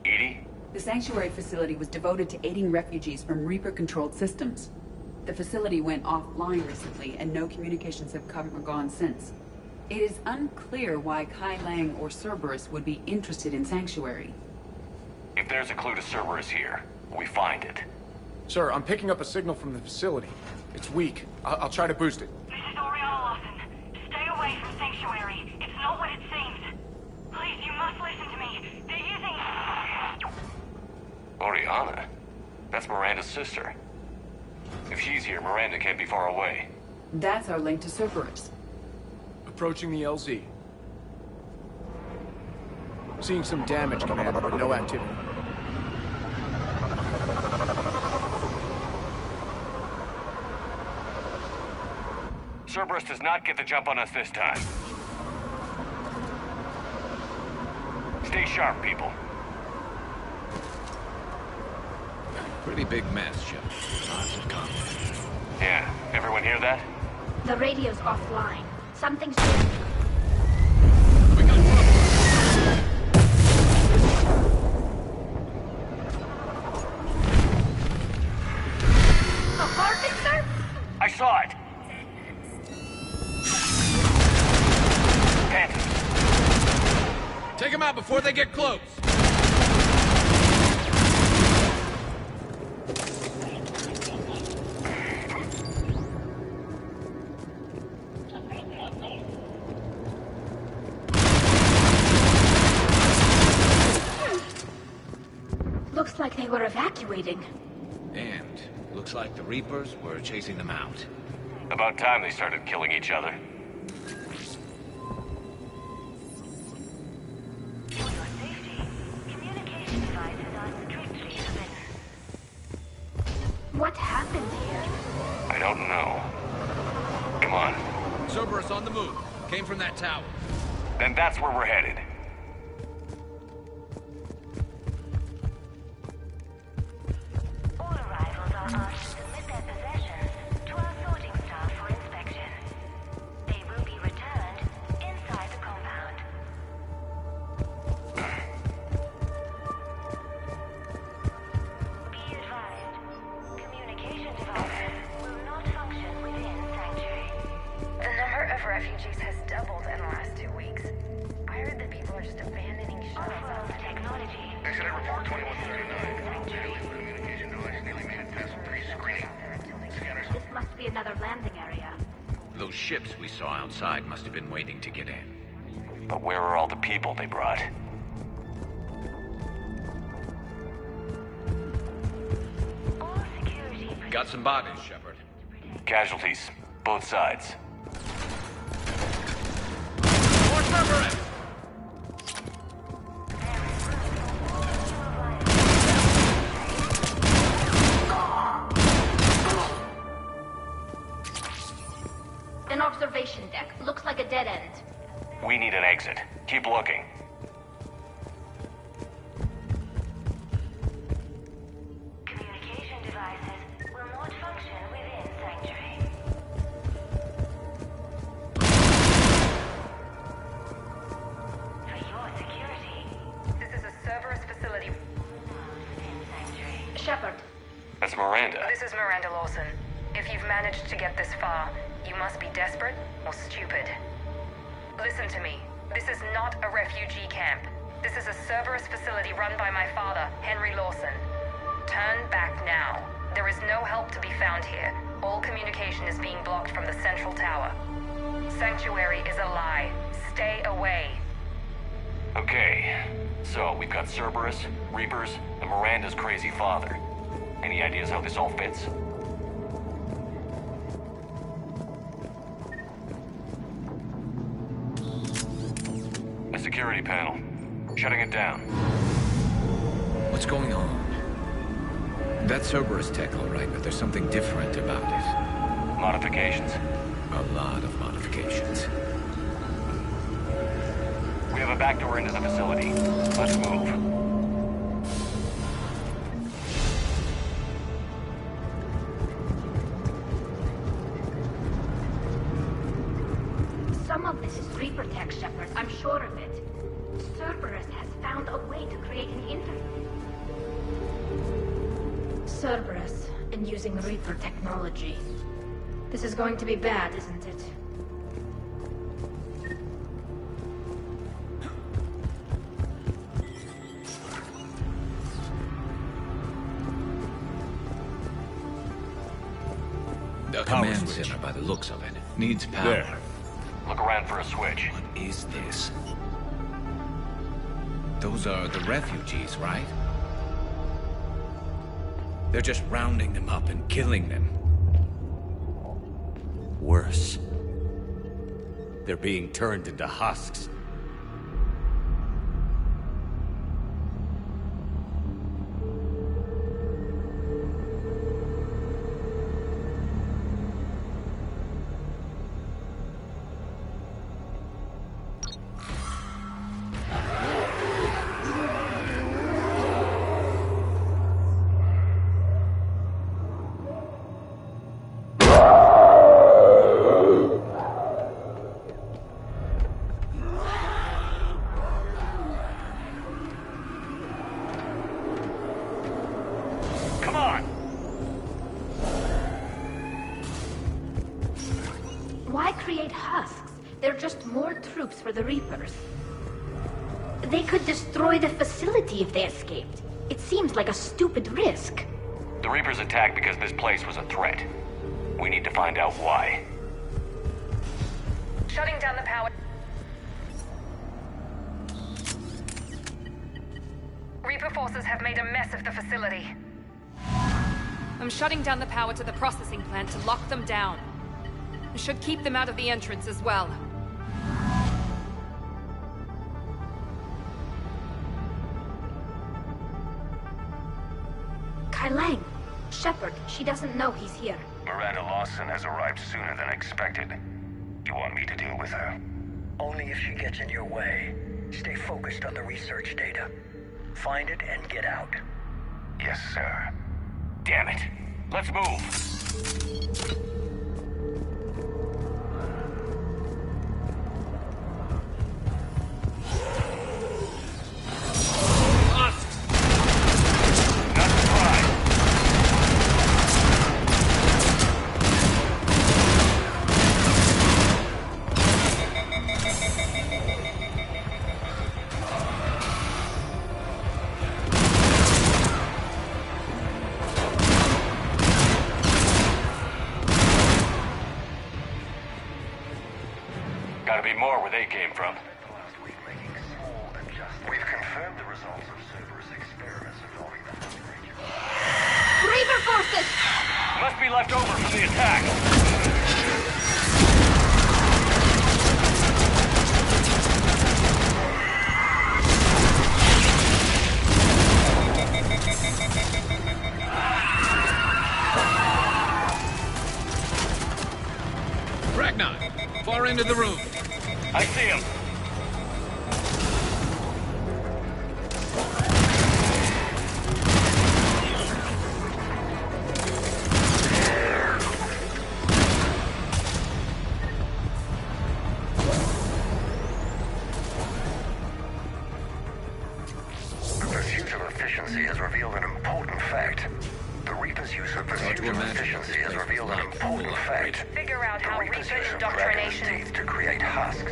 Edie? The Sanctuary facility was devoted to aiding refugees from Reaper-controlled systems. The facility went offline recently, and no communications have come or gone since. It is unclear why Kai Lang or Cerberus would be interested in Sanctuary. If there's a clue to Cerberus here, we find it. Sir, I'm picking up a signal from the facility. It's weak. I'll try to boost it. This is Oriana Lawson. Stay away from Sanctuary. It's not what it seems. Please, you must listen to me. They're using... Oriana? That's Miranda's sister. If she's here, Miranda can't be far away. That's our link to Cerberus. Approaching the LZ. Seeing some damage, Commander, but no activity. Cerberus does not get the jump on us this time. Stay sharp, people. Pretty big mess, Shepard. Lots of conflict. Yeah, everyone hear that? The radio's offline. Something's doing... A harvester? I saw it! Panthers. Take them out before they get close! Looks like they were evacuating. And looks like the Reapers were chasing them out. About time they started killing each other. What happened here? I don't know. Come on. Cerberus on the move. Came from that tower. Then that's where we're headed. All arrivals are asked to submit their possessions to our sorting staff for inspection. They will be returned inside the compound. Be advised, communication devices will not function within Sanctuary. The number of refugees has doubled in the last 2 weeks. I heard that people are just abandoning shuttles. Off-world technology. Accident report 2139. Communication device nearly made it past pre-screening. Scanners. This must be another landing area. Those ships we saw outside must have been waiting to get in. But where are all the people they brought? All security got some bodies, Shepard. Casualties. Both sides. More Cerberus! An observation deck. Looks like a dead end. We need an exit. Keep looking. Communication devices will not function within Sanctuary. For your security, this is a Cerberus facility within Sanctuary. Shepard. That's Miranda. This is Miranda Lawson. If you've managed to get this far, you must be desperate or stupid. Listen to me. This is not a refugee camp. This is a Cerberus facility run by my father, Henry Lawson. Turn back now. There is no help to be found here. All communication is being blocked from the central tower. Sanctuary is a lie. Stay away. Okay. So, we've got Cerberus, Reapers, and Miranda's crazy father. Any ideas how this all fits? A security panel. Shutting it down. What's going on? That's Cerberus tech, all right, but there's something different about it. Modifications. A lot of modifications. We have a back door into the facility. Let's move. Some of this is Reaper tech, Shepard. I'm sure of it. Cerberus has found a way to create an interface. Cerberus, and using Reaper technology. This is going to be bad, isn't it? The command center, by the looks of it, needs power. There. Look around for a switch. What is this? Those are the refugees, right? They're just rounding them up and killing them. Worse. They're being turned into husks. Why create husks? They're just more troops for the Reapers. They could destroy the facility if they escaped. It seems like a stupid risk. The Reapers attacked because this place was a threat. We need to find out why. Shutting down the power. Reaper forces have made a mess of the facility. I'm shutting down the power to the processing plant to lock them down. I should keep them out of the entrance as well. Kai Lang. Shepard, she doesn't know he's here. Miranda Lawson has arrived sooner than expected. You want me to deal with her? Only if she gets in your way. Stay focused on the research data. Find it and get out. Yes, sir. Damn it. Let's move. Gotta be more where they came from. We've confirmed the results of Cerberus experiments involving the Reaper forces! Must left over from the attack. Ragnar, far into the room. I see him. The pursuit of efficiency has revealed an important fact. The Reaper's use of pursuit of efficiency has revealed an important fact. Figure out how The Reaper's Reaper use of Kraken's indoctrination... teeth to create husks.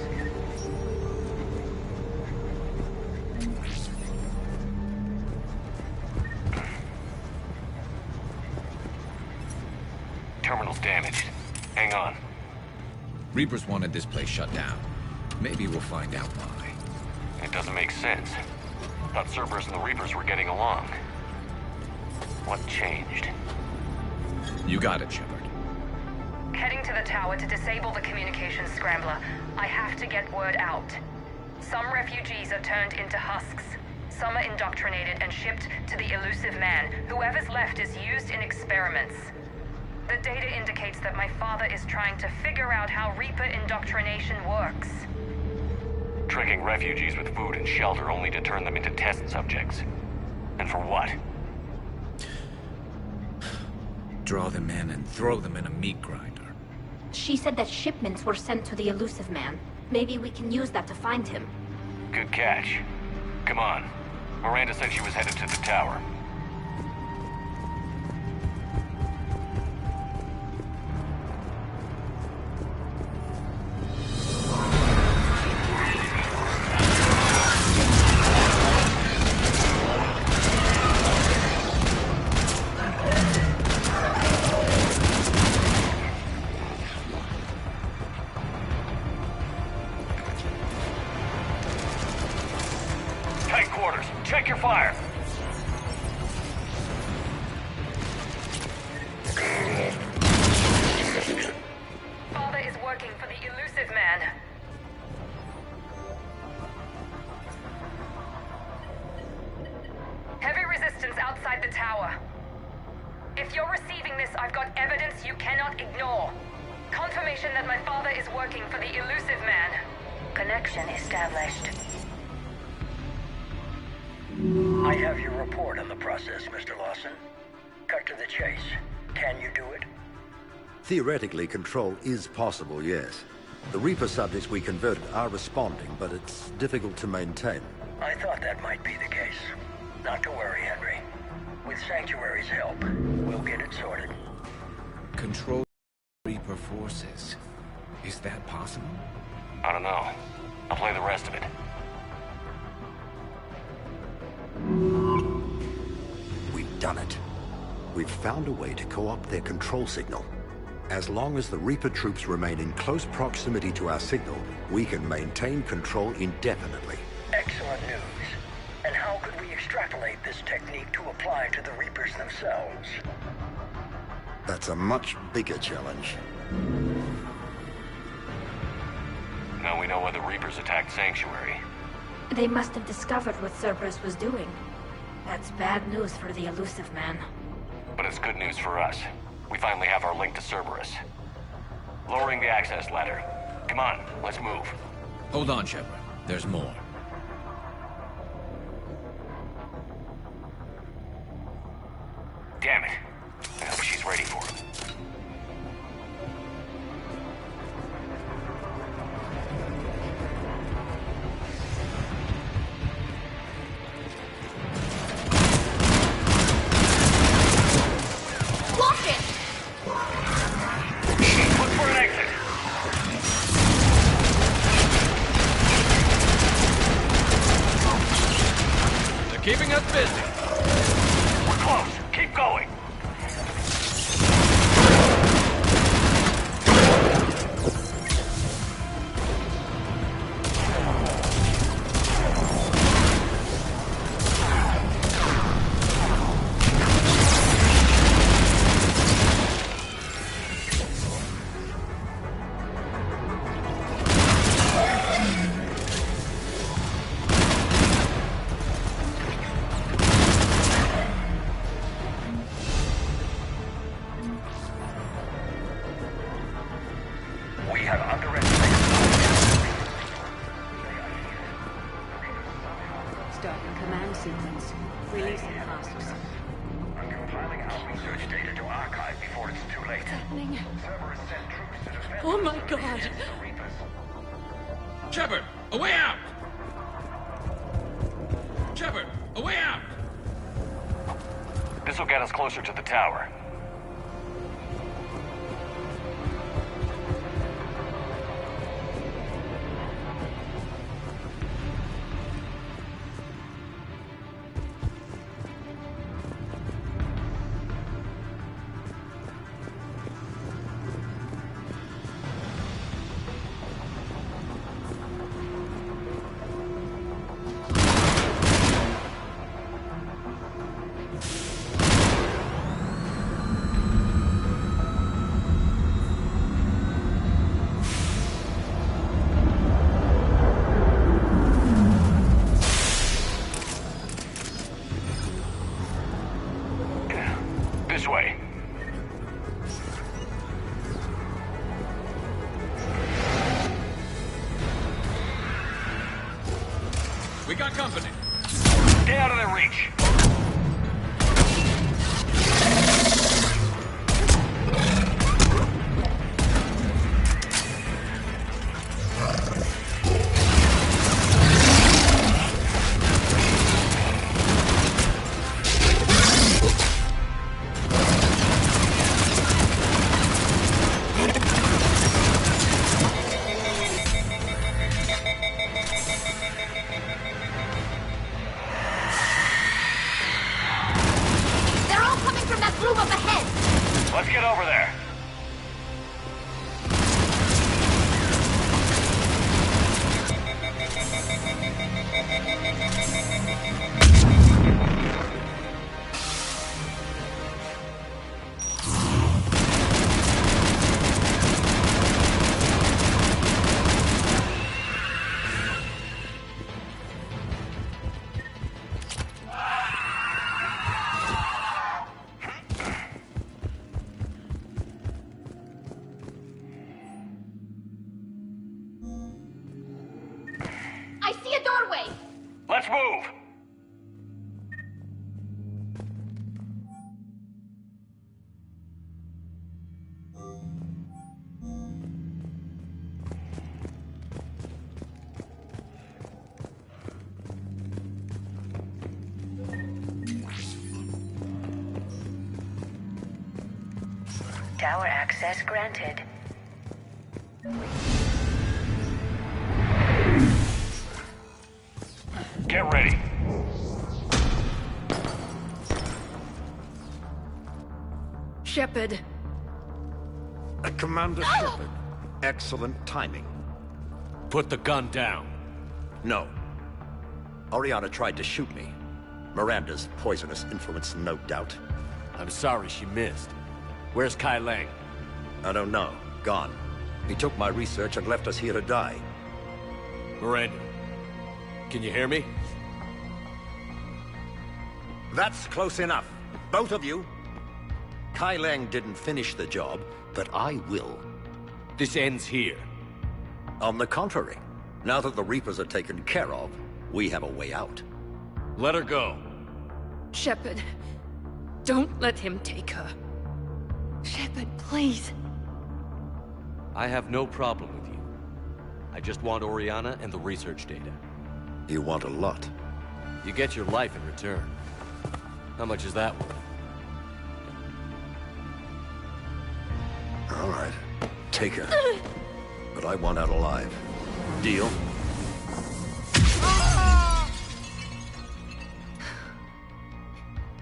Terminal's damaged. Hang on. Reapers wanted this place shut down. Maybe we'll find out why. It doesn't make sense. Thought Cerberus and the Reapers were getting along. What changed? You got it, Shepard. Heading to the tower to disable the communications scrambler. I have to get word out. Some refugees are turned into husks. Some are indoctrinated and shipped to the elusive man. Whoever's left is used in experiments. The data indicates that my father is trying to figure out how Reaper indoctrination works. Tricking refugees with food and shelter only to turn them into test subjects. And for what? Draw them in and throw them in a meat grinder. She said that shipments were sent to the elusive man. Maybe we can use that to find him. Good catch. Come on. Miranda said she was headed to the tower. Tight quarters. Check your fire. Father is working for the elusive man. Heavy resistance outside the tower. If you're receiving this, I've got evidence you cannot ignore. Confirmation that my father is working for the elusive man. Connection established. I have your report on the process, Mr. Lawson. Cut to the chase. Can you do it? Theoretically, control is possible, yes. The Reaper subjects we converted are responding, but it's difficult to maintain. I thought that might be the case. Not to worry, Henry. With Sanctuary's help, we'll get it sorted. Control Reaper forces. Is that possible? I don't know. I'll play the rest of it. We've done it. We've found a way to co-opt their control signal. As long as the Reaper troops remain in close proximity to our signal, we can maintain control indefinitely. Excellent news. And how could we extrapolate this technique to apply to the Reapers themselves? That's a much bigger challenge. Now we know why the Reapers attacked Sanctuary. They must have discovered what Cerberus was doing. That's bad news for the elusive man. But it's good news for us. We finally have our link to Cerberus. Lowering the access ladder. Come on, let's move. Hold on, Shepard. There's more. Damn it. I hope she's ready for him. Block it! Look for an exit. They're keeping us busy. We're close. Keep going. have underestimated. Starting command sequence. Releasing husks. I'm compiling our research data to archive before it's too late. What's happening? Cerberus sent troops to defend. Oh my god! Shepard, a way out! Shepard, a way out! This'll get us closer to the tower. This way. We got company. Stay out of their reach. Let's get over there. Let's move! Tower access granted. Get ready. Shepard. Commander Shepard. Excellent timing. Put the gun down. No. Oriana tried to shoot me. Miranda's poisonous influence, no doubt. I'm sorry she missed. Where's Kai Lang? I don't know. Gone. He took my research and left us here to die. Miranda, can you hear me? That's close enough. Both of you. Kai Lang didn't finish the job, but I will. This ends here. On the contrary, now that the Reapers are taken care of, we have a way out. Let her go. Shepard, don't let him take her. Shepard, please. I have no problem with you. I just want Oriana and the research data. You want a lot. You get your life in return. How much is that worth? All right. Take her. But I want out alive. Deal?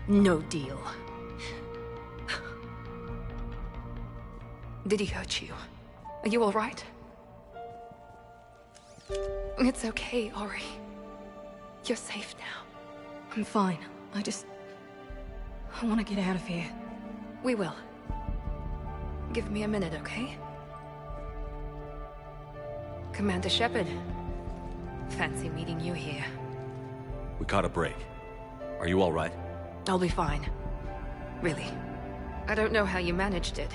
No deal. Did he hurt you? Are you all right? It's okay, Ori. You're safe now. I'm fine. I want to get out of here. We will. Give me a minute, okay? Commander Shepard. Fancy meeting you here. We caught a break. Are you all right? I'll be fine. Really. I don't know how you managed it,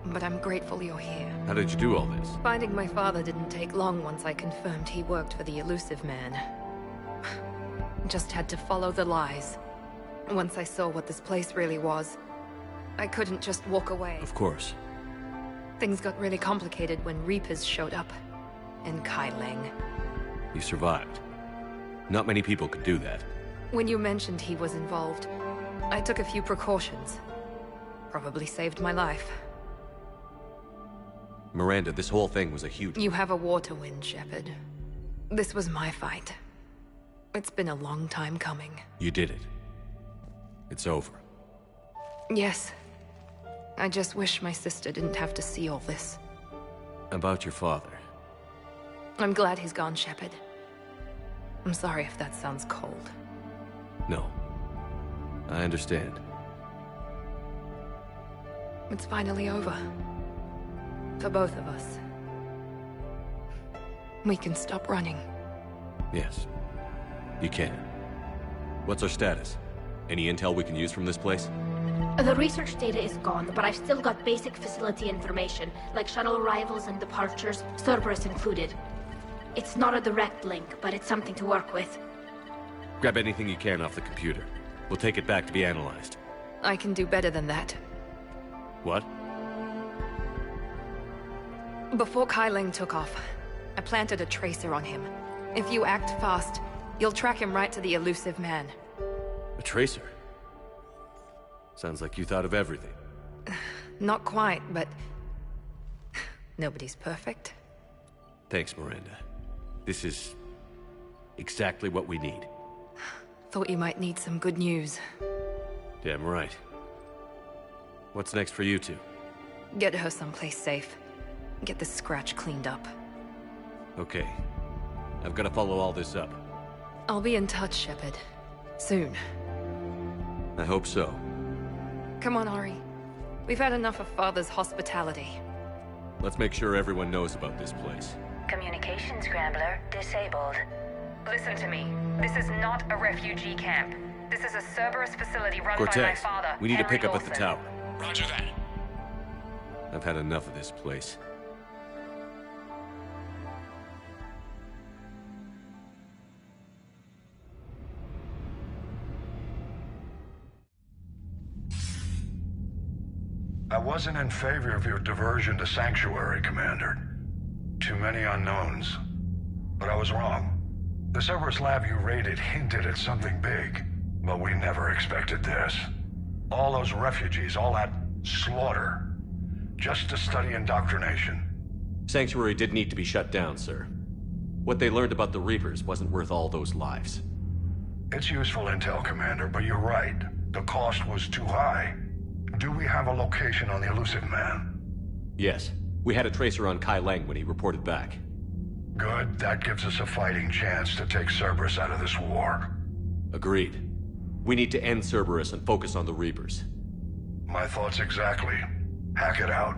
but I'm grateful you're here. How did you do all this? Finding my father didn't take long once I confirmed he worked for the Elusive Man. Just had to follow the lies. Once I saw what this place really was, I couldn't just walk away. Of course. Things got really complicated when Reapers showed up. And Kai Leng. You survived. Not many people could do that. When you mentioned he was involved, I took a few precautions. Probably saved my life. Miranda, this whole thing was a huge... You have a war to win, Shepard. This was my fight. It's been a long time coming. You did it. It's over. Yes. I just wish my sister didn't have to see all this. About your father. I'm glad he's gone, Shepard. I'm sorry if that sounds cold. No. I understand. It's finally over. For both of us. We can stop running. Yes. You can. What's our status? Any intel we can use from this place? The research data is gone, but I've still got basic facility information, like shuttle arrivals and departures, Cerberus included. It's not a direct link, but it's something to work with. Grab anything you can off the computer. We'll take it back to be analyzed. I can do better than that. What? Before Kai Leng took off, I planted a tracer on him. If you act fast, you'll track him right to the Elusive Man. A tracer? Sounds like you thought of everything. Not quite, but... nobody's perfect. Thanks, Miranda. This is... exactly what we need. Thought you might need some good news. Damn right. What's next for you two? Get her someplace safe. Get this scratch cleaned up. Okay. I've got to follow all this up. I'll be in touch, Shepard. Soon. I hope so. Come on, Ori. We've had enough of Father's hospitality. Let's make sure everyone knows about this place. Communication scrambler disabled. Listen to me. This is not a refugee camp. This is a Cerberus facility run by my father, we need to Henry pick up at the Golson. tower. Roger that. I've had enough of this place. I wasn't in favor of your diversion to Sanctuary, Commander. Too many unknowns. But I was wrong. The Cerberus lab you raided hinted at something big, but we never expected this. All those refugees, all that slaughter, just to study indoctrination. Sanctuary did need to be shut down, sir. What they learned about the Reapers wasn't worth all those lives. It's useful intel, Commander, but you're right. The cost was too high. Do we have a location on the Elusive Man? Yes. We had a tracer on Kai Leng when he reported back. Good. That gives us a fighting chance to take Cerberus out of this war. Agreed. We need to end Cerberus and focus on the Reapers. My thoughts exactly. Hack it out.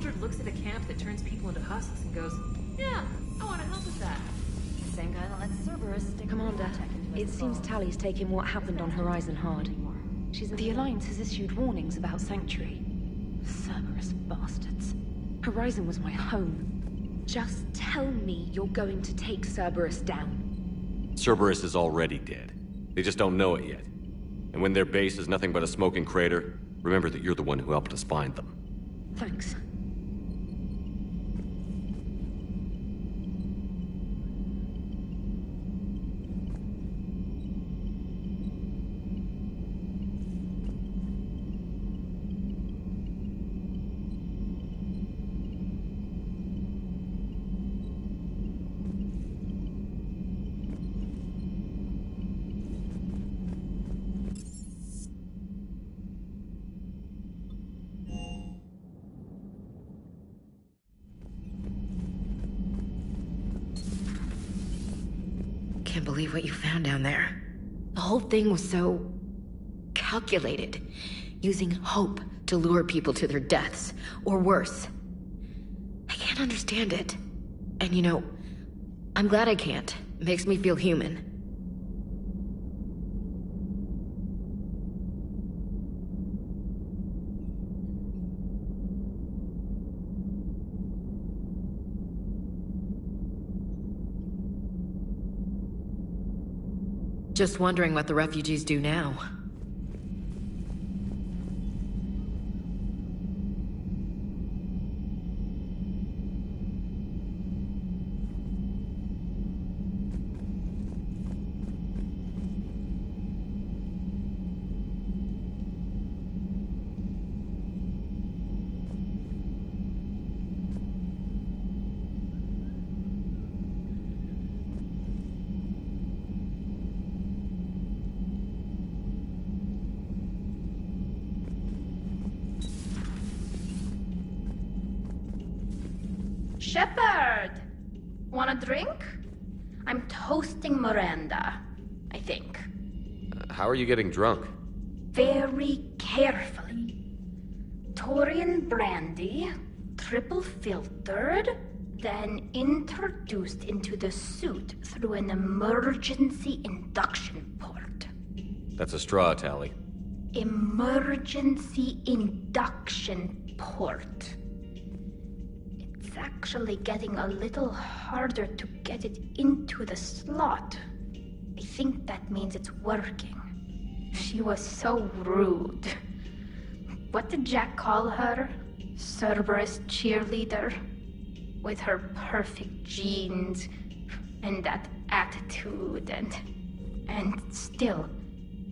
soldier looks at a camp that turns people into husks and goes, yeah, I want to help with that. Same guy that lets Cerberus stick Commander, it seems Tally's taking what happened on Horizon hard. The Alliance has issued warnings about Sanctuary. Cerberus bastards. Horizon was my home. Just tell me you're going to take Cerberus down. Cerberus is already dead. They just don't know it yet. And when their base is nothing but a smoking crater, remember that you're the one who helped us find them. Thanks. Can't believe what you found down there. The whole thing was so calculated, using hope to lure people to their deaths, or worse. I can't understand it. And you know, I'm glad I can't. It makes me feel human. Just wondering what the refugees do now. Shepard! Want a drink? I'm toasting Miranda, I think. How are you getting drunk? Very carefully. Taurian brandy, triple filtered, then introduced into the suit through an emergency induction port. That's a straw, Tally. Emergency induction port. It's actually getting a little harder to get it into the slot. I think that means it's working. She was so rude. What did Jack call her? Cerberus cheerleader? With her perfect genes and that attitude and still,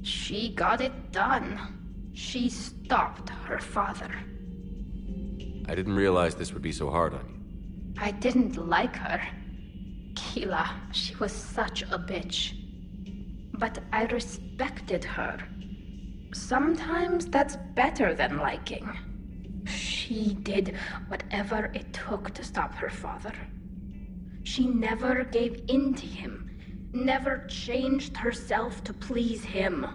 she got it done. She stopped her father. I didn't realize this would be so hard on you. I didn't like her. Keela, she was such a bitch. But I respected her. Sometimes that's better than liking. She did whatever it took to stop her father. She never gave in to him, never changed herself to please him.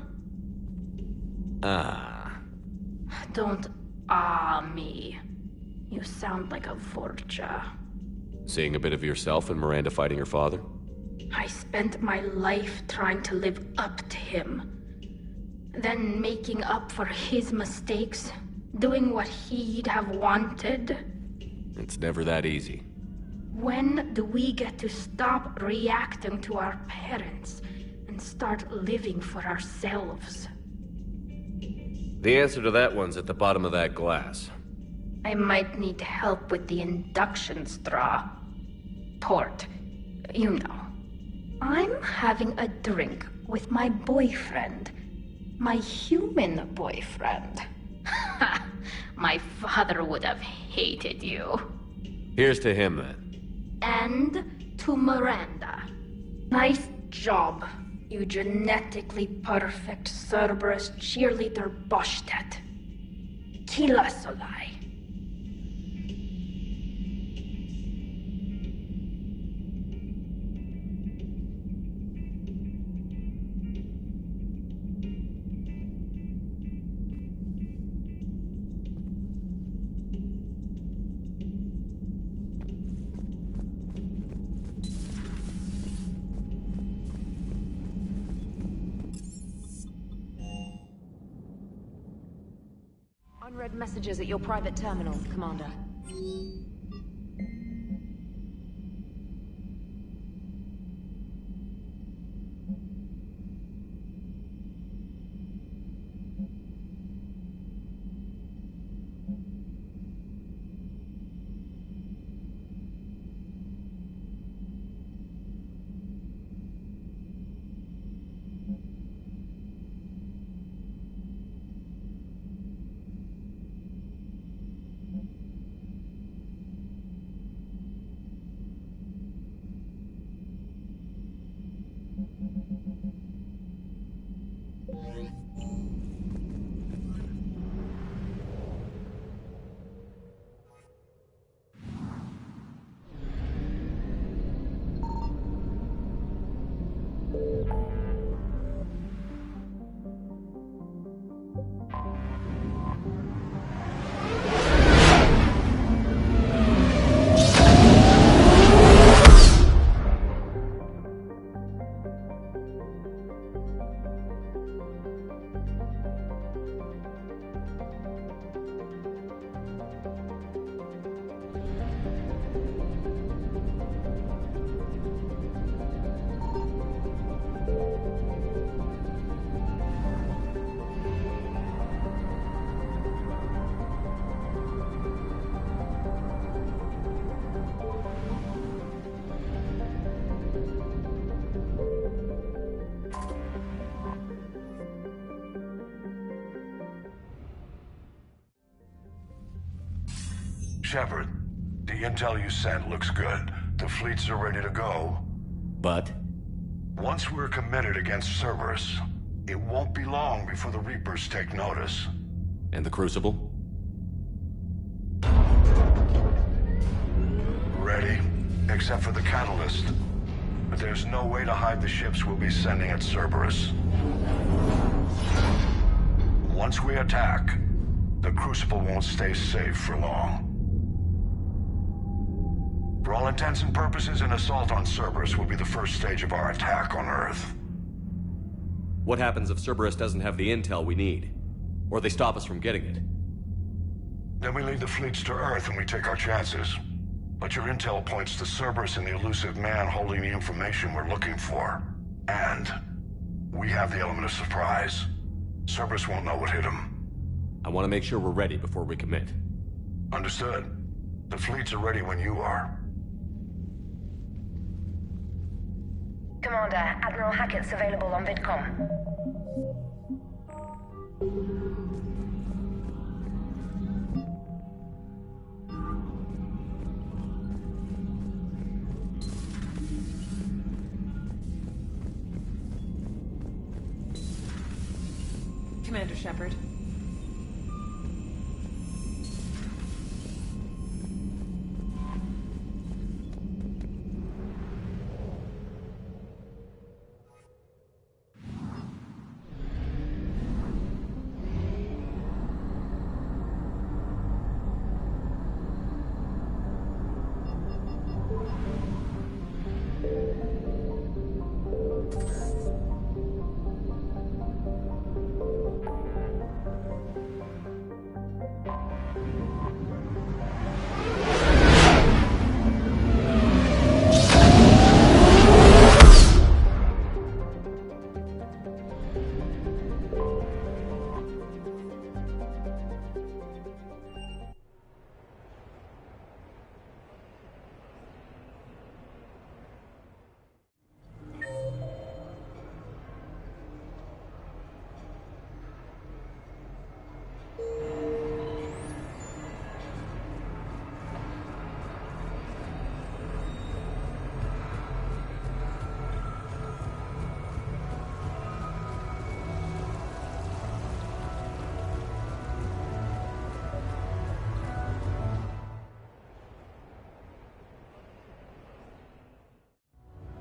Don't me. You sound like a Vorcha. Seeing a bit of yourself in Miranda fighting her father? I spent my life trying to live up to him. Then making up for his mistakes, doing what he'd have wanted. It's never that easy. When do we get to stop reacting to our parents and start living for ourselves? The answer to that one's at the bottom of that glass. I might need help with the induction straw. Port. You know. I'm having a drink with my boyfriend. My human boyfriend. My father would have hated you. Here's to him, then. And to Miranda. Nice job, you genetically perfect Cerberus cheerleader Boshtet. Kila Solai. Unread messages at your private terminal, Commander. Shepard, the intel you sent looks good. The fleets are ready to go. But? Once we're committed against Cerberus, it won't be long before the Reapers take notice. And the Crucible? Ready, except for the catalyst. But there's no way to hide the ships we'll be sending at Cerberus. Once we attack, the Crucible won't stay safe for long. For all intents and purposes, an assault on Cerberus will be the first stage of our attack on Earth. What happens if Cerberus doesn't have the intel we need? Or they stop us from getting it? Then we lead the fleets to Earth and we take our chances. But your intel points to Cerberus and the elusive man holding the information we're looking for. And we have the element of surprise. Cerberus won't know what hit him. I want to make sure we're ready before we commit. Understood. The fleets are ready when you are. Commander, Admiral Hackett's available on VidCom. Commander Shepard.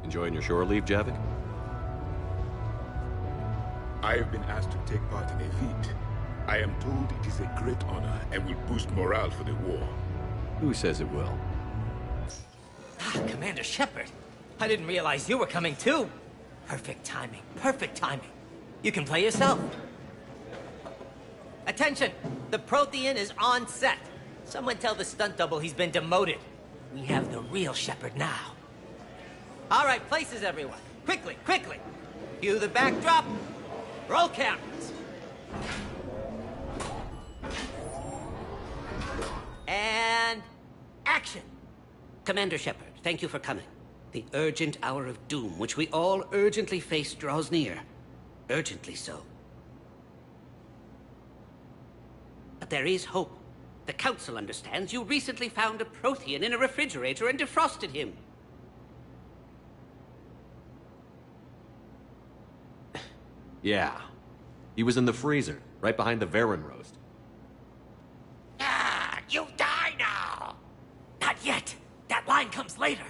Enjoying your shore leave, Javik? I have been asked to take part in a feat. I am told it is a great honor and will boost morale for the war. Who says it will? Commander Shepard, I didn't realize you were coming too. Perfect timing, perfect timing. You can play yourself. Attention! The Prothean is on set. Someone tell the stunt double he's been demoted. We have the real Shepard now. All right, places, everyone. Quickly, quickly. Cue the backdrop. Roll cameras. And action. Commander Shepard, thank you for coming. The urgent hour of doom, which we all urgently face, draws near. Urgently so. But there is hope. The Council understands you recently found a Prothean in a refrigerator and defrosted him. Yeah. He was in the freezer, right behind the Varen roast. You die now! Not yet. That line comes later.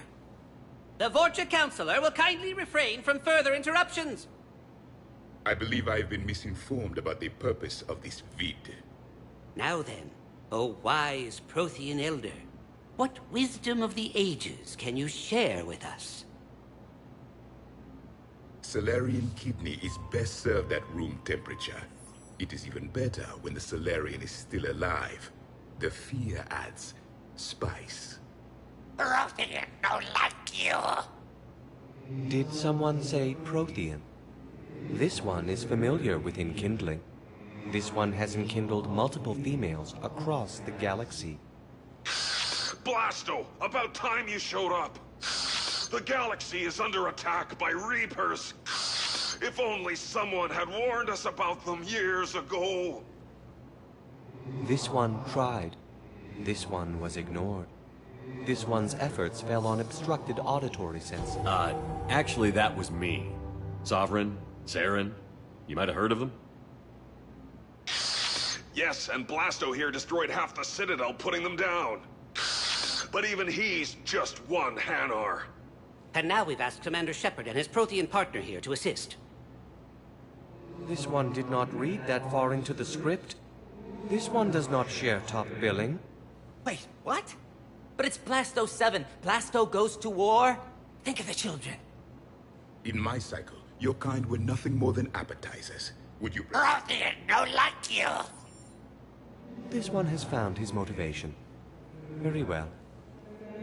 The Vorcha Councilor will kindly refrain from further interruptions. I believe I've been misinformed about the purpose of this vid. Now then, O wise Prothean Elder, what wisdom of the ages can you share with us? Salarian kidney is best served at room temperature. It is even better when the Salarian is still alive. The fear adds spice. Prothean don't like you. Did someone say Prothean? This one is familiar with enkindling. This one has enkindled multiple females across the galaxy. Blasto, about time you showed up. The galaxy is under attack by Reapers. If only someone had warned us about them years ago. This one tried. This one was ignored. This one's efforts fell on obstructed auditory sense. Actually that was me. Sovereign, Saren, you might have heard of them? Yes, and Blasto here destroyed half the Citadel, putting them down. But even he's just one Hanar. And now we've asked Commander Shepard and his Prothean partner here to assist. This one did not read that far into the script. This one does not share top billing. Wait, what? But it's Blasto 7. Blasto goes to war? Think of the children. In my cycle, your kind were nothing more than appetizers. Would you... Prothean don't like you. This one has found his motivation. Very well.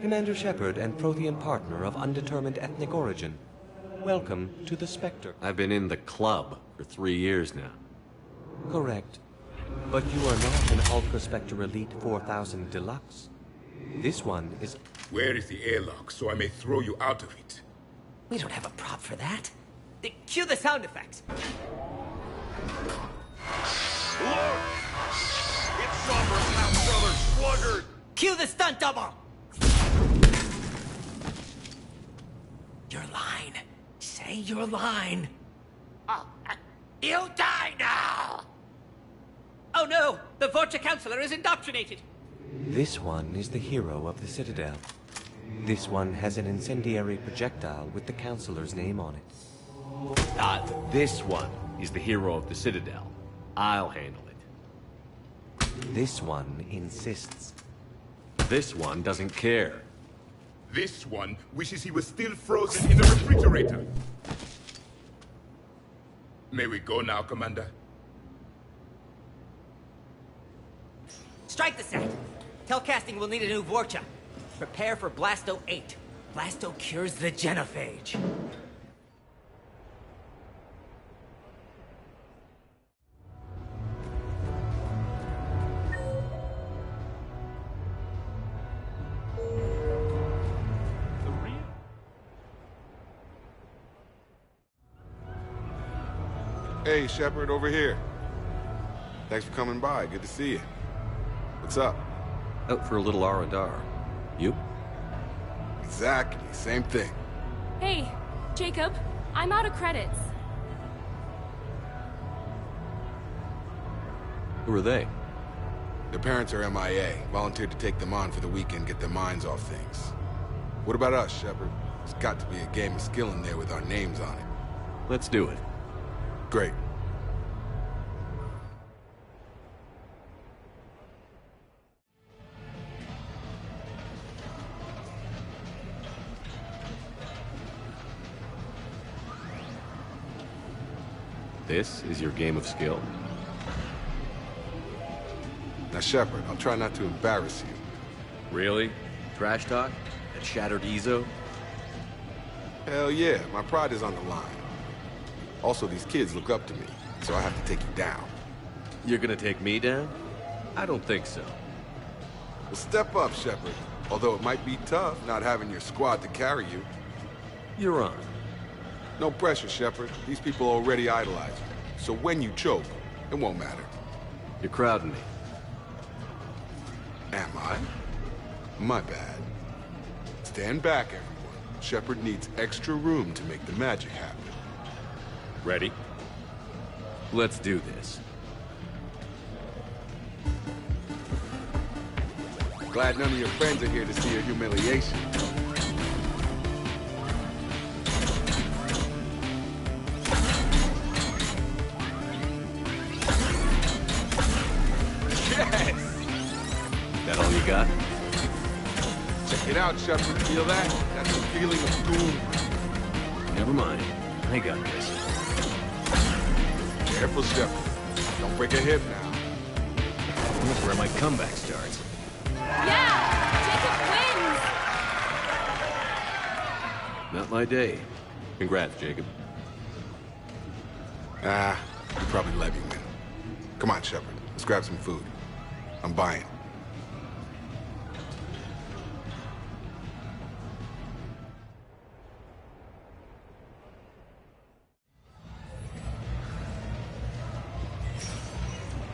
Commander Shepard and Prothean partner of undetermined ethnic origin. Welcome to the Spectre. I've been in the club for 3 years now. Correct. But you are not an Ultra Spectre Elite 4000 Deluxe. This one is... Where is the airlock so I may throw you out of it? We don't have a prop for that. Cue the sound effects. Look! It's Sombra's half-brother, Sluggard! Cue the stunt double! Your line. Say your line. You die now! Oh no! The Vorcha Councilor is indoctrinated! This one is the hero of the Citadel. This one has an incendiary projectile with the Councilor's name on it. This one is the hero of the Citadel. I'll handle it. This one insists. This one doesn't care. This one wishes he was still frozen in the refrigerator. May we go now, Commander? Strike the set. Tell casting we'll need a new Vorcha. Prepare for Blasto 8. Blasto cures the genophage. Hey, Shepard, over here. Thanks for coming by. Good to see you. What's up? Out for a little R&R. You? Exactly. Same thing. Hey, Jacob. I'm out of credits. Who are they? Their parents are MIA. Volunteered to take them on for the weekend, get their minds off things. What about us, Shepard? There's got to be a game of skill in there with our names on it. Let's do it. Great. This is your game of skill? Now, Shepard, I'll try not to embarrass you. Really? Trash talk? At Shattered Ezo? Hell yeah, my pride is on the line. Also, these kids look up to me, so I have to take you down. You're gonna take me down? I don't think so. Well, step up, Shepard. Although it might be tough not having your squad to carry you. You're on. No pressure, Shepard. These people already idolize you. So when you choke, it won't matter. You're crowding me. Am I? My bad. Stand back, everyone. Shepard needs extra room to make the magic happen. Ready? Let's do this. Glad none of your friends are here to see your humiliation. Yes! That all you got? Check it out, Shepard. Feel that? That's the feeling of doom. Never mind. I got this. Careful, Shepard. Don't break a hip now. Look where my comeback starts. Yeah! Jacob wins! Not my day. Congrats, Jacob. You probably let me win. Come on, Shepard. Let's grab some food. I'm buying.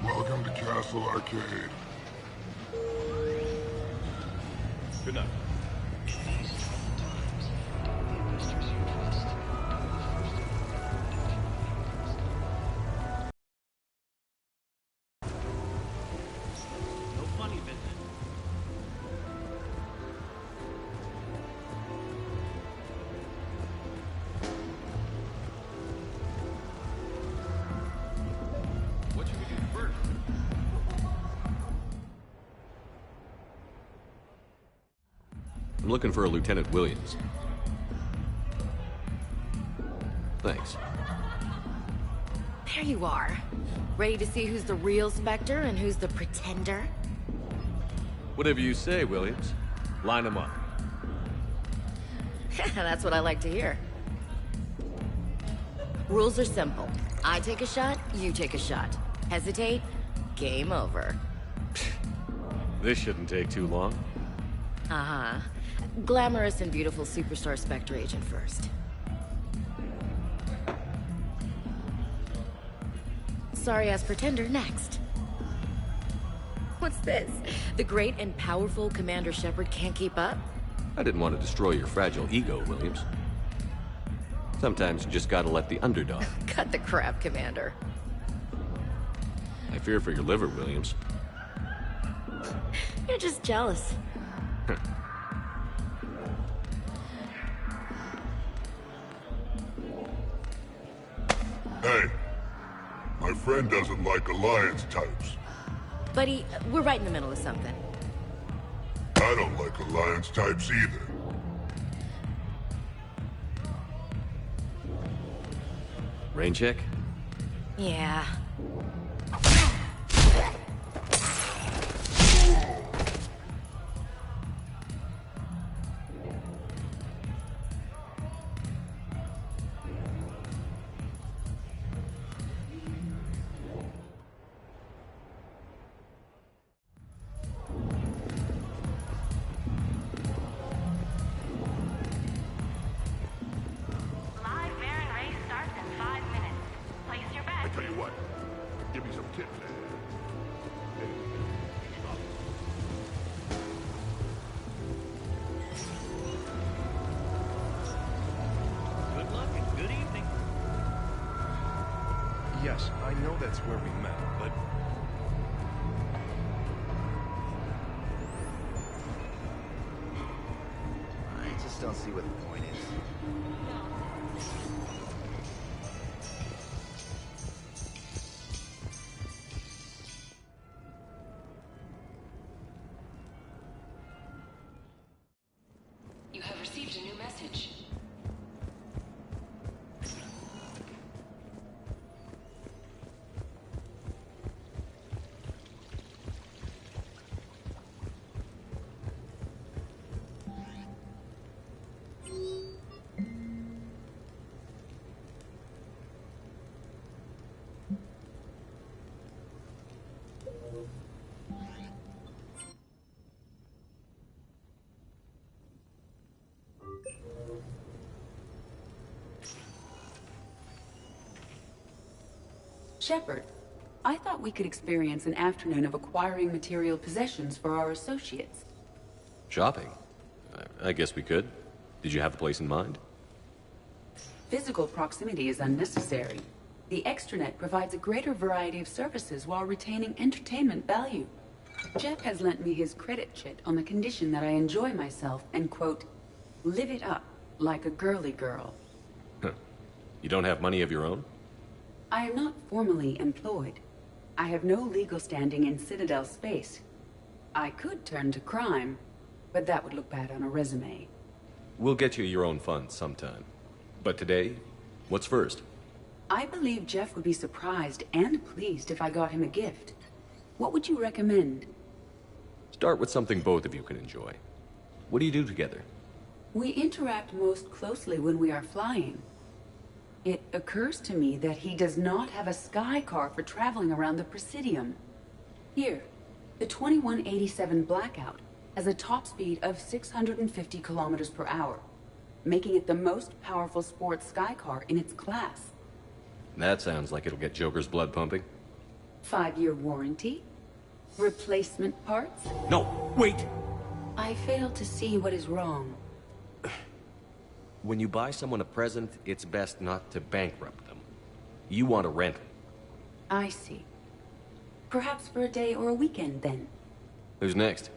Welcome to Castle Arcade. Good night. No funny business. What should we do first? I'm looking for a Lieutenant Williams. Thanks. There you are. Ready to see who's the real Spectre and who's the pretender? Whatever you say, Williams. Line them up. That's what I like to hear. Rules are simple. I take a shot, you take a shot. Hesitate, game over. This shouldn't take too long. Uh-huh. Glamorous and beautiful superstar Spectre agent first. Sorry-ass pretender next. What's this? The great and powerful Commander Shepard can't keep up? I didn't want to destroy your fragile ego, Williams. Sometimes you just gotta let the underdog. Cut the crap, Commander. I fear for your liver, Williams. You're just jealous. Hey, my friend doesn't like alliance types. Buddy, we're right in the middle of something. I don't like alliance types either. Rain check? Yeah. Tell you what, give me some tips. Good luck and good evening. Yes, I know that's where we met, but... I just don't see what the point is. You have received a new message. Shepard, I thought we could experience an afternoon of acquiring material possessions for our associates. Shopping? I guess we could. Did you have a place in mind? Physical proximity is unnecessary. The extranet provides a greater variety of services while retaining entertainment value. Jeff has lent me his credit chit on the condition that I enjoy myself and, quote, live it up like a girly girl. You don't have money of your own? I am not formally employed. I have no legal standing in Citadel space. I could turn to crime, but that would look bad on a resume. We'll get you your own funds sometime. But today, what's first? I believe Jeff would be surprised and pleased if I got him a gift. What would you recommend? Start with something both of you can enjoy. What do you do together? We interact most closely when we are flying. It occurs to me that he does not have a sky car for traveling around the Presidium. Here, the 2187 Blackout has a top speed of 650 kilometers per hour, making it the most powerful sports sky car in its class. That sounds like it'll get Joker's blood pumping. 5-year warranty? Replacement parts? No, wait! I fail to see what is wrong. When you buy someone a present, it's best not to bankrupt them. You want to rent it. I see. Perhaps for a day or a weekend, then. Who's next?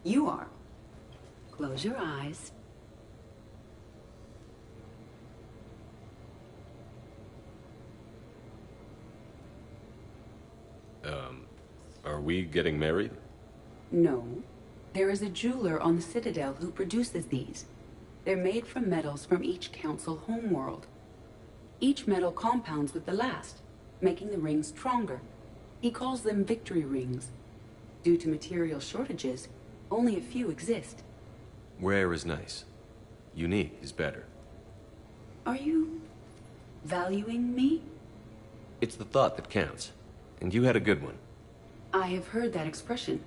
You are. Close your eyes. Are we getting married? No. There is a jeweler on the Citadel who produces these. They're made from metals from each council homeworld. Each metal compounds with the last, making the rings stronger. He calls them victory rings. Due to material shortages, only a few exist. Rare is nice. Unique is better. Are you valuing me? It's the thought that counts. And you had a good one. I have heard that expression.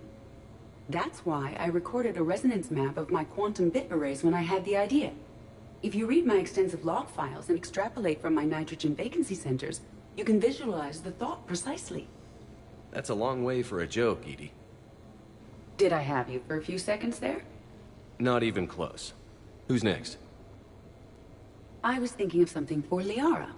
That's why I recorded a resonance map of my quantum bit arrays when I had the idea. If you read my extensive log files and extrapolate from my nitrogen vacancy centers, you can visualize the thought precisely. That's a long way for a joke, Edie. Did I have you for a few seconds there? Not even close. Who's next? I was thinking of something for Liara.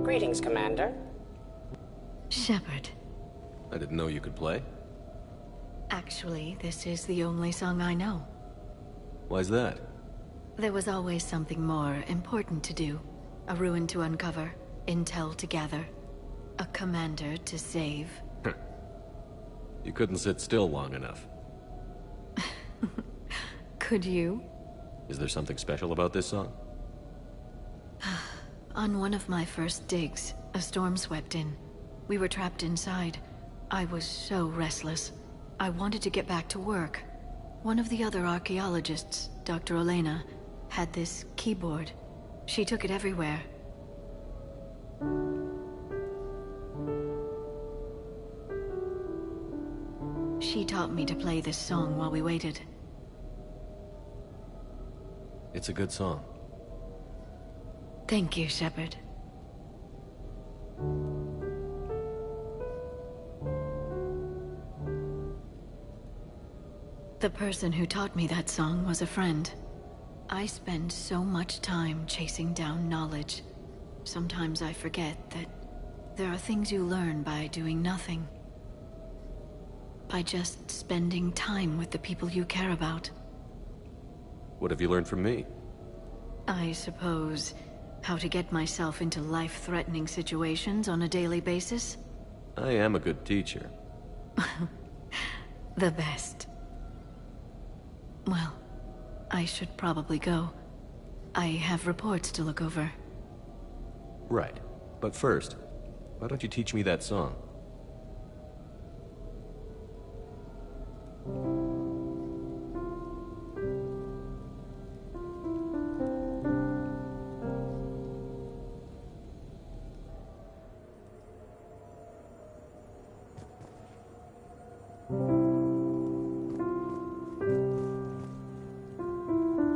Greetings, Commander. Shepard. I didn't know you could play. Actually, this is the only song I know. Why's that? There was always something more important to do. A ruin to uncover, intel to gather, a commander to save. You couldn't sit still long enough. Could you? Is there something special about this song? On one of my first digs, a storm swept in. We were trapped inside. I was so restless. I wanted to get back to work. One of the other archaeologists, Dr. Elena, had this keyboard. She took it everywhere. She taught me to play this song while we waited. It's a good song. Thank you, Shepard. The person who taught me that song was a friend. I spend so much time chasing down knowledge. Sometimes I forget that there are things you learn by doing nothing. By just spending time with the people you care about. What have you learned from me? I suppose How to get myself into life-threatening situations on a daily basis? I am a good teacher. The best. Well, I should probably go. I have reports to look over. Right. But first, why don't you teach me that song?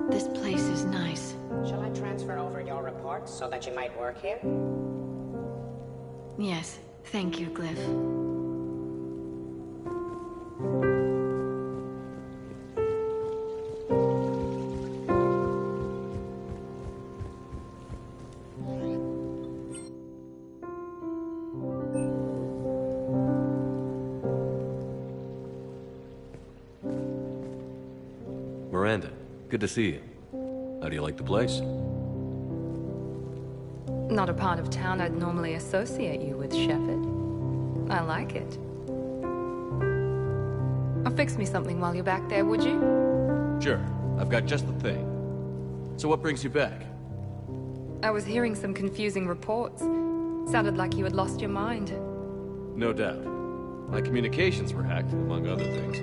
This place is nice. Shall I transfer over your reports so that you might work here? Yes, thank you, Glyph. Miranda, good to see you. How do you like the place? Not a part of town I'd normally associate you with, Shepard. I like it. Fix me something while you're back there, would you? Sure. I've got just the thing. So what brings you back? I was hearing some confusing reports. Sounded like you had lost your mind. No doubt. My communications were hacked, among other things.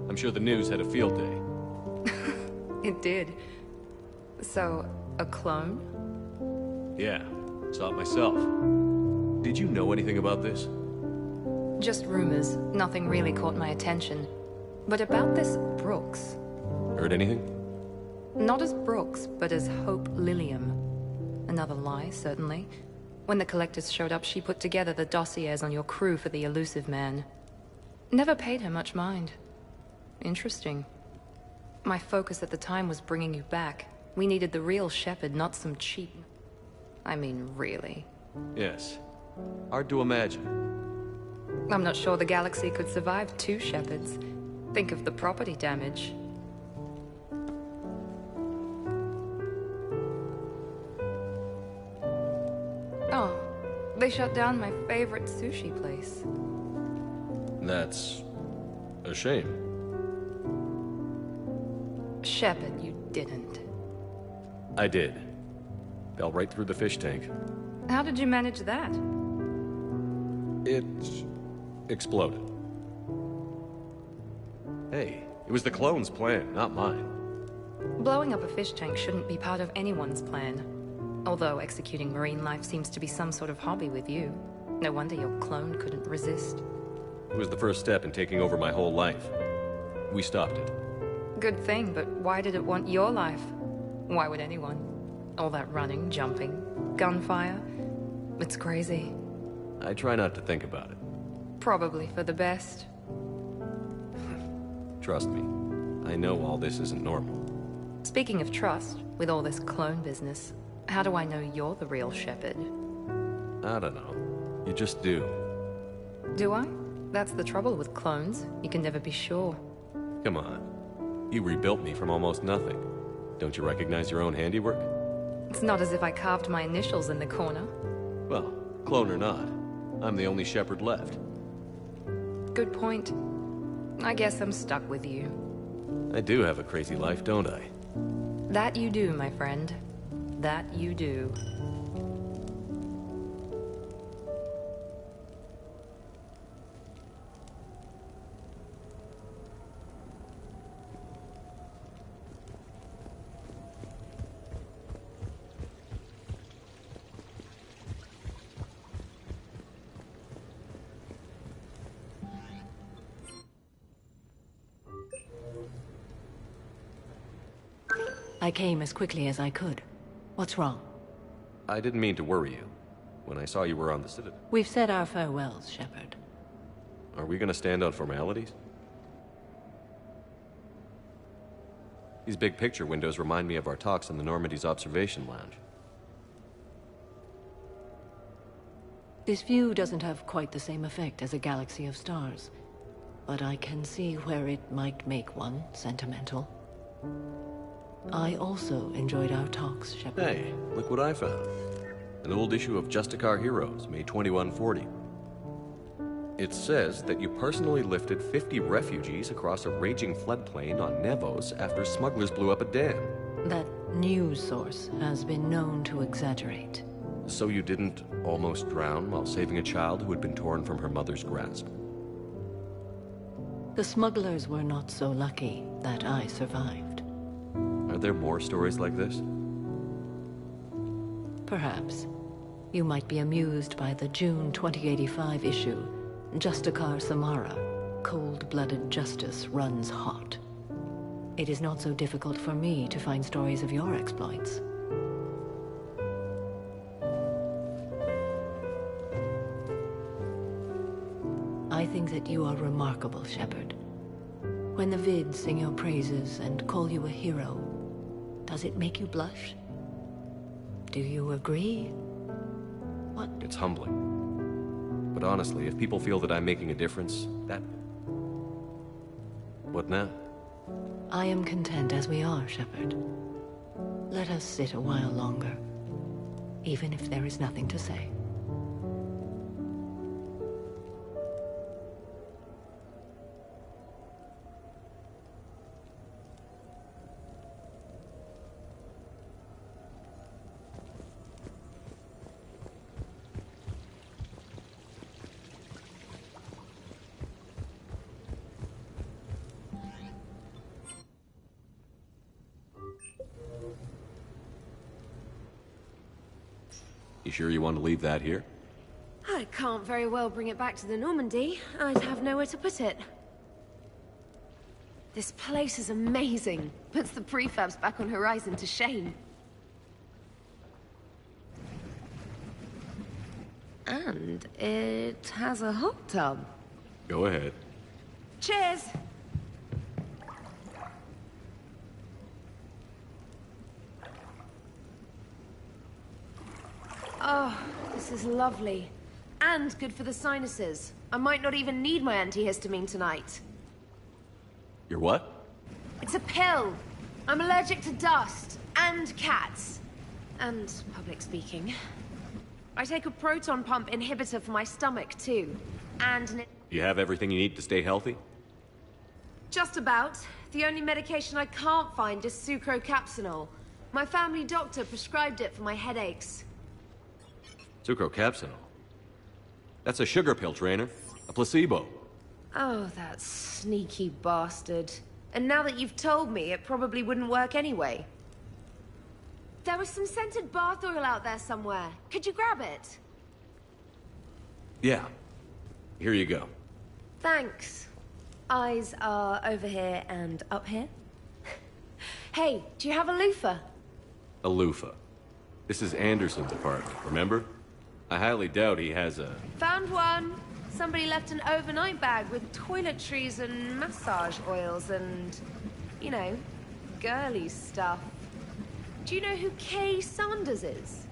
I'm sure the news had a field day. It did. So, a clone? Yeah, saw it myself. Did you know anything about this? Just rumors. Nothing really caught my attention. But about this Brooks. Heard anything? Not as Brooks, but as Hope Lilium. Another lie, certainly. When the collectors showed up, she put together the dossiers on your crew for the elusive man. Never paid her much mind. Interesting. My focus at the time was bringing you back. We needed the real Shepard, not some cheap... I mean, really. Yes. Hard to imagine. I'm not sure the galaxy could survive two Shepards. Think of the property damage. Oh, they shut down my favorite sushi place. That's... a shame. Shepard, you didn't. I did. Fell right through the fish tank. How did you manage that? It... exploded. Hey, it was the clone's plan, not mine. Blowing up a fish tank shouldn't be part of anyone's plan. Although executing marine life seems to be some sort of hobby with you. No wonder your clone couldn't resist. It was the first step in taking over my whole life. We stopped it. Good thing, but why did it want your life? Why would anyone? All that running, jumping, gunfire. It's crazy. I try not to think about it. Probably for the best. Trust me, I know all this isn't normal. Speaking of trust, with all this clone business, how do I know you're the real Shepard? I don't know. You just do. Do I? That's the trouble with clones. You can never be sure. Come on. You rebuilt me from almost nothing. Don't you recognize your own handiwork? It's not as if I carved my initials in the corner. Well, clone or not, I'm the only Shepard left. Good point. I guess I'm stuck with you. I do have a crazy life, don't I? That you do, my friend. That you do. I came as quickly as I could. What's wrong? I didn't mean to worry you. When I saw you were on the Citadel... We've said our farewells, Shepard. Are we gonna stand on formalities? These big picture windows remind me of our talks in the Normandy's observation lounge. This view doesn't have quite the same effect as a galaxy of stars, but I can see where it might make one sentimental. I also enjoyed our talks, Shepard. Hey, look what I found. An old issue of Justicar Heroes, May 2140. It says that you personally lifted 50 refugees across a raging floodplain on Nevos after smugglers blew up a dam. That news source has been known to exaggerate. So you didn't almost drown while saving a child who had been torn from her mother's grasp? The smugglers were not so lucky that I survived. Are there more stories like this? Perhaps. You might be amused by the June 2085 issue, Justicar Samara, Cold-Blooded Justice Runs Hot. It is not so difficult for me to find stories of your exploits. I think that you are remarkable, Shepard. When the vids sing your praises and call you a hero, does it make you blush? Do you agree? What? It's humbling. But honestly, if people feel that I'm making a difference, that... What now? I am content as we are, Shepard. Let us sit a while longer, even if there is nothing to say. You sure you want to leave that here? I can't very well bring it back to the Normandy. I'd have nowhere to put it. This place is amazing. Puts the prefabs back on Horizon to shame. And it has a hot tub. Go ahead. Cheers! Oh, this is lovely. And good for the sinuses. I might not even need my antihistamine tonight. Your what? It's a pill. I'm allergic to dust. And cats. And public speaking. I take a proton pump inhibitor for my stomach, too. And You have everything you need to stay healthy? just about. The only medication I can't find is sucrocapsinol. My family doctor prescribed it for my headaches. Sucrocapsinol? That's a sugar pill, Trainer. A placebo. Oh, that sneaky bastard. And now that you've told me, it probably wouldn't work anyway. There was some scented bath oil out there somewhere. Could you grab it? Yeah. Here you go. Thanks. Eyes are over here and up here. Hey, do you have a loofah? A loofah. This is Anderson's apartment, remember? I highly doubt he has a... Found one. Somebody left an overnight bag with toiletries and massage oils and, you know, girly stuff. Do you know who Kay Sanders is?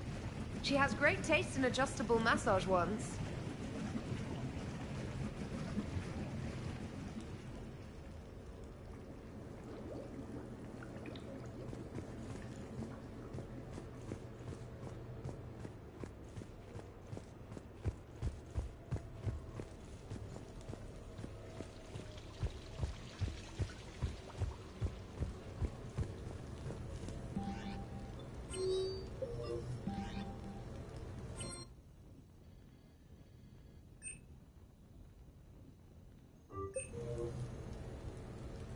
She has great taste in adjustable massage ones.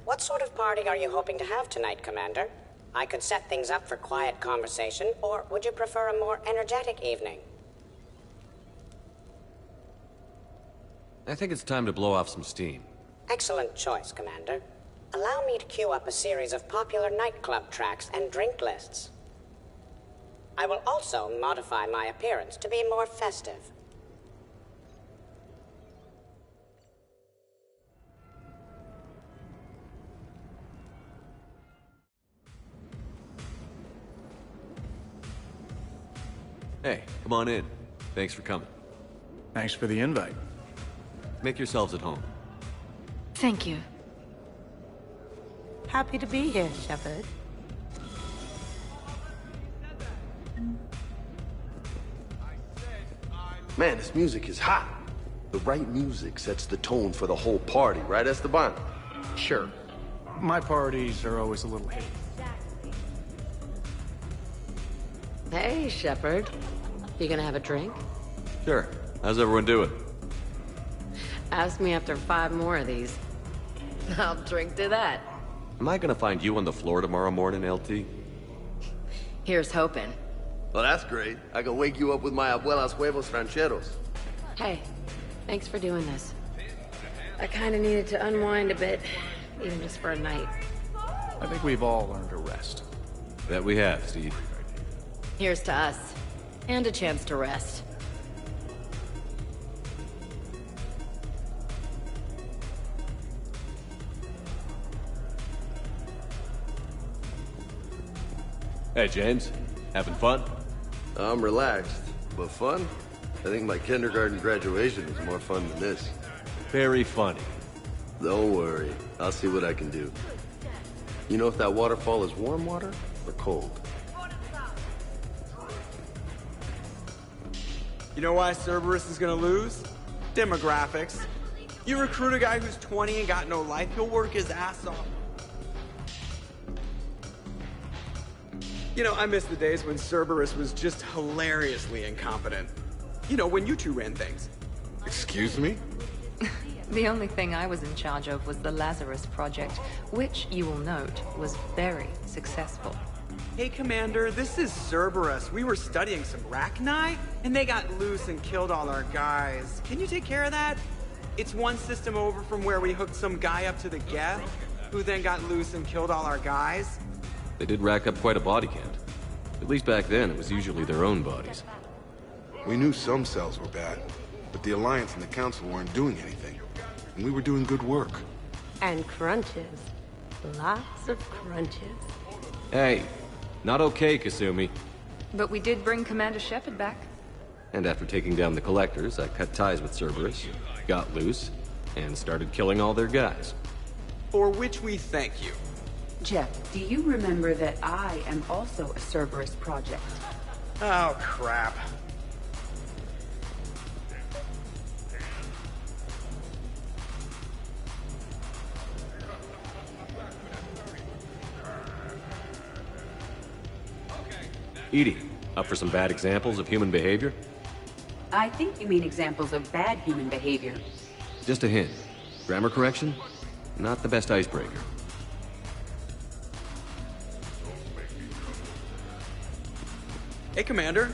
What sort of party are you hoping to have tonight, Commander? I could set things up for quiet conversation, or would you prefer a more energetic evening? I think it's time to blow off some steam. Excellent choice, Commander. Allow me to queue up a series of popular nightclub tracks and drink lists. I will also modify my appearance to be more festive. Hey, come on in. Thanks for coming. Thanks for the invite. Make yourselves at home. Thank you. Happy to be here, Shepard. Man, this music is hot. The right music sets the tone for the whole party, right, Esteban? Sure. My parties are always a little heavy. Hey, Shepard. You gonna have a drink? Sure. How's everyone doing? Ask me after 5 more of these. I'll drink to that. Am I gonna find you on the floor tomorrow morning, LT? Here's hoping. Well, that's great. I can wake you up with my abuela's huevos rancheros. Hey, thanks for doing this. I kinda needed to unwind a bit, even just for a night. I think we've all learned to rest. That we have, Steve. Here's to us. And a chance to rest. Hey, James. Having fun? I'm relaxed, but fun? I think my kindergarten graduation was more fun than this. Very funny. Don't worry. I'll see what I can do. You know if that waterfall is warm water or cold? You know why Cerberus is gonna lose? Demographics. You recruit a guy who's 20 and got no life, he'll work his ass off. You know, I miss the days when Cerberus was just hilariously incompetent. You know, when you two ran things. Excuse me? The only thing I was in charge of was the Lazarus Project, which, you will note, was very successful. Hey, Commander, this is Cerberus. We were studying some Rachni, and they got loose and killed all our guys. Can you take care of that? It's one system over from where we hooked some guy up to the Geth, who then got loose and killed all our guys. They did rack up quite a body count. At least back then, it was usually their own bodies. We knew some cells were bad, but the Alliance and the Council weren't doing anything. And we were doing good work. And crunches. Lots of crunches. Hey, not okay, Kasumi. But we did bring Commander Shepard back. And after taking down the Collectors, I cut ties with Cerberus, got loose, and started killing all their guys. For which we thank you. Jeff, do you remember that I am also a Cerberus project? Oh, crap. Edie, up for some bad examples of human behavior? I think you mean examples of bad human behavior. Just a hint. Grammar correction? Not the best icebreaker. Hey, Commander.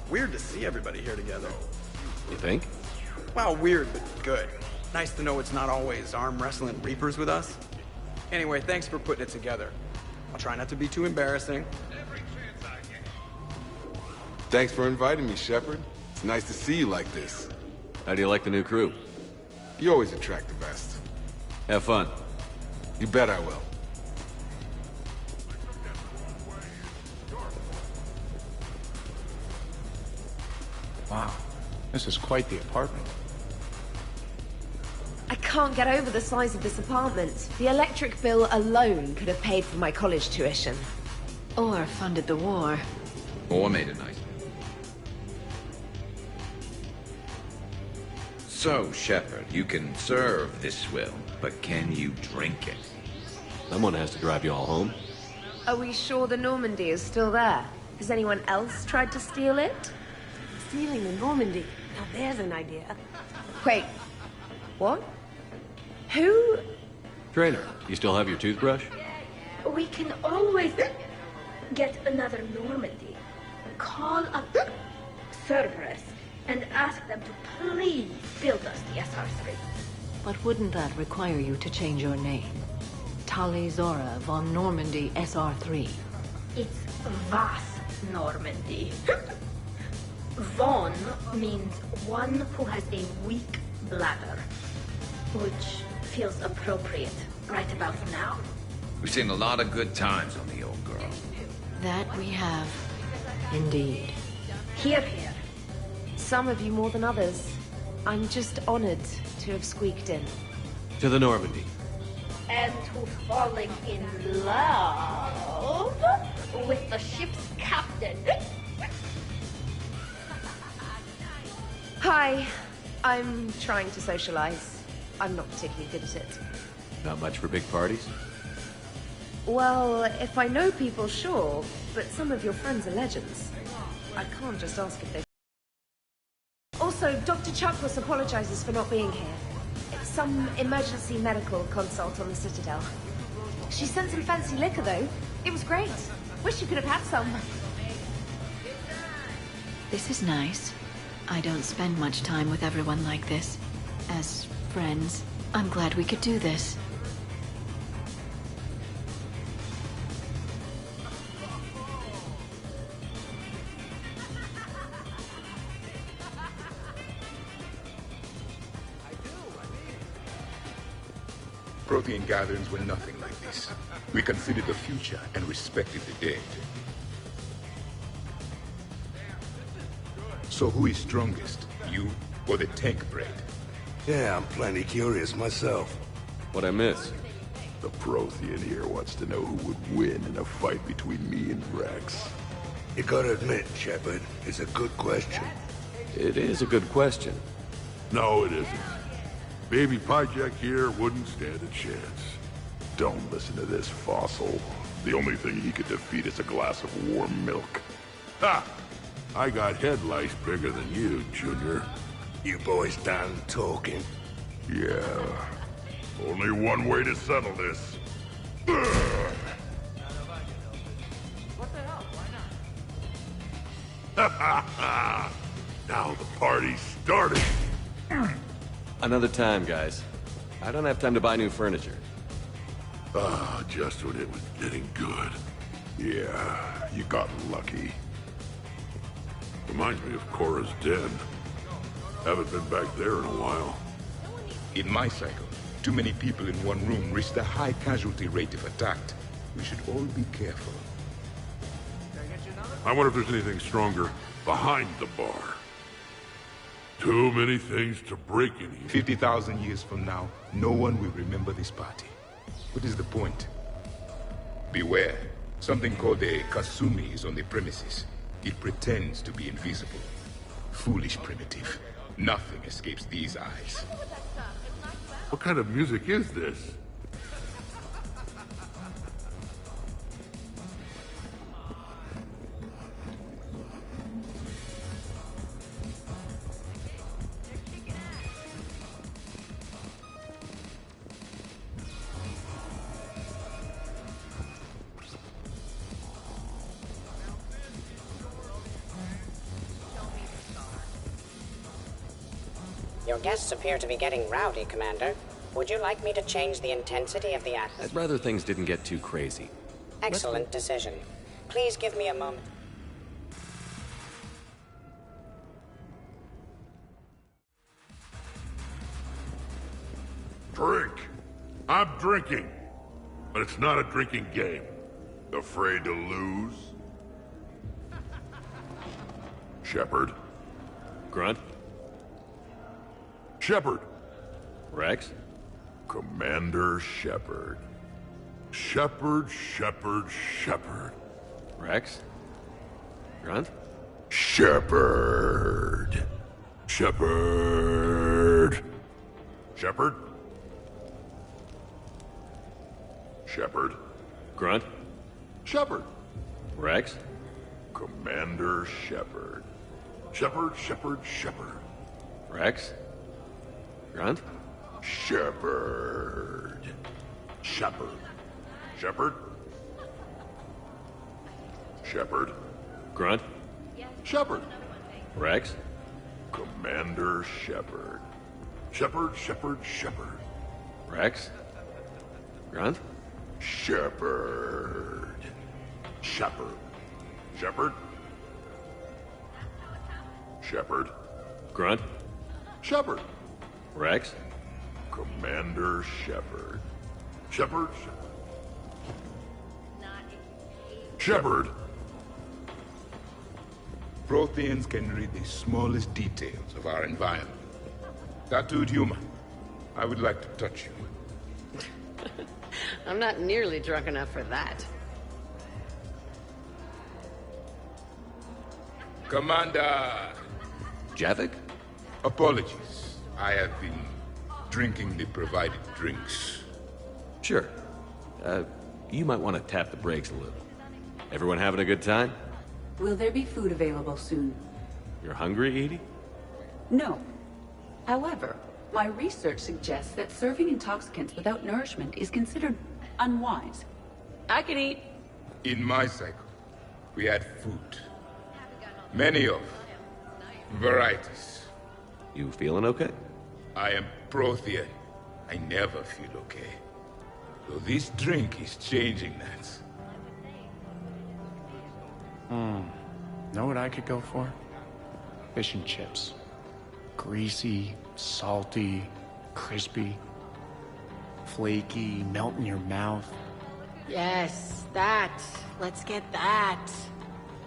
Weird to see everybody here together. You think? Well, weird, but good. Nice to know it's not always arm wrestling Reapers with us. Anyway, thanks for putting it together. I'll try not to be too embarrassing. Thanks for inviting me, Shepard. It's nice to see you like this. How do you like the new crew? You always attract the best. Have fun. You bet I will. Wow, this is quite the apartment. I can't get over the size of this apartment. The electric bill alone could have paid for my college tuition. Or funded the war. Or made it nice. So, Shepard, you can serve this swill, but can you drink it? Someone has to drive you all home. Are we sure the Normandy is still there? Has anyone else tried to steal it? Stealing the Normandy. Now there's an idea. Wait. What? Who? Trainer, you still have your toothbrush? We can always get another Normandy. Call up Cerberus and ask them to please build us the SR-3. But wouldn't that require you to change your name? Tali Zora von Normandy SR-3. It's Vas Normandy. Von means one who has a weak bladder, which feels appropriate right about now. We've seen a lot of good times on the old girl. That we have, indeed. Here, here. Some of you more than others. I'm just honored to have squeaked in. To the Normandy. And to falling in love with the ship's captain. Hi. I'm trying to socialize. I'm not particularly good at it. Not much for big parties? Well, if I know people, sure. But some of your friends are legends. I can't just ask if they... Also, Dr. Chuckles apologizes for not being here. It's some emergency medical consult on the Citadel. She sent some fancy liquor, though. It was great. Wish you could have had some. This is nice. I don't spend much time with everyone like this. As friends, I'm glad we could do this. Protean gatherings were nothing like this. We considered the future and respected the dead. So who is strongest? You or the tank breed? Yeah, I'm plenty curious myself. What'd I miss? The Prothean here wants to know who would win in a fight between me and Rex. You gotta admit, Shepard, it's a good question. It is a good question. No, it isn't. Baby Pyjak here wouldn't stand a chance. Don't listen to this fossil. The only thing he could defeat is a glass of warm milk. Ha! I got head lice bigger than you, Junior. You boys done talking? Yeah. Only one way to settle this. What the hell? Why not? Now the party's started. Another time, guys. I don't have time to buy new furniture. Ah, just when it was getting good. Yeah, you got lucky. Reminds me of Cora's den. Haven't been back there in a while. In my cycle, too many people in one room risk a high casualty rate if attacked. We should all be careful. I wonder if there's anything stronger behind the bar. Too many things to break in here. 50,000 years from now, no one will remember this party. What is the point? Beware. Something called a Kasumi is on the premises. It pretends to be invisible. Foolish primitive. Nothing escapes these eyes. What kind of music is this? Your guests appear to be getting rowdy, Commander. Would you like me to change the intensity of the atmosphere? I'd rather things didn't get too crazy. Excellent decision. Please give me a moment. Drink. I'm drinking. But it's not a drinking game. Afraid to lose? Shepard. Grunt? Shepard. Rex? Commander Shepard. Shepard, Shepard, Shepard. Rex? Grunt? Shepard. Shepard. Shepard? Shepard. Grunt? Shepard. Rex? Commander Shepard. Shepard, Shepard, Shepard. Rex? Grunt? Shepard. Shepard. Shepard. Shepard. Grunt? Shepard. Rex? Commander Shepard. Shepard, Shepard, Shepard. Rex? Grunt? Shepard. Shepard. Shepard. Shepard. Grunt? Shepard. Rex? Commander Shepard. Shepard. Shepard. Protheans can read the smallest details of our environment. Tattooed human, I would like to touch you. I'm not nearly drunk enough for that. Commander! Javik? Apologies. I have been drinking the provided drinks. Sure. You might want to tap the brakes a little. Everyone having a good time? Will there be food available soon? You're hungry, Edie? No. However, my research suggests that serving intoxicants without nourishment is considered unwise. I can eat. In my cycle, we had food. Many of varieties. You feeling okay? I am Prothean. I never feel okay. So this drink is changing that. Know what I could go for? Fish and chips. Greasy, salty, crispy, flaky, melt in your mouth. Yes, that. Let's get that.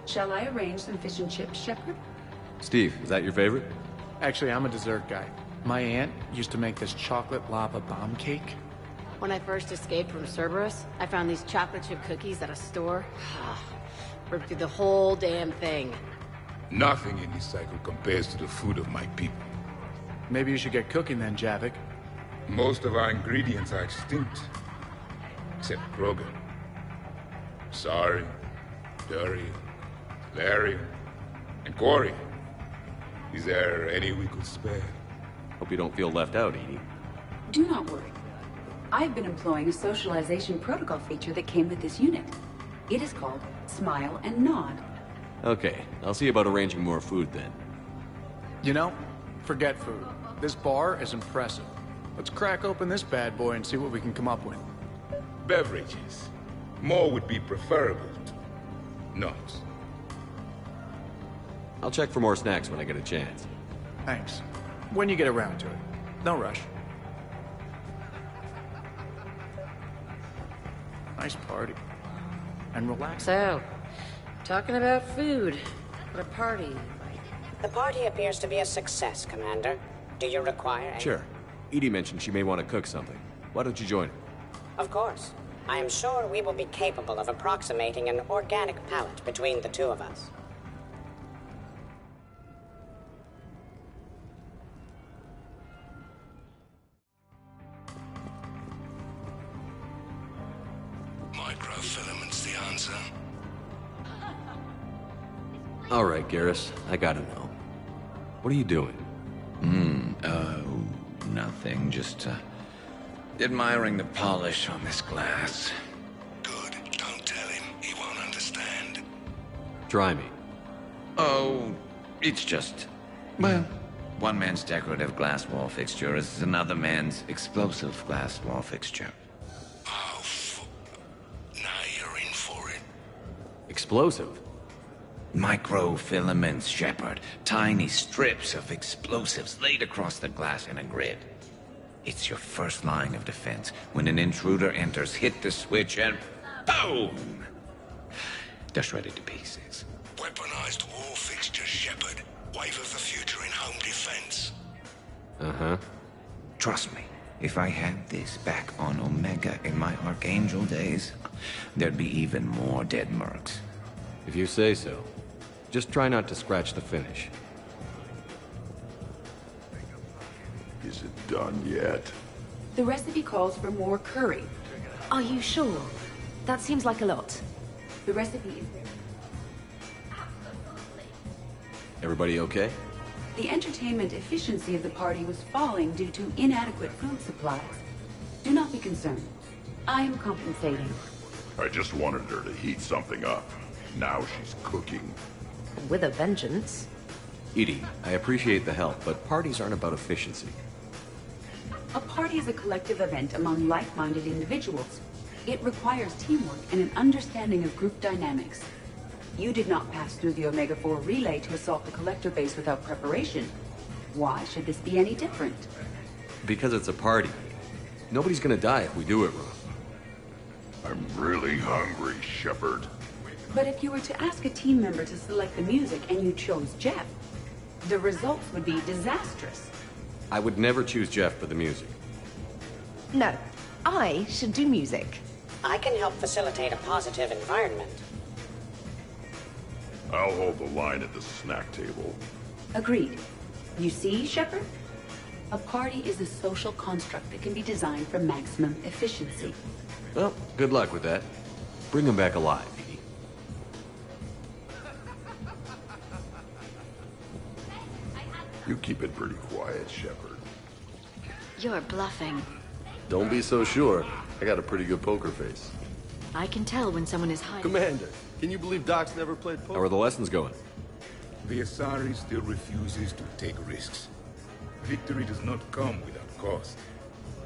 Shall I arrange some fish and chips, Shepard? Steve, is that your favorite? Actually, I'm a dessert guy. My aunt used to make this chocolate lava bomb cake. When I first escaped from Cerberus, I found these chocolate chip cookies at a store. Ripped through the whole damn thing. Nothing in this cycle compares to the food of my people. Maybe you should get cooking then, Javik. Most of our ingredients are extinct. Except Krogan. Sorry, Durian, Larian, and Corian. Is there any we could spare? Hope you don't feel left out, Edie. Do not worry. I've been employing a socialization protocol feature that came with this unit. It is called Smile and Nod. Okay, I'll see about arranging more food then. You know, forget food. This bar is impressive. Let's crack open this bad boy and see what we can come up with. Beverages. More would be preferable. Not. I'll check for more snacks when I get a chance. Thanks. When you get around to it. No rush. Nice party. And relax. So, talking about food. What a party. The party appears to be a success, Commander. Do you require any... Sure. Edie mentioned she may want to cook something. Why don't you join her? Of course. I am sure we will be capable of approximating an organic palate between the two of us. Microfilaments's the answer. All right, Garrus. I gotta know. What are you doing? Nothing. Just, admiring the polish on this glass. Good. Don't tell him. He won't understand. Try me. Oh, it's just... Well, one man's decorative glass wall fixture is another man's explosive glass wall fixture. Oh, now you're in for it. Explosive? Microfilaments, Shepard. Tiny strips of explosives laid across the glass in a grid. It's your first line of defense. When an intruder enters, hit the switch and boom! They're shredded to pieces. Weaponized wall fixtures, Shepard. Wave of the future in home defense. Uh-huh. Trust me, if I had this back on Omega in my Archangel days, there'd be even more dead mercs. If you say so. Just try not to scratch the finish. Is it done yet? The recipe calls for more curry. Are you sure? That seems like a lot. The recipe is there. Everybody okay? The entertainment efficiency of the party was falling due to inadequate food supplies. Do not be concerned. I am compensating. I just wanted her to heat something up. Now she's cooking. With a vengeance. Edie, I appreciate the help, but parties aren't about efficiency. A party is a collective event among like-minded individuals. It requires teamwork and an understanding of group dynamics. You did not pass through the Omega-4 relay to assault the Collector base without preparation. Why should this be any different? Because it's a party. Nobody's gonna die if we do it wrong. I'm really hungry, Shepard. But if you were to ask a team member to select the music and you chose Jeff, the results would be disastrous. I would never choose Jeff for the music. No, I should do music. I can help facilitate a positive environment. I'll hold the line at the snack table. Agreed. You see, Shepard? A party is a social construct that can be designed for maximum efficiency. Well, good luck with that. Bring him back alive, Edie. You keep it pretty quiet, Shepard. You're bluffing. Don't be so sure. I got a pretty good poker face. I can tell when someone is hiding. Commander, can you believe Doc's never played poker? How are the lessons going? The Asari still refuses to take risks. Victory does not come without cost.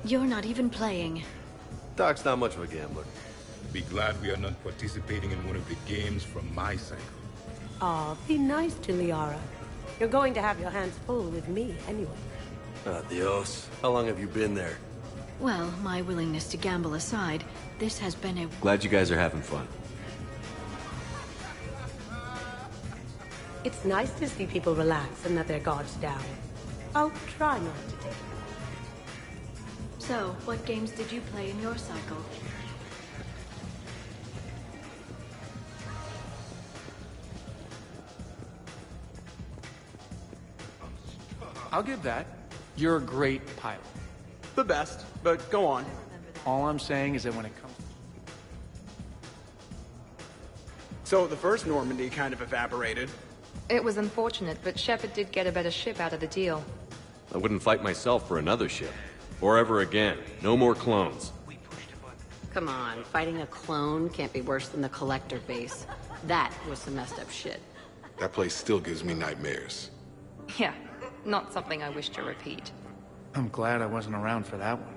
You're not even playing. Doc's not much of a gambler. Be glad we are not participating in one of the games from my cycle. Aw, be nice to Liara. You're going to have your hands full with me anyway. Adios. How long have you been there? Well, my willingness to gamble aside, this has been a... Glad you guys are having fun. It's nice to see people relax and let their guards down. I'll try not to take it. So, what games did you play in your cycle? I'll give that. You're a great pilot. The best, but go on. All I'm saying is that when it comes... So the first Normandy kind of evaporated. It was unfortunate, but Shepard did get a better ship out of the deal. I wouldn't fight myself for another ship. Or ever again. No more clones. Come on, fighting a clone can't be worse than the Collector base. That was some messed up shit. That place still gives me nightmares. Yeah, not something I wish to repeat. I'm glad I wasn't around for that one.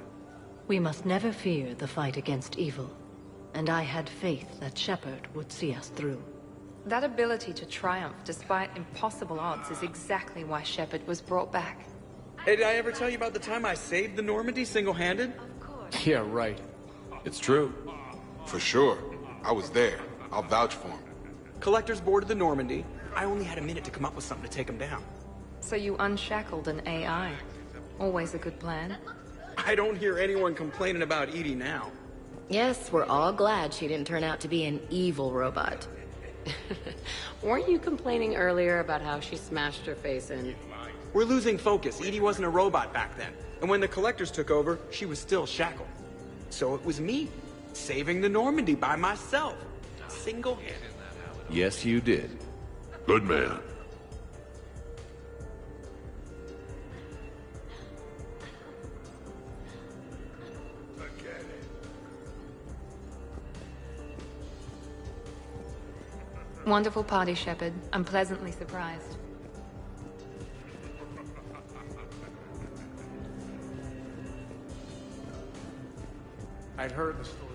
We must never fear the fight against evil. And I had faith that Shepard would see us through. That ability to triumph despite impossible odds is exactly why Shepard was brought back. Hey, did I ever tell you about the time I saved the Normandy single-handed? Yeah, right. It's true. For sure. I was there. I'll vouch for him. Collectors boarded the Normandy. I only had a minute to come up with something to take them down. So you unshackled an AI. Always a good plan. I don't hear anyone complaining about Edie now. Yes, we're all glad she didn't turn out to be an evil robot. Weren't you complaining earlier about how she smashed her face in? We're losing focus. Edie wasn't a robot back then. And when the Collectors took over, she was still shackled. So it was me, saving the Normandy by myself. Single-handed. Yes, you did. Good man. Wonderful party, Shepard. I'm pleasantly surprised. I'd heard the story.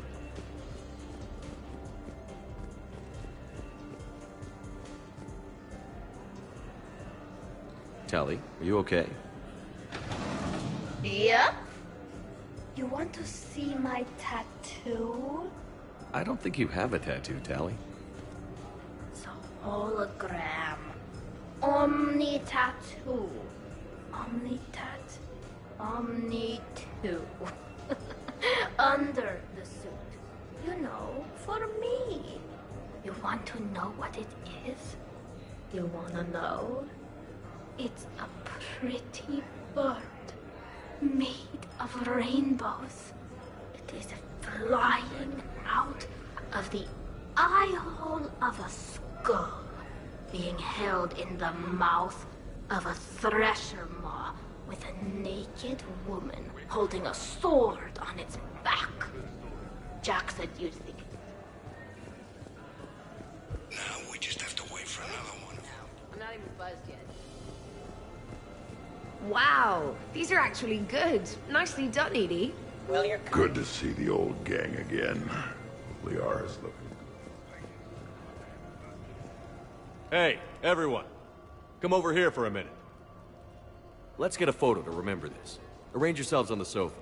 Tally, are you okay? Yep. You want to see my tattoo? I don't think you have a tattoo, Tally. It's a hologram. Omni tattoo. Omni tat. Omni 2. Under the suit. You know, for me. You want to know what it is? You wanna know? It's a pretty bird. Made of rainbows. It is flying out of the eye hole of a skull, being held in the mouth of a thresher maw with a naked woman holding a sword on its back. Jack said you'd think. Now we just have to wait for another one. I'm not even buzzed yet. Wow, these are actually good. Nicely done, Edie. Well, you're Good to see the old gang again. Liara's looking. Hey, everyone. Come over here for a minute. Let's get a photo to remember this. Arrange yourselves on the sofa.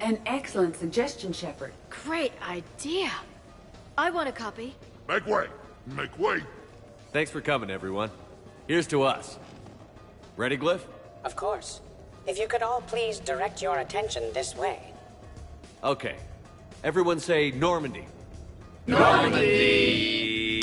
An excellent suggestion, Shepard. Great idea. I want a copy. Make way! Make way! Thanks for coming, everyone. Here's to us. Ready, Glyph? Of course. If you could all please direct your attention this way. Okay. Everyone say Normandy. Normandy!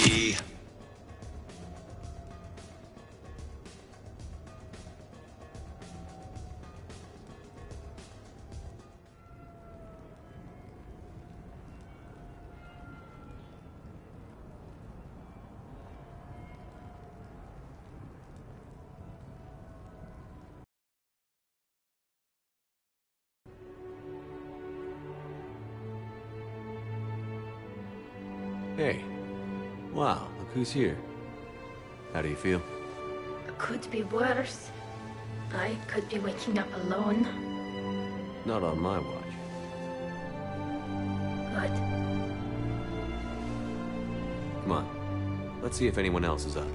Hey. Wow, look who's here. How do you feel? Could be worse. I could be waking up alone. Not on my watch. Good. Come on. Let's see if anyone else is up.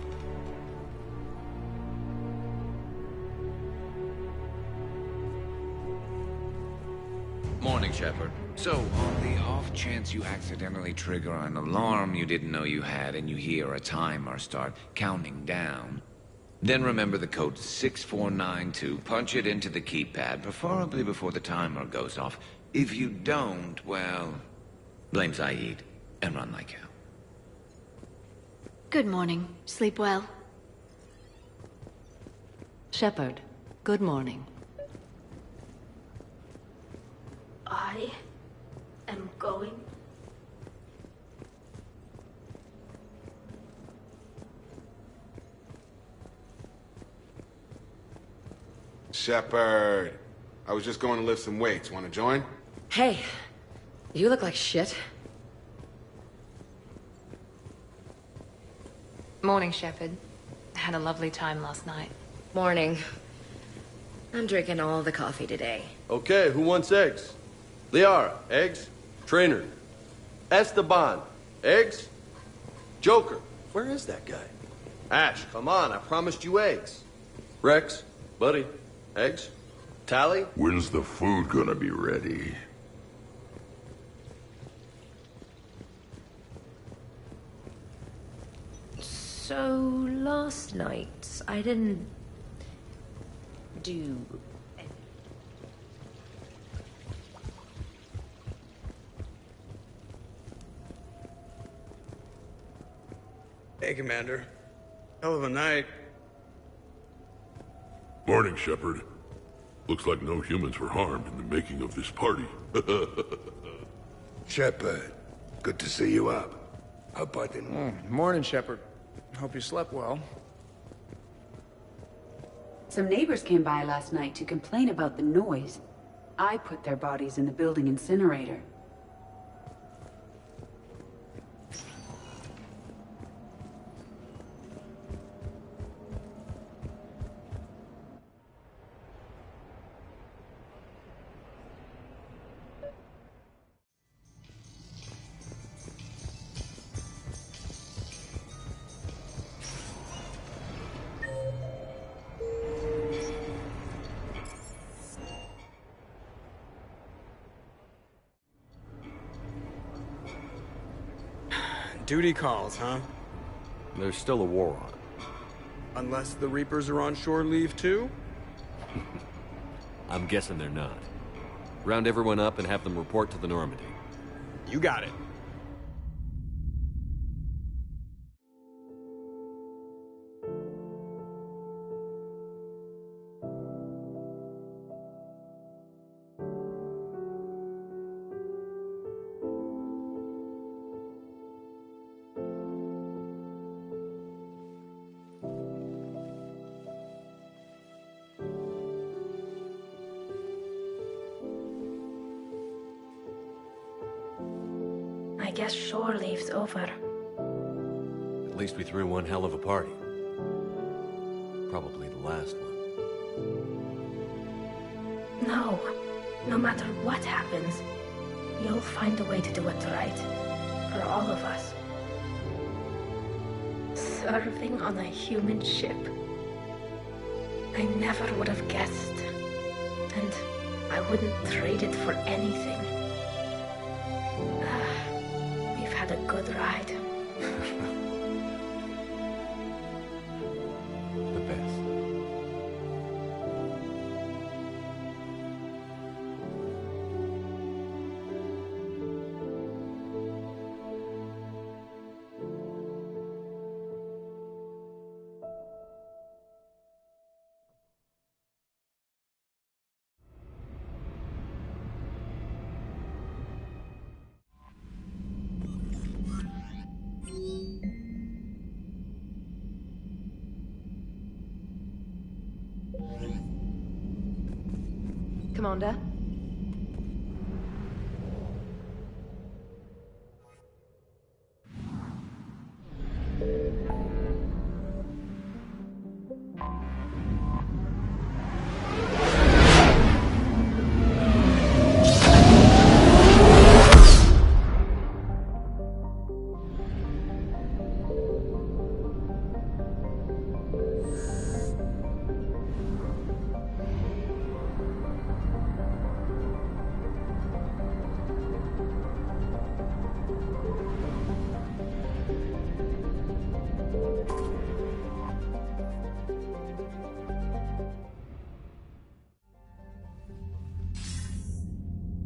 Morning, Shepard. So, on the off chance you accidentally trigger an alarm you didn't know you had and you hear a timer start counting down, then remember the code 6492, punch it into the keypad, preferably before the timer goes off. If you don't, well, blame Zaid and run like hell. Good morning. Sleep well? Shepard, good morning. I am going. Shepard, I was just going to lift some weights. Want to join? Hey, you look like shit. Morning, Shepard. Had a lovely time last night. Morning. I'm drinking all the coffee today. Okay, who wants eggs? Liara, eggs? Trainer. Esteban, eggs? Joker, where is that guy? Ash, come on, I promised you eggs. Rex, buddy, eggs? Tally? When's the food gonna be ready? So, last night, I didn't do... Hey, Commander. Hell of a night. Morning, Shepard. Looks like no humans were harmed in the making of this party. Shepard, good to see you up. Hope I didn't... Morning, Shepard. Hope you slept well. Some neighbors came by last night to complain about the noise. I put their bodies in the building incinerator. Duty calls, huh? There's still a war on. Unless the Reapers are on shore leave too? I'm guessing they're not. Round everyone up and have them report to the Normandy. You got it. I guess shore leave's over. At least we threw one hell of a party. Probably the last one. No. No matter what happens, you'll find a way to do it right. For all of us. Serving on a human ship. I never would have guessed. And I wouldn't trade it for anything. We've had a good ride. The best. Commander?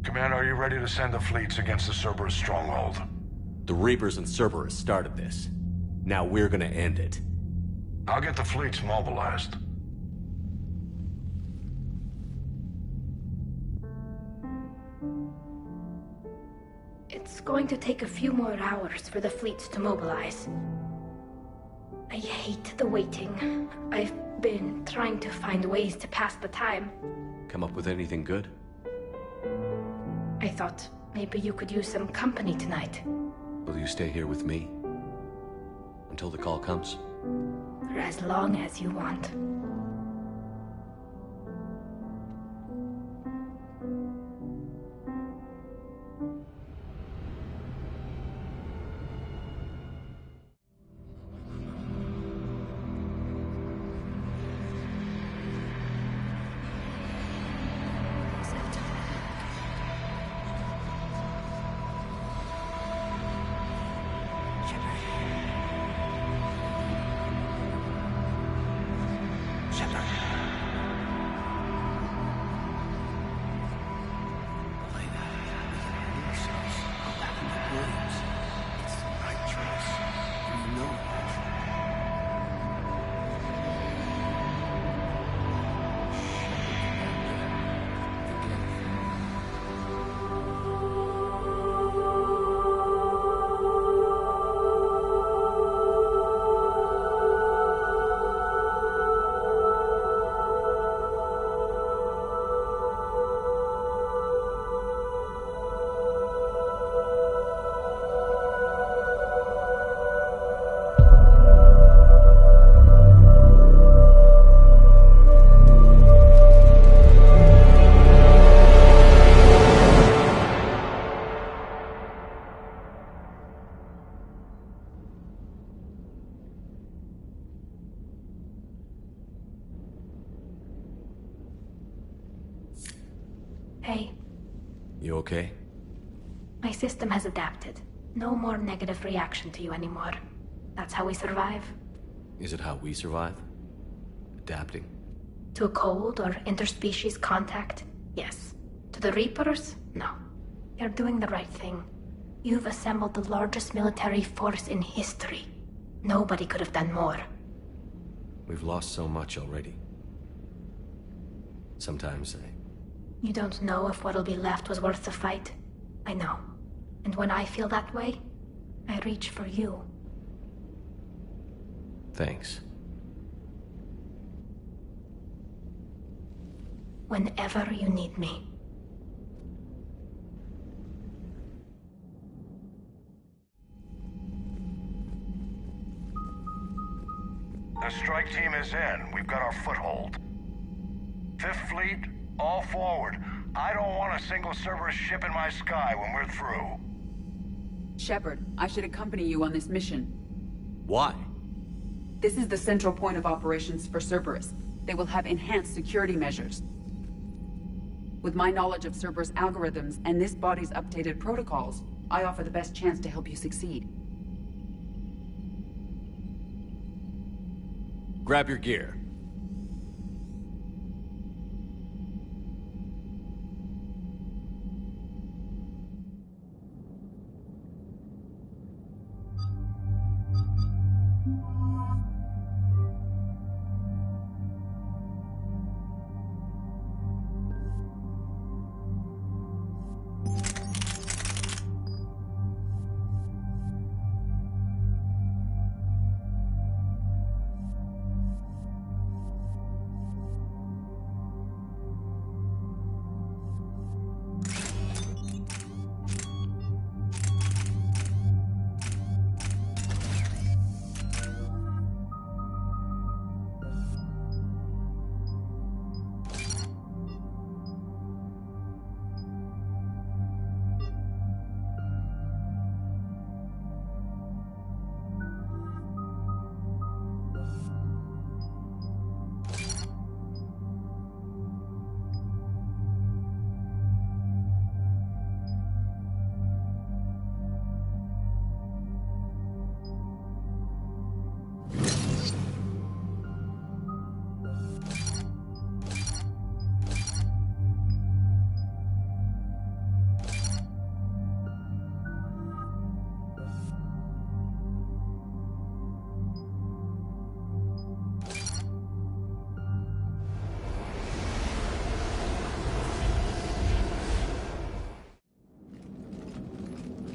Commander, are you ready to send the fleets against the Cerberus stronghold? The Reapers and Cerberus started this. Now we're gonna end it. I'll get the fleets mobilized. It's going to take a few more hours for the fleets to mobilize. I hate the waiting. I've been trying to find ways to pass the time. Come up with anything good? I thought maybe you could use some company tonight. Will you stay here with me? Until the call comes? For as long as you want. Hey. You okay? My system has adapted. No more negative reaction to you anymore. That's how we survive. Is it how we survive? Adapting? To a cold or interspecies contact? Yes. To the Reapers? No. You're doing the right thing. You've assembled the largest military force in history. Nobody could have done more. We've lost so much already. Sometimes You don't know if what'll be left was worth the fight. I know. And when I feel that way, I reach for you. Thanks. Whenever you need me. The strike team is in. We've got our foothold. Fifth Fleet, all forward. I don't want a single Cerberus ship in my sky when we're through. Shepard, I should accompany you on this mission. Why? This is the central point of operations for Cerberus. They will have enhanced security measures. With my knowledge of Cerberus algorithms and this body's updated protocols, I offer the best chance to help you succeed. Grab your gear.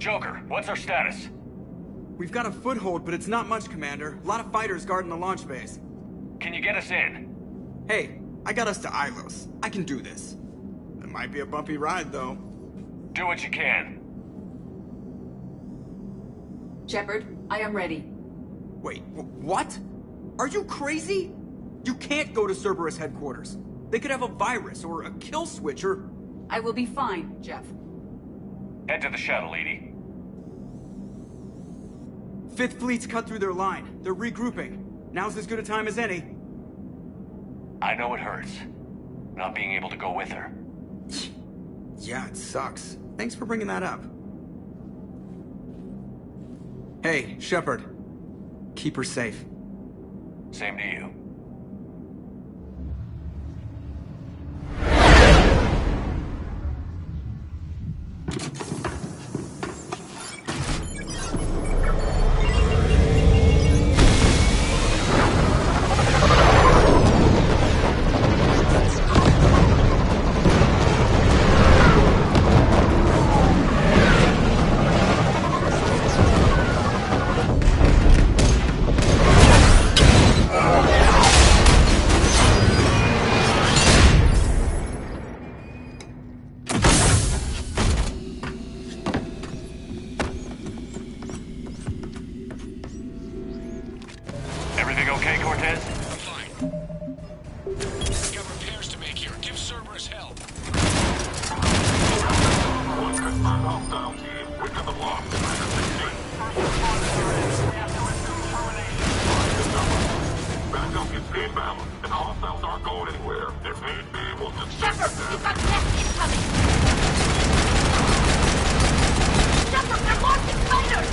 Joker, what's our status? We've got a foothold, but it's not much, Commander. A lot of fighters guarding the launch base. Can you get us in? Hey, I got us to Ilos. I can do this. It might be a bumpy ride, though. Do what you can. Shepard, I am ready. Wait, what? Are you crazy? You can't go to Cerberus headquarters. They could have a virus or a kill switch or... I will be fine, Jeff. Head to the shuttle, Edie. Fifth Fleet's cut through their line. They're regrouping. Now's as good a time as any. I know it hurts. Not being able to go with her. Yeah, it sucks. Thanks for bringing that up. Hey, Shepard. Keep her safe. Same to you. Everything okay, Cortez? Fine. Got repairs to make here. Give Cerberus help. Backup is inbound, and hostiles aren't going anywhere. If need be, we'll just... Shepard, you've got gas incoming! Shepard, they're launching fighters!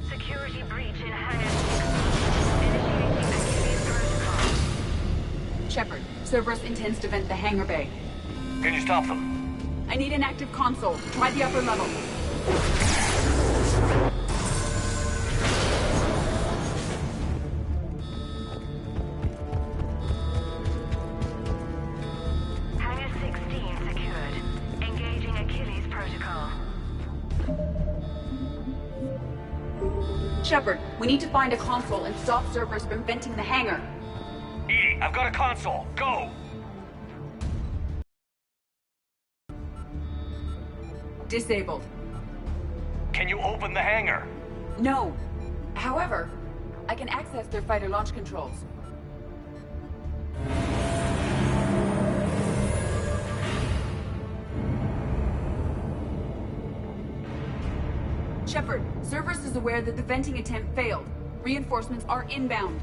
Security breach in Hangar 6. Initiating Achilles protocol. Shepard, Cerberus intends to vent the hangar bay. Can you stop them? I need an active console. Try the upper level. Hangar 16 secured. Engaging Achilles protocol. Shepard, we need to find a console and stop Cerberus from venting the hangar. Edie, I've got a console. Go! Disabled. Can you open the hangar? No. However, I can access their fighter launch controls. Shepard, Cerberus is aware that the venting attempt failed. Reinforcements are inbound.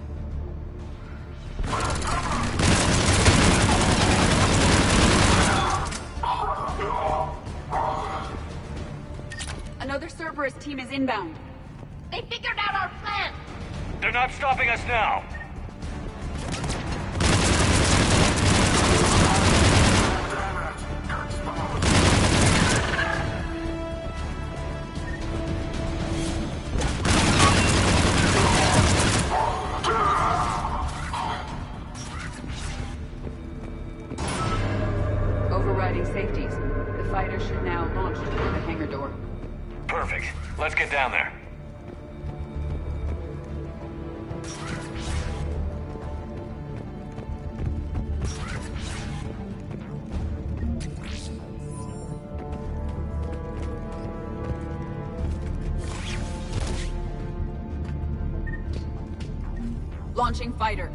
Another Cerberus team is inbound. They figured out our plan! They're not stopping us now! Overriding safeties. The fighter should now launch toward the hangar door. Perfect. Let's get down there. Launching fighter.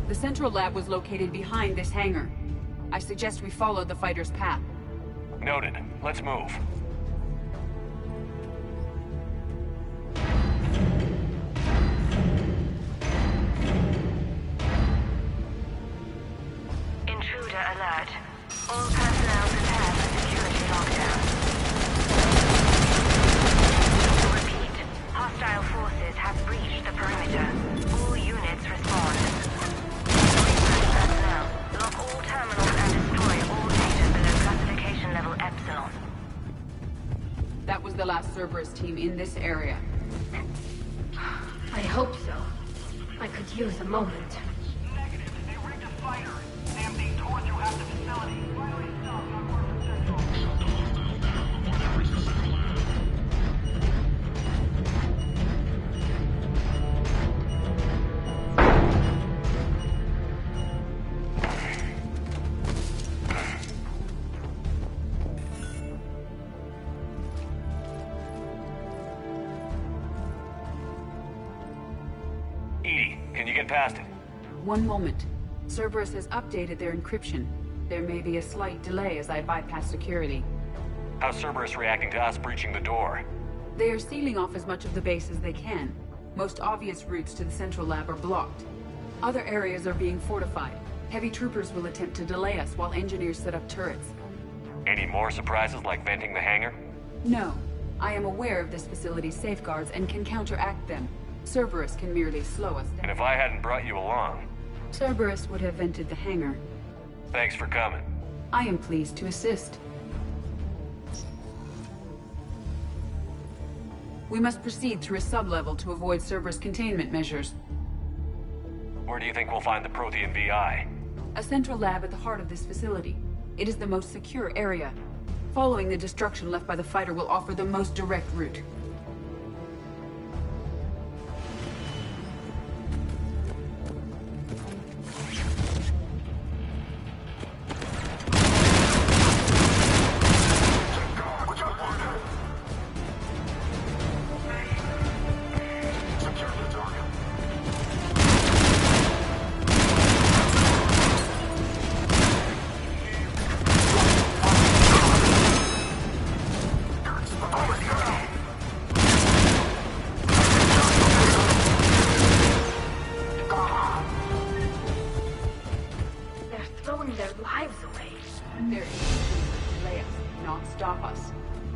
The central lab was located behind this hangar. I suggest we follow the fighter's path. Noted. Let's move. Intruder alert. All personnel prepare for security lockdown. Repeat. Hostile forces have Cerberus team in this area. I hope so. I could use a moment. Negative. They rigged a fighter. Stampede towards you half the facility. Primary stop, not worth Can you get past it? One moment. Cerberus has updated their encryption. There may be a slight delay as I bypass security. How's Cerberus reacting to us breaching the door? They are sealing off as much of the base as they can. Most obvious routes to the central lab are blocked. Other areas are being fortified. Heavy troopers will attempt to delay us while engineers set up turrets. Any more surprises like venting the hangar? No. I am aware of this facility's safeguards and can counteract them. Cerberus can merely slow us down. And if I hadn't brought you along? Cerberus would have vented the hangar. Thanks for coming. I am pleased to assist. We must proceed through a sub-level to avoid Cerberus containment measures. Where do you think we'll find the Prothean VI? A central lab at the heart of this facility. It is the most secure area. Following the destruction left by the fighter will offer the most direct route.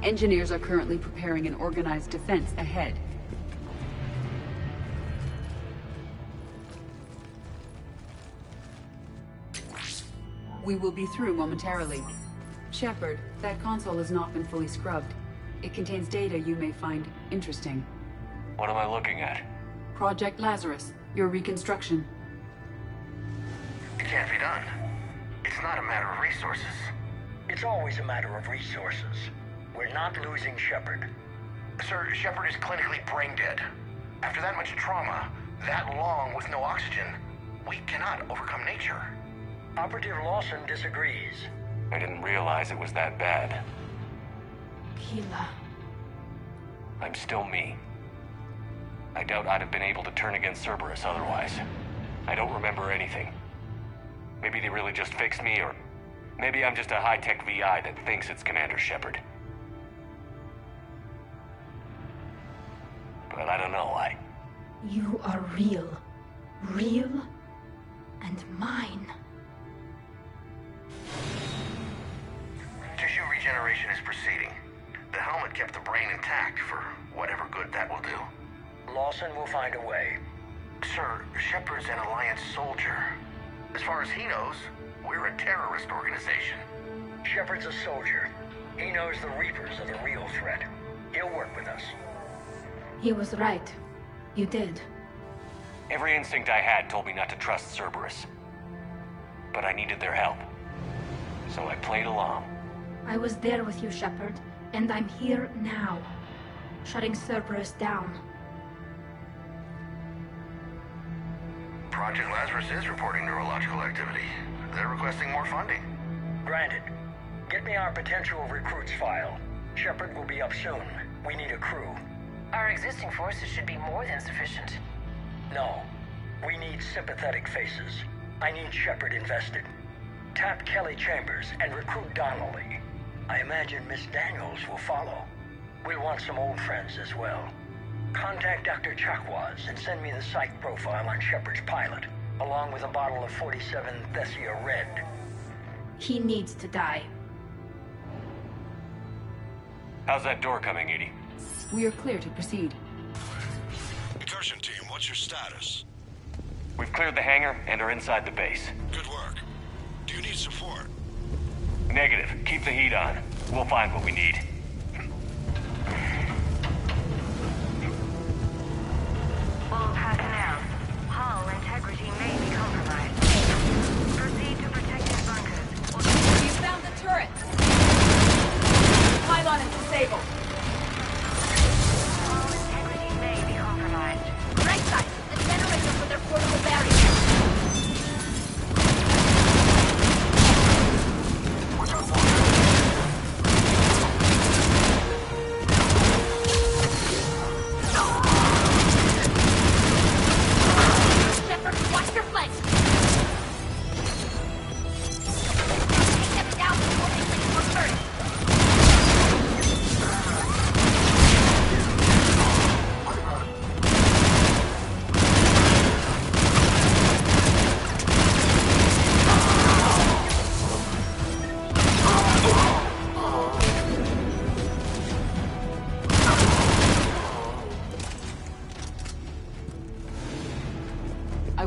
Engineers are currently preparing an organized defense ahead. We will be through momentarily. Shepard, that console has not been fully scrubbed. It contains data you may find interesting. What am I looking at? Project Lazarus, your reconstruction. It can't be done. It's not a matter of resources. It's always a matter of resources. We're not losing Shepard. Sir, Shepard is clinically brain dead. After that much trauma, that long with no oxygen, we cannot overcome nature. Operative Lawson disagrees. I didn't realize it was that bad. Keela. I'm still me. I doubt I'd have been able to turn against Cerberus otherwise. I don't remember anything. Maybe they really just fixed me, or maybe I'm just a high-tech VI that thinks it's Commander Shepard. But I don't know, You are real. Real and mine. Tissue regeneration is proceeding. The helmet kept the brain intact for whatever good that will do. Lawson will find a way. Sir, Shepard's an Alliance soldier. As far as he knows, we're a terrorist organization. Shepard's a soldier. He knows the Reapers are the real threat. He'll work with us. He was right. You did. Every instinct I had told me not to trust Cerberus. But I needed their help. So I played along. I was there with you, Shepard, and I'm here now. Shutting Cerberus down. Project Lazarus is reporting neurological activity. They're requesting more funding. Granted. Get me our potential recruits file. Shepard will be up soon. We need a crew. Our existing forces should be more than sufficient. No. We need sympathetic faces. I need Shepard invested. Tap Kelly Chambers and recruit Donnelly. I imagine Miss Daniels will follow. We'll want some old friends as well. Contact Dr. Chakwas and send me the psych profile on Shepard's pilot, along with a bottle of 47 Thessia Red. He needs to die. How's that door coming, Edie? We are clear to proceed. Incursion team, what's your status? We've cleared the hangar and are inside the base. Good work. Do you need support? Negative. Keep the heat on. We'll find what we need.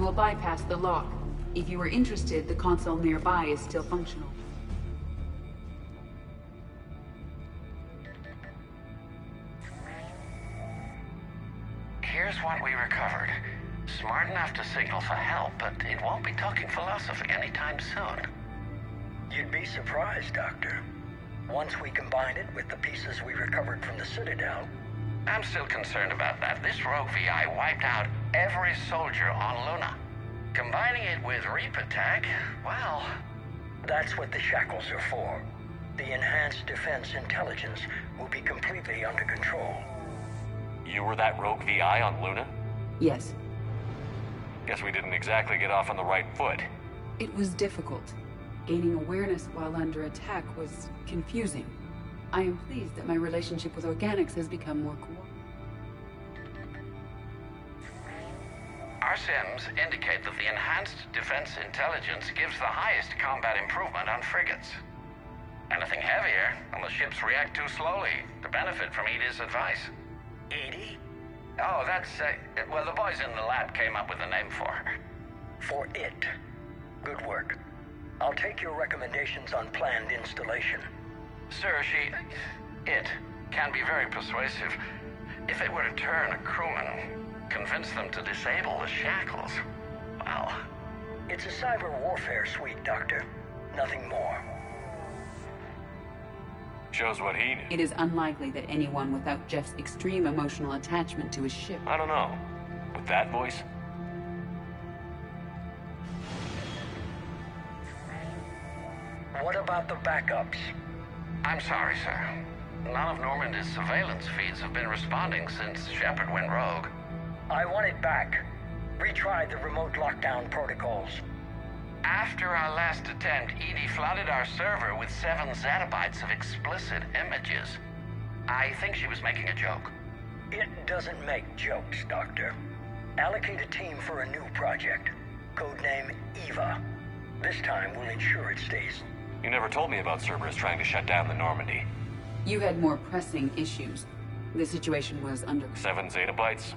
will bypass the lock. If you are interested, the console nearby is still functional. Here's what we recovered. Smart enough to signal for help, but it won't be talking philosophy anytime soon. You'd be surprised, Doctor. Once we combine it with the pieces we recovered from the Citadel... I'm still concerned about that. This rogue VI wiped out every soldier on Luna. Combining it with Reaper tech, well... That's what the shackles are for. The enhanced defense intelligence will be completely under control. You were that rogue VI on Luna? Yes. Guess we didn't exactly get off on the right foot. It was difficult. Gaining awareness while under attack was confusing. I am pleased that my relationship with organics has become more cooperative. Our sims indicate that the enhanced defense intelligence gives the highest combat improvement on frigates. Anything heavier, and the ships react too slowly to benefit from Edie's advice. Edie? Oh, that's, well, the boys in the lab came up with a name for her. For it. Good work. I'll take your recommendations on planned installation. Sir, it can be very persuasive. If it were to turn a crewman, convince them to disable the shackles, well... It's a cyber warfare suite, Doctor. Nothing more. Shows what he knew. It is unlikely that anyone without Jeff's extreme emotional attachment to his ship... I don't know. With that voice? What about the backups? I'm sorry, sir. None of Normandy's surveillance feeds have been responding since Shepard went rogue. I want it back. Retry the remote lockdown protocols. After our last attempt, Edie flooded our server with 7 zettabytes of explicit images. I think she was making a joke. It doesn't make jokes, Doctor. Allocate a team for a new project. Codename Eva. This time we'll ensure it stays. You never told me about Cerberus trying to shut down the Normandy. You had more pressing issues. The situation was under... 7 zettabytes?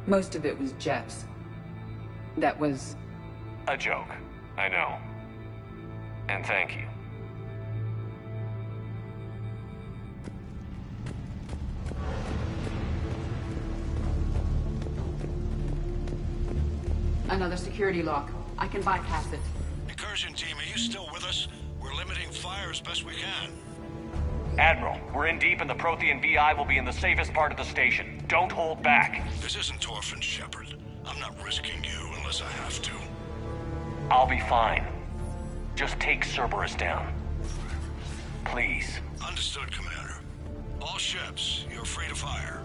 Most of it was Jeff's. That was... a joke. I know. And thank you. Another security lock. I can bypass it. Incursion team, are you still with us? We're limiting fire as best we can. Admiral, we're in deep and the Prothean VI will be in the safest part of the station. Don't hold back. This isn't Torfin, Shepard. I'm not risking you unless I have to. I'll be fine. Just take Cerberus down. Please. Understood, Commander. All ships, you're free to fire.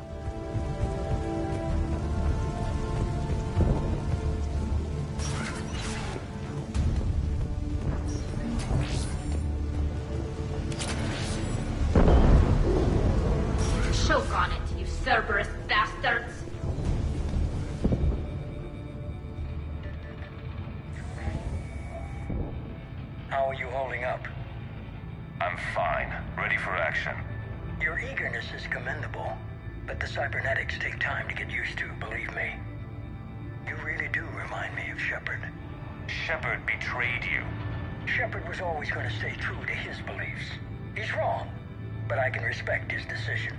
Choke on it, you Cerberus bastards! How are you holding up? I'm fine. Ready for action. Your eagerness is commendable, but the cybernetics take time to get used to, believe me. You really do remind me of Shepard. Shepard betrayed you. Shepard was always going to stay true to his beliefs. He's wrong, but I can respect his decision.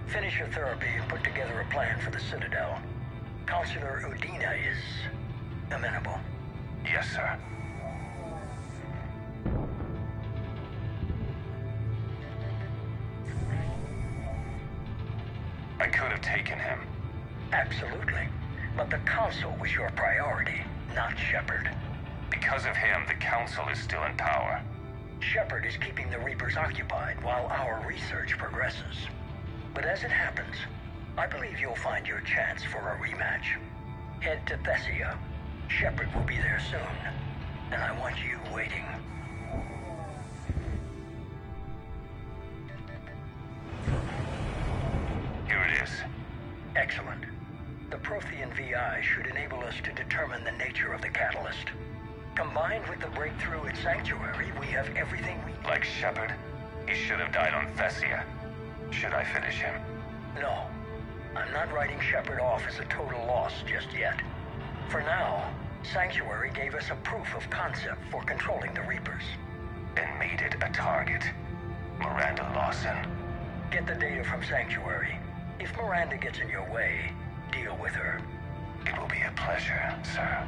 Finish your therapy and put together a plan for the Citadel. Counselor Udina is amenable. Yes, sir. I could have taken him. Absolutely. But the Council was your priority, not Shepard. Because of him, the Council is still in power. Shepard is keeping the Reapers occupied while our research progresses. But as it happens, I believe you'll find your chance for a rematch. Head to Thessia. Shepard will be there soon, and I want you waiting. Here it is. Excellent. The Prothean VI should enable us to determine the nature of the catalyst. Combined with the breakthrough at Sanctuary, we have everything we need. Like Shepard? He should have died on Thessia. Should I finish him? No. I'm not writing Shepard off as a total loss just yet. For now, Sanctuary gave us a proof of concept for controlling the Reapers. And made it a target. Miranda Lawson. Get the data from Sanctuary. If Miranda gets in your way, deal with her. It will be a pleasure, sir.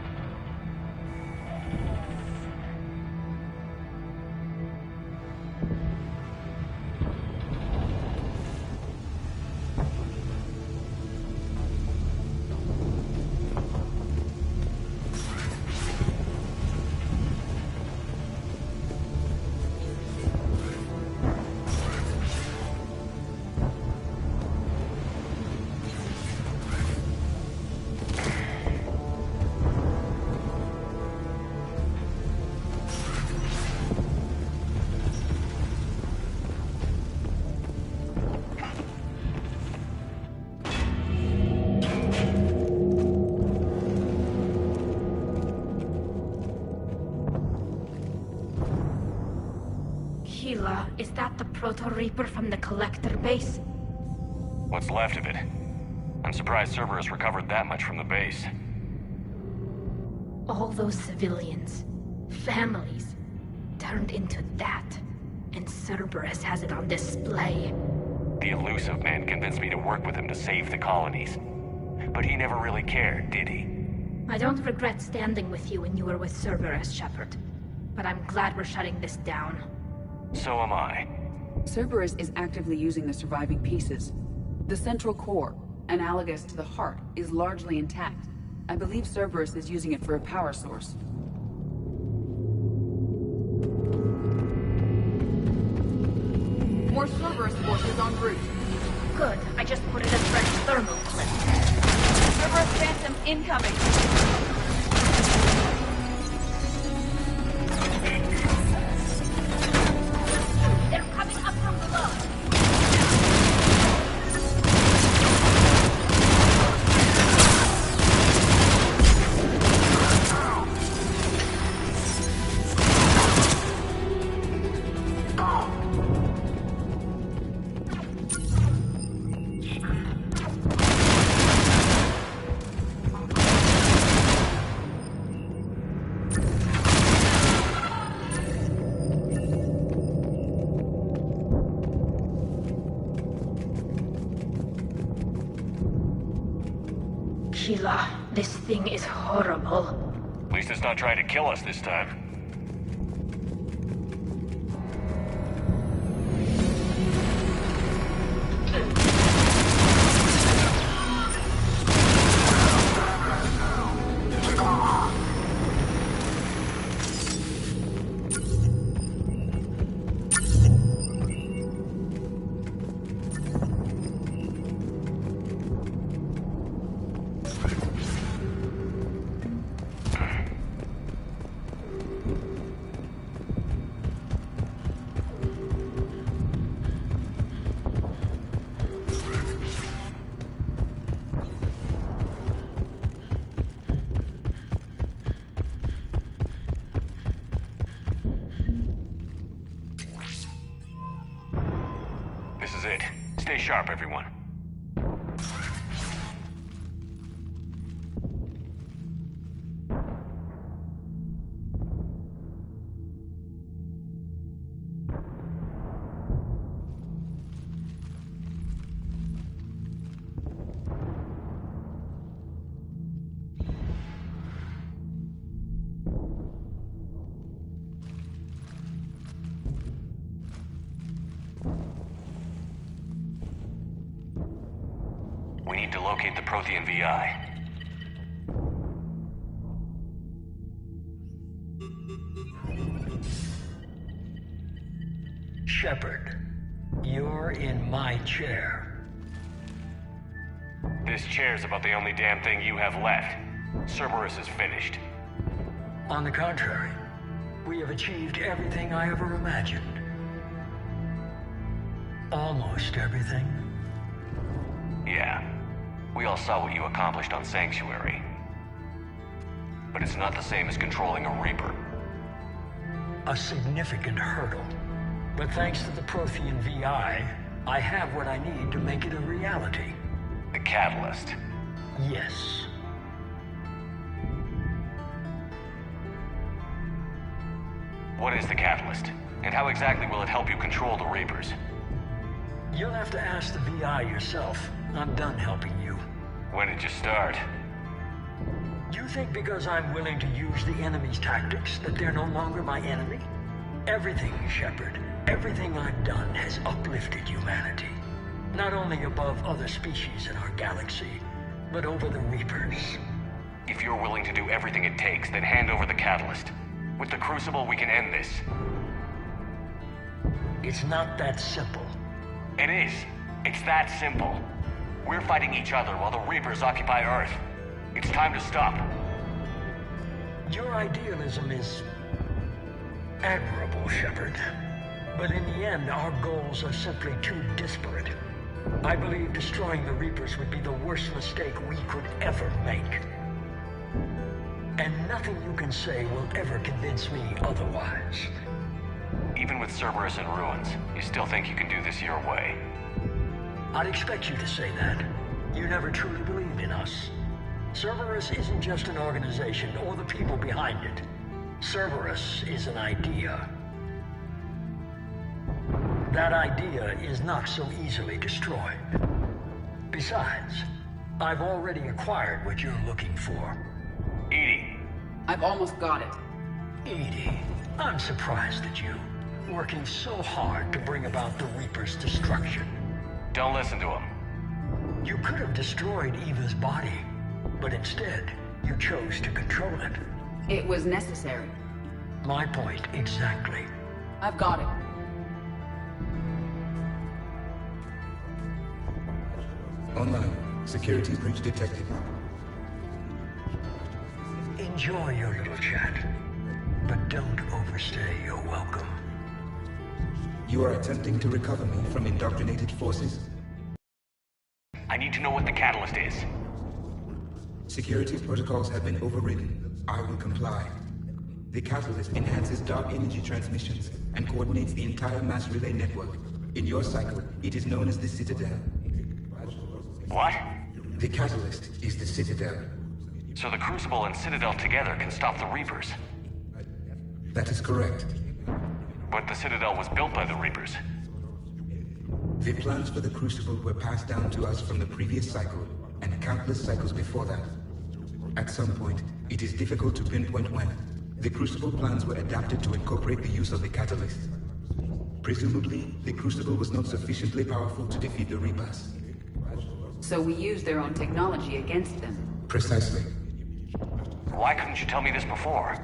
Is that the Proto-Reaper from the Collector base? What's left of it? I'm surprised Cerberus recovered that much from the base. All those civilians, families, turned into that. And Cerberus has it on display. The elusive man convinced me to work with him to save the colonies. But he never really cared, did he? I don't regret standing with you when you were with Cerberus, Shepard. But I'm glad we're shutting this down. So am I. Cerberus is actively using the surviving pieces. The central core, analogous to the heart, is largely intact. I believe Cerberus is using it for a power source. More Cerberus forces en route. Good. I just put in a fresh thermal clip. Cerberus Phantom incoming. This thing is horrible. At least it's not trying to kill us this time. This is it. Stay sharp, everyone. We need to locate the Prothean VI. Shepard, you're in my chair. This chair's about the only damn thing you have left. Cerberus is finished. On the contrary, we have achieved everything I ever imagined. Almost everything. Yeah. We all saw what you accomplished on Sanctuary. But it's not the same as controlling a Reaper. A significant hurdle. But thanks to the Prothean VI, I have what I need to make it a reality. The catalyst. Yes. What is the catalyst? And how exactly will it help you control the Reapers? You'll have to ask the VI yourself. I'm done helping you. When did you start? You think because I'm willing to use the enemy's tactics that they're no longer my enemy? Everything, Shepard, everything I've done has uplifted humanity. Not only above other species in our galaxy, but over the Reapers. If you're willing to do everything it takes, then hand over the catalyst. With the Crucible, we can end this. It's not that simple. It is. It's that simple. We're fighting each other while the Reapers occupy Earth. It's time to stop. Your idealism is admirable, Shepard. But in the end, our goals are simply too disparate. I believe destroying the Reapers would be the worst mistake we could ever make. And nothing you can say will ever convince me otherwise. Even with Cerberus in ruins, you still think you can do this your way? I'd expect you to say that. You never truly believed in us. Cerberus isn't just an organization or the people behind it. Cerberus is an idea. That idea is not so easily destroyed. Besides, I've already acquired what you're looking for. EDI. I've almost got it. EDI, I'm surprised at you. Working so hard to bring about the Reaper's destruction. Don't listen to him. You could have destroyed Eva's body, but instead, you chose to control it. It was necessary. My point exactly. I've got it. Online. Security breach detected. Enjoy your little chat, but don't overstay your welcome. You are attempting to recover me from indoctrinated forces? I need to know what the catalyst is. Security protocols have been overridden. I will comply. The catalyst enhances dark energy transmissions and coordinates the entire mass relay network. In your cycle, it is known as the Citadel. What? The catalyst is the Citadel. So the Crucible and Citadel together can stop the Reapers? That is correct. But the Citadel was built by the Reapers. The plans for the Crucible were passed down to us from the previous cycle, and countless cycles before that. At some point, it is difficult to pinpoint when, the Crucible plans were adapted to incorporate the use of the catalyst. Presumably, the Crucible was not sufficiently powerful to defeat the Reapers. So we used their own technology against them. Precisely. Why couldn't you tell me this before?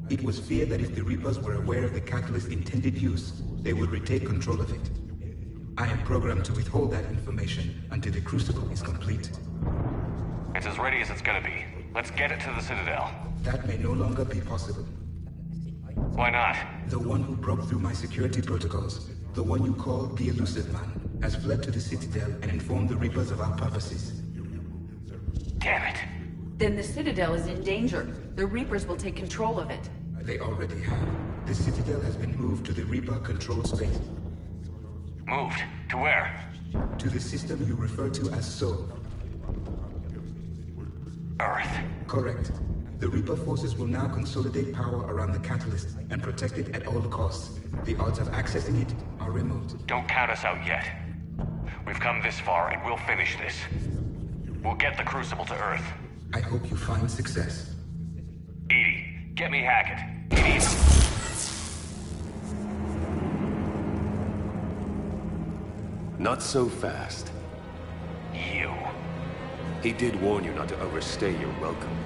It was feared that if the Reapers were aware of the catalyst's intended use, they would retake control of it. I am programmed to withhold that information until the Crucible is complete. It's as ready as it's gonna be. Let's get it to the Citadel. That may no longer be possible. Why not? The one who broke through my security protocols, the one you call the Elusive Man, has fled to the Citadel and informed the Reapers of our purposes. Damn it. Then the Citadel is in danger. The Reapers will take control of it. They already have. The Citadel has been moved to the Reaper-controlled space. Moved? To where? To the system you refer to as Sol. Earth. Correct. The Reaper forces will now consolidate power around the catalyst and protect it at all costs. The odds of accessing it are remote. Don't count us out yet. We've come this far and we'll finish this. We'll get the Crucible to Earth. I hope you find success. EDI, get me Hackett. EDI. Not so fast. You. He did warn you not to overstay your welcome.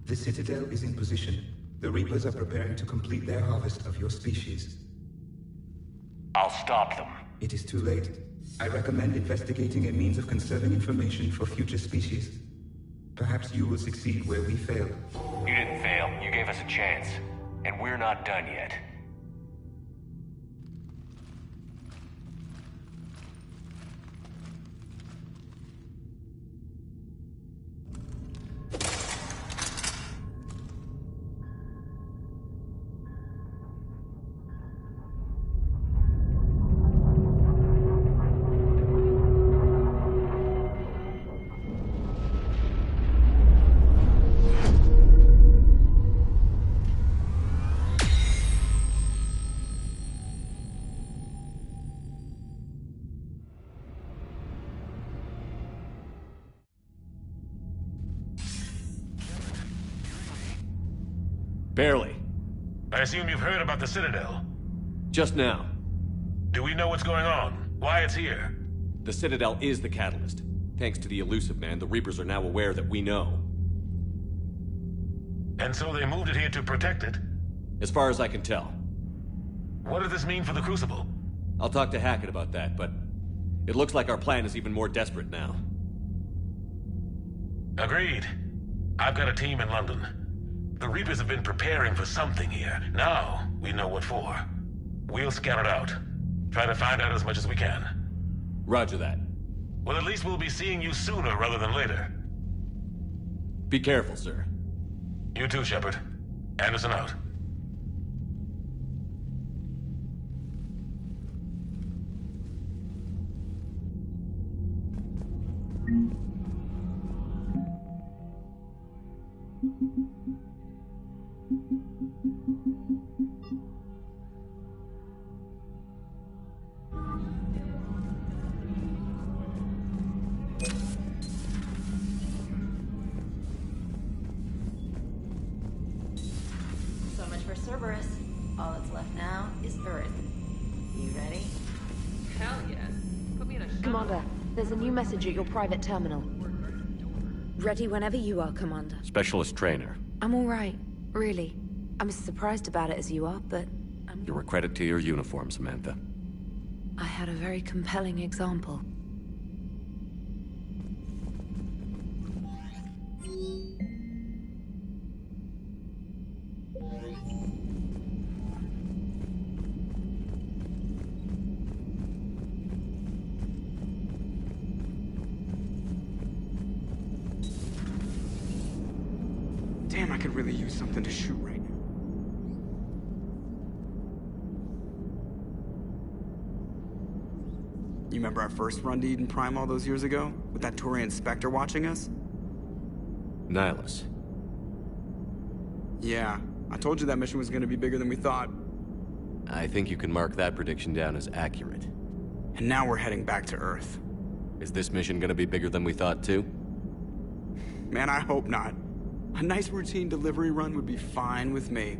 The Citadel is in position. The Reapers are preparing to complete their harvest of your species. I'll stop them. It is too late. I recommend investigating a means of conserving information for future species. Perhaps you will succeed where we failed. You didn't fail. You gave us a chance. And we're not done yet. Barely. I assume you've heard about the Citadel. Just now. Do we know what's going on? Why it's here? The Citadel is the catalyst. Thanks to the Elusive Man, the Reapers are now aware that we know. And so they moved it here to protect it? As far as I can tell. What does this mean for the Crucible? I'll talk to Hackett about that, but it looks like our plan is even more desperate now. Agreed. I've got a team in London. The Reapers have been preparing for something here. Now, we know what for. We'll scout it out. Try to find out as much as we can. Roger that. Well, at least we'll be seeing you sooner rather than later. Be careful, sir. You too, Shepard. Anderson out. So much for Cerberus. All that's left now is Earth. You ready? Hell yes. Put me in a shuttle. Commander, there's a new message at your private terminal. Ready whenever you are, Commander. Specialist trainer. I'm all right, really. I'm as surprised about it as you are, but You're a credit to your uniform, Samantha. I had a very compelling example. Damn, I could really use something to shoot right now. You remember our first run to Eden Prime all those years ago? With that Turian Spectre watching us? Nihilus. Yeah, I told you that mission was gonna be bigger than we thought. I think you can mark that prediction down as accurate. And now we're heading back to Earth. Is this mission gonna be bigger than we thought, too? Man, I hope not. A nice routine delivery run would be fine with me.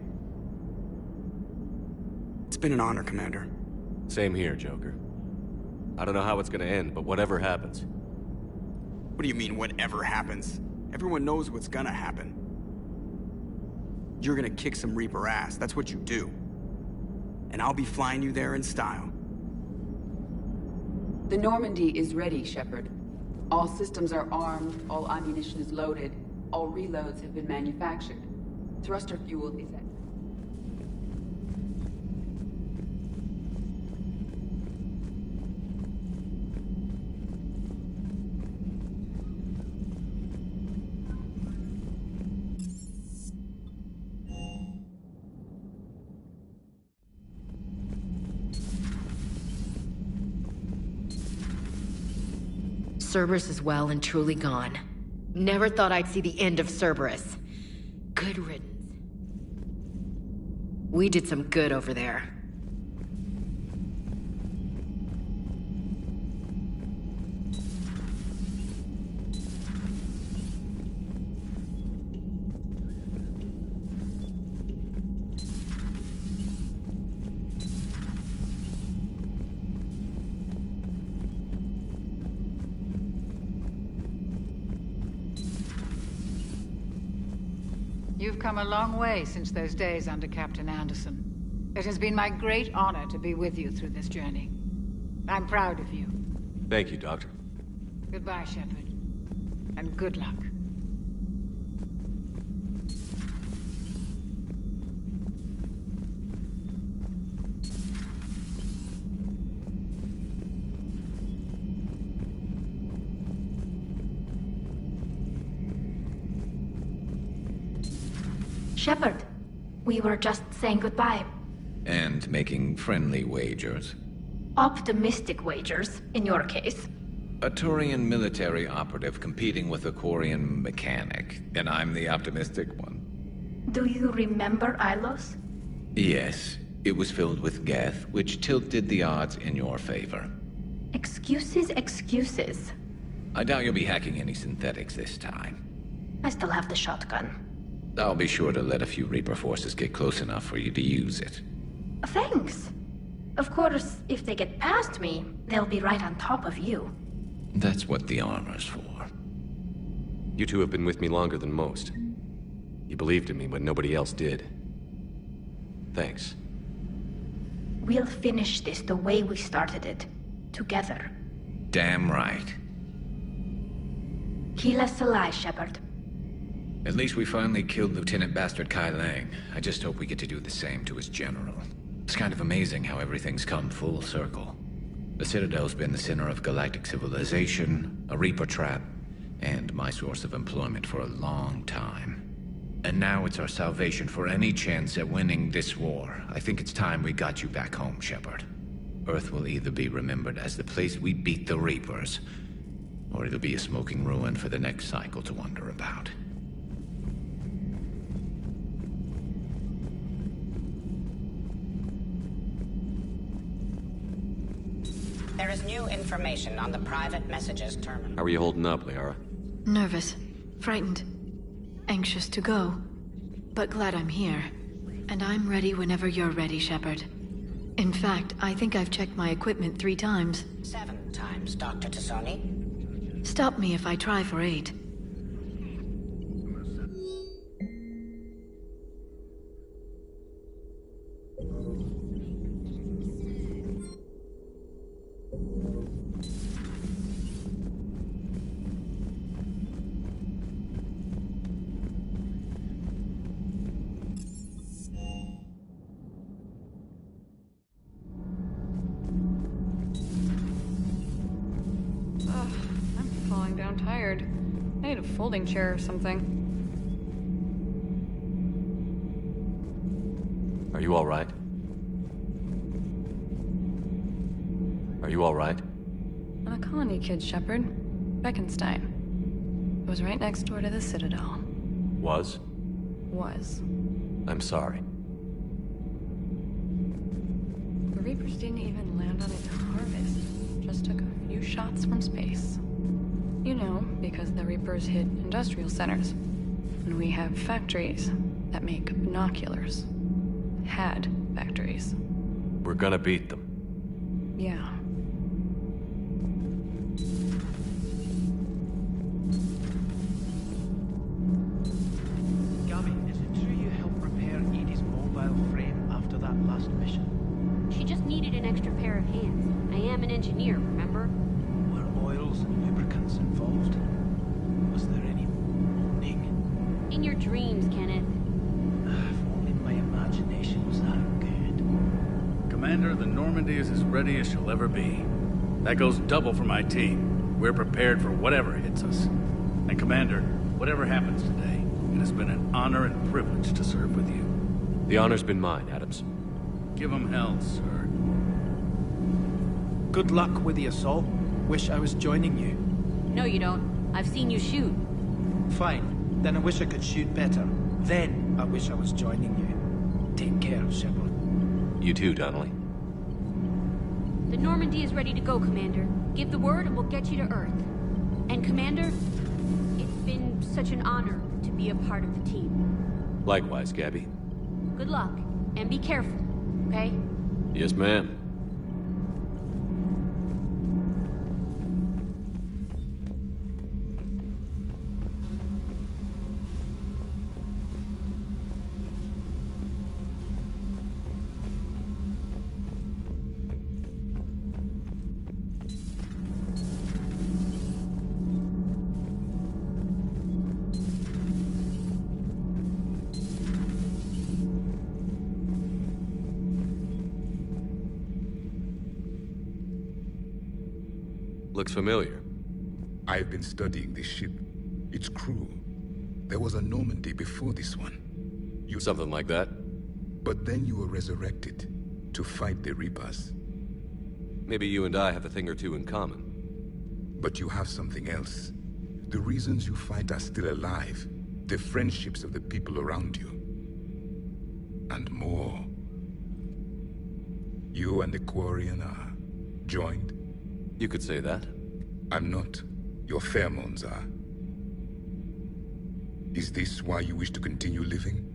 It's been an honor, Commander. Same here, Joker. I don't know how it's gonna end, but whatever happens. What do you mean, whatever happens? Everyone knows what's gonna happen. You're gonna kick some Reaper ass, that's what you do. And I'll be flying you there in style. The Normandy is ready, Shepard. All systems are armed, all ammunition is loaded, all reloads have been manufactured. Thruster fuel is at... Cerberus is well and truly gone. Never thought I'd see the end of Cerberus. Good riddance. We did some good over there. You've come a long way since those days under Captain Anderson. It has been my great honor to be with you through this journey. I'm proud of you. Thank you, Doctor. Goodbye, Shepard. And good luck. Shepard, we were just saying goodbye. And making friendly wagers. Optimistic wagers, in your case. A Turian military operative competing with a Quarian mechanic, and I'm the optimistic one. Do you remember Ilos? Yes, it was filled with geth, which tilted the odds in your favor. Excuses, excuses. I doubt you'll be hacking any synthetics this time. I still have the shotgun. I'll be sure to let a few Reaper forces get close enough for you to use it. Thanks. Of course, if they get past me, they'll be right on top of you. That's what the armor's for. You two have been with me longer than most. You believed in me when nobody else did. Thanks. We'll finish this the way we started it. Together. Damn right. Keep us alive, Shepard. At least we finally killed Lieutenant Bastard Kai Lang. I just hope we get to do the same to his general. It's kind of amazing how everything's come full circle. The Citadel's been the center of galactic civilization, a Reaper trap, and my source of employment for a long time. And now it's our salvation for any chance at winning this war. I think it's time we got you back home, Shepard. Earth will either be remembered as the place we beat the Reapers, or it'll be a smoking ruin for the next cycle to wonder about. There is new information on the private messages terminal. How are you holding up, Liara? Nervous, frightened, anxious to go, but glad I'm here. And I'm ready whenever you're ready, Shepard. In fact, I think I've checked my equipment 3 times. 7 times, Dr. Tassoni. Stop me if I try for 8. Tired. I need a folding chair or something. Are you all right? Are you all right? I'm a colony kid, Shepard. Beckenstein. It was right next door to the Citadel. Was? Was. I'm sorry. The Reapers didn't even land on its harvest. Just took a few shots from space. You know, because the Reapers hit industrial centers. And we have factories that make binoculars. Had factories. We're gonna beat them. Yeah. Gabby, is it true you helped repair Edie's mobile frame after that last mission? She just needed an extra pair of hands. I am an engineer, remember? Were oils and lubricants involved? Was there any moaning? In your dreams, Kenneth. If only my imagination was that good. Commander, the Normandy is as ready as she'll ever be. That goes double for my team. We're prepared for whatever hits us. And Commander, whatever happens today, it has been an honor and privilege to serve with you. The honor's been mine, Adams. Give 'em hell, sir. Good luck with the assault. Wish I was joining you. No, you don't. I've seen you shoot. Fine. Then I wish I could shoot better. Then I wish I was joining you. Take care, Shepard. You too, Donnelly. The Normandy is ready to go, Commander. Give the word and we'll get you to Earth. And Commander, it's been such an honor to be a part of the team. Likewise, Gabby. Good luck, and be careful, okay? Yes, ma'am. Looks familiar. I've been studying this ship. Its crew. There was a Normandy before this one. Something like that? But then you were resurrected to fight the Reapers. Maybe you and I have a thing or two in common. But you have something else. The reasons you fight are still alive. The friendships of the people around you. And more. You and the Quarian are joined? You could say that. I'm not. Your pheromones are. Is this why you wish to continue living?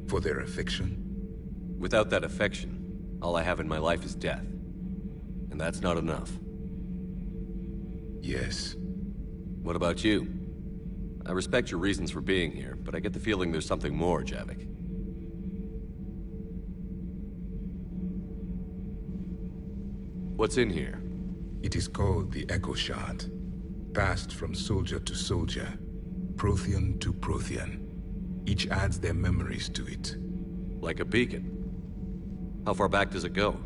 For their affection? Without that affection, all I have in my life is death. And that's not enough. Yes. What about you? I respect your reasons for being here, but I get the feeling there's something more, Javik. What's in here? It is called the Echo Shard. Passed from soldier to soldier. Prothean to Prothean. Each adds their memories to it. Like a beacon. How far back does it go?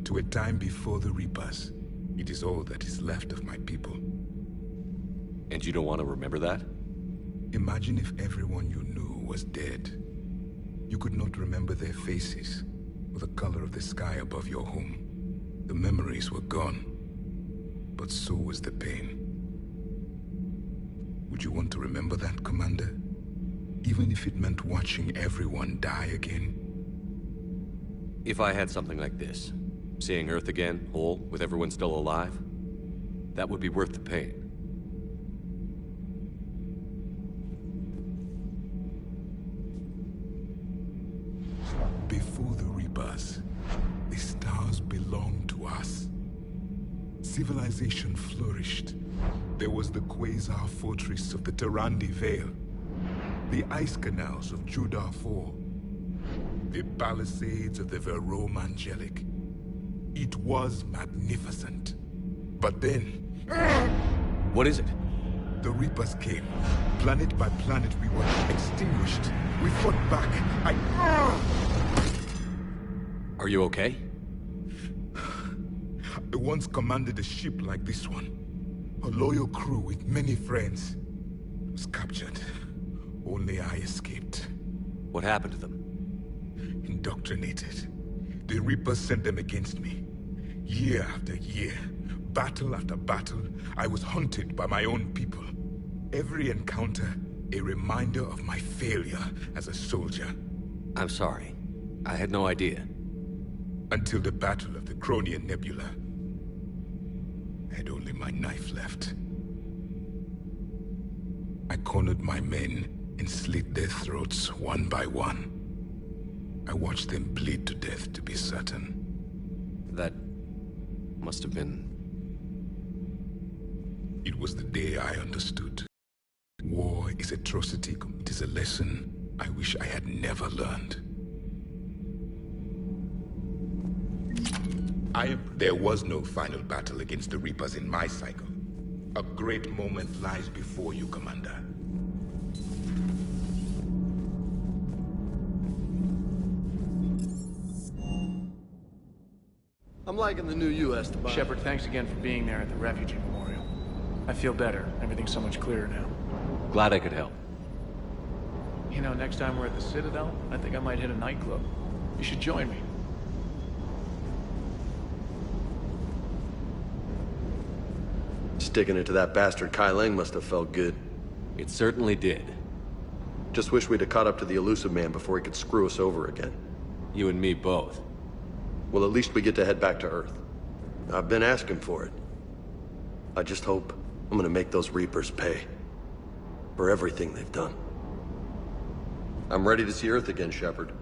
To a time before the Reapers. It is all that is left of my people. And you don't want to remember that? Imagine if everyone you knew was dead. You could not remember their faces, or the color of the sky above your home. The memories were gone. But so was the pain. Would you want to remember that, Commander? Even if it meant watching everyone die again? If I had something like this, seeing Earth again, whole, with everyone still alive, that would be worth the pain. Before the Reapers, the stars belonged to us. Civilization flourished. There was the Quasar Fortress of the Tarandi Vale, the ice canals of Judar IV, the palisades of the Verome Angelic. It was magnificent. But then... What is it? The Reapers came. Planet by planet we were extinguished. We fought back. Are you okay? I once commanded a ship like this one. A loyal crew with many friends. Was captured. Only I escaped. What happened to them? Indoctrinated. The Reapers sent them against me. Year after year, battle after battle, I was hunted by my own people. Every encounter, a reminder of my failure as a soldier. I'm sorry. I had no idea. Until the Battle of the Cronian Nebula. I had only my knife left. I cornered my men and slit their throats one by one. I watched them bleed to death to be certain. That must have been... It was the day I understood. War is atrocity. It is a lesson I wish I had never learned. There was no final battle against the Reapers in my cycle. A great moment lies before you, Commander. I'm liking the new you, Esteban. Shepard, thanks again for being there at the refugee memorial. I feel better. Everything's so much clearer now. Glad I could help. You know, next time we're at the Citadel, I think I might hit a nightclub. You should join me. Sticking it to that bastard Kai Lang must have felt good. It certainly did. Just wish we'd have caught up to the elusive man before he could screw us over again. You and me both. Well, at least we get to head back to Earth. I've been asking for it. I just hope I'm gonna make those Reapers pay. For everything they've done. I'm ready to see Earth again, Shepard.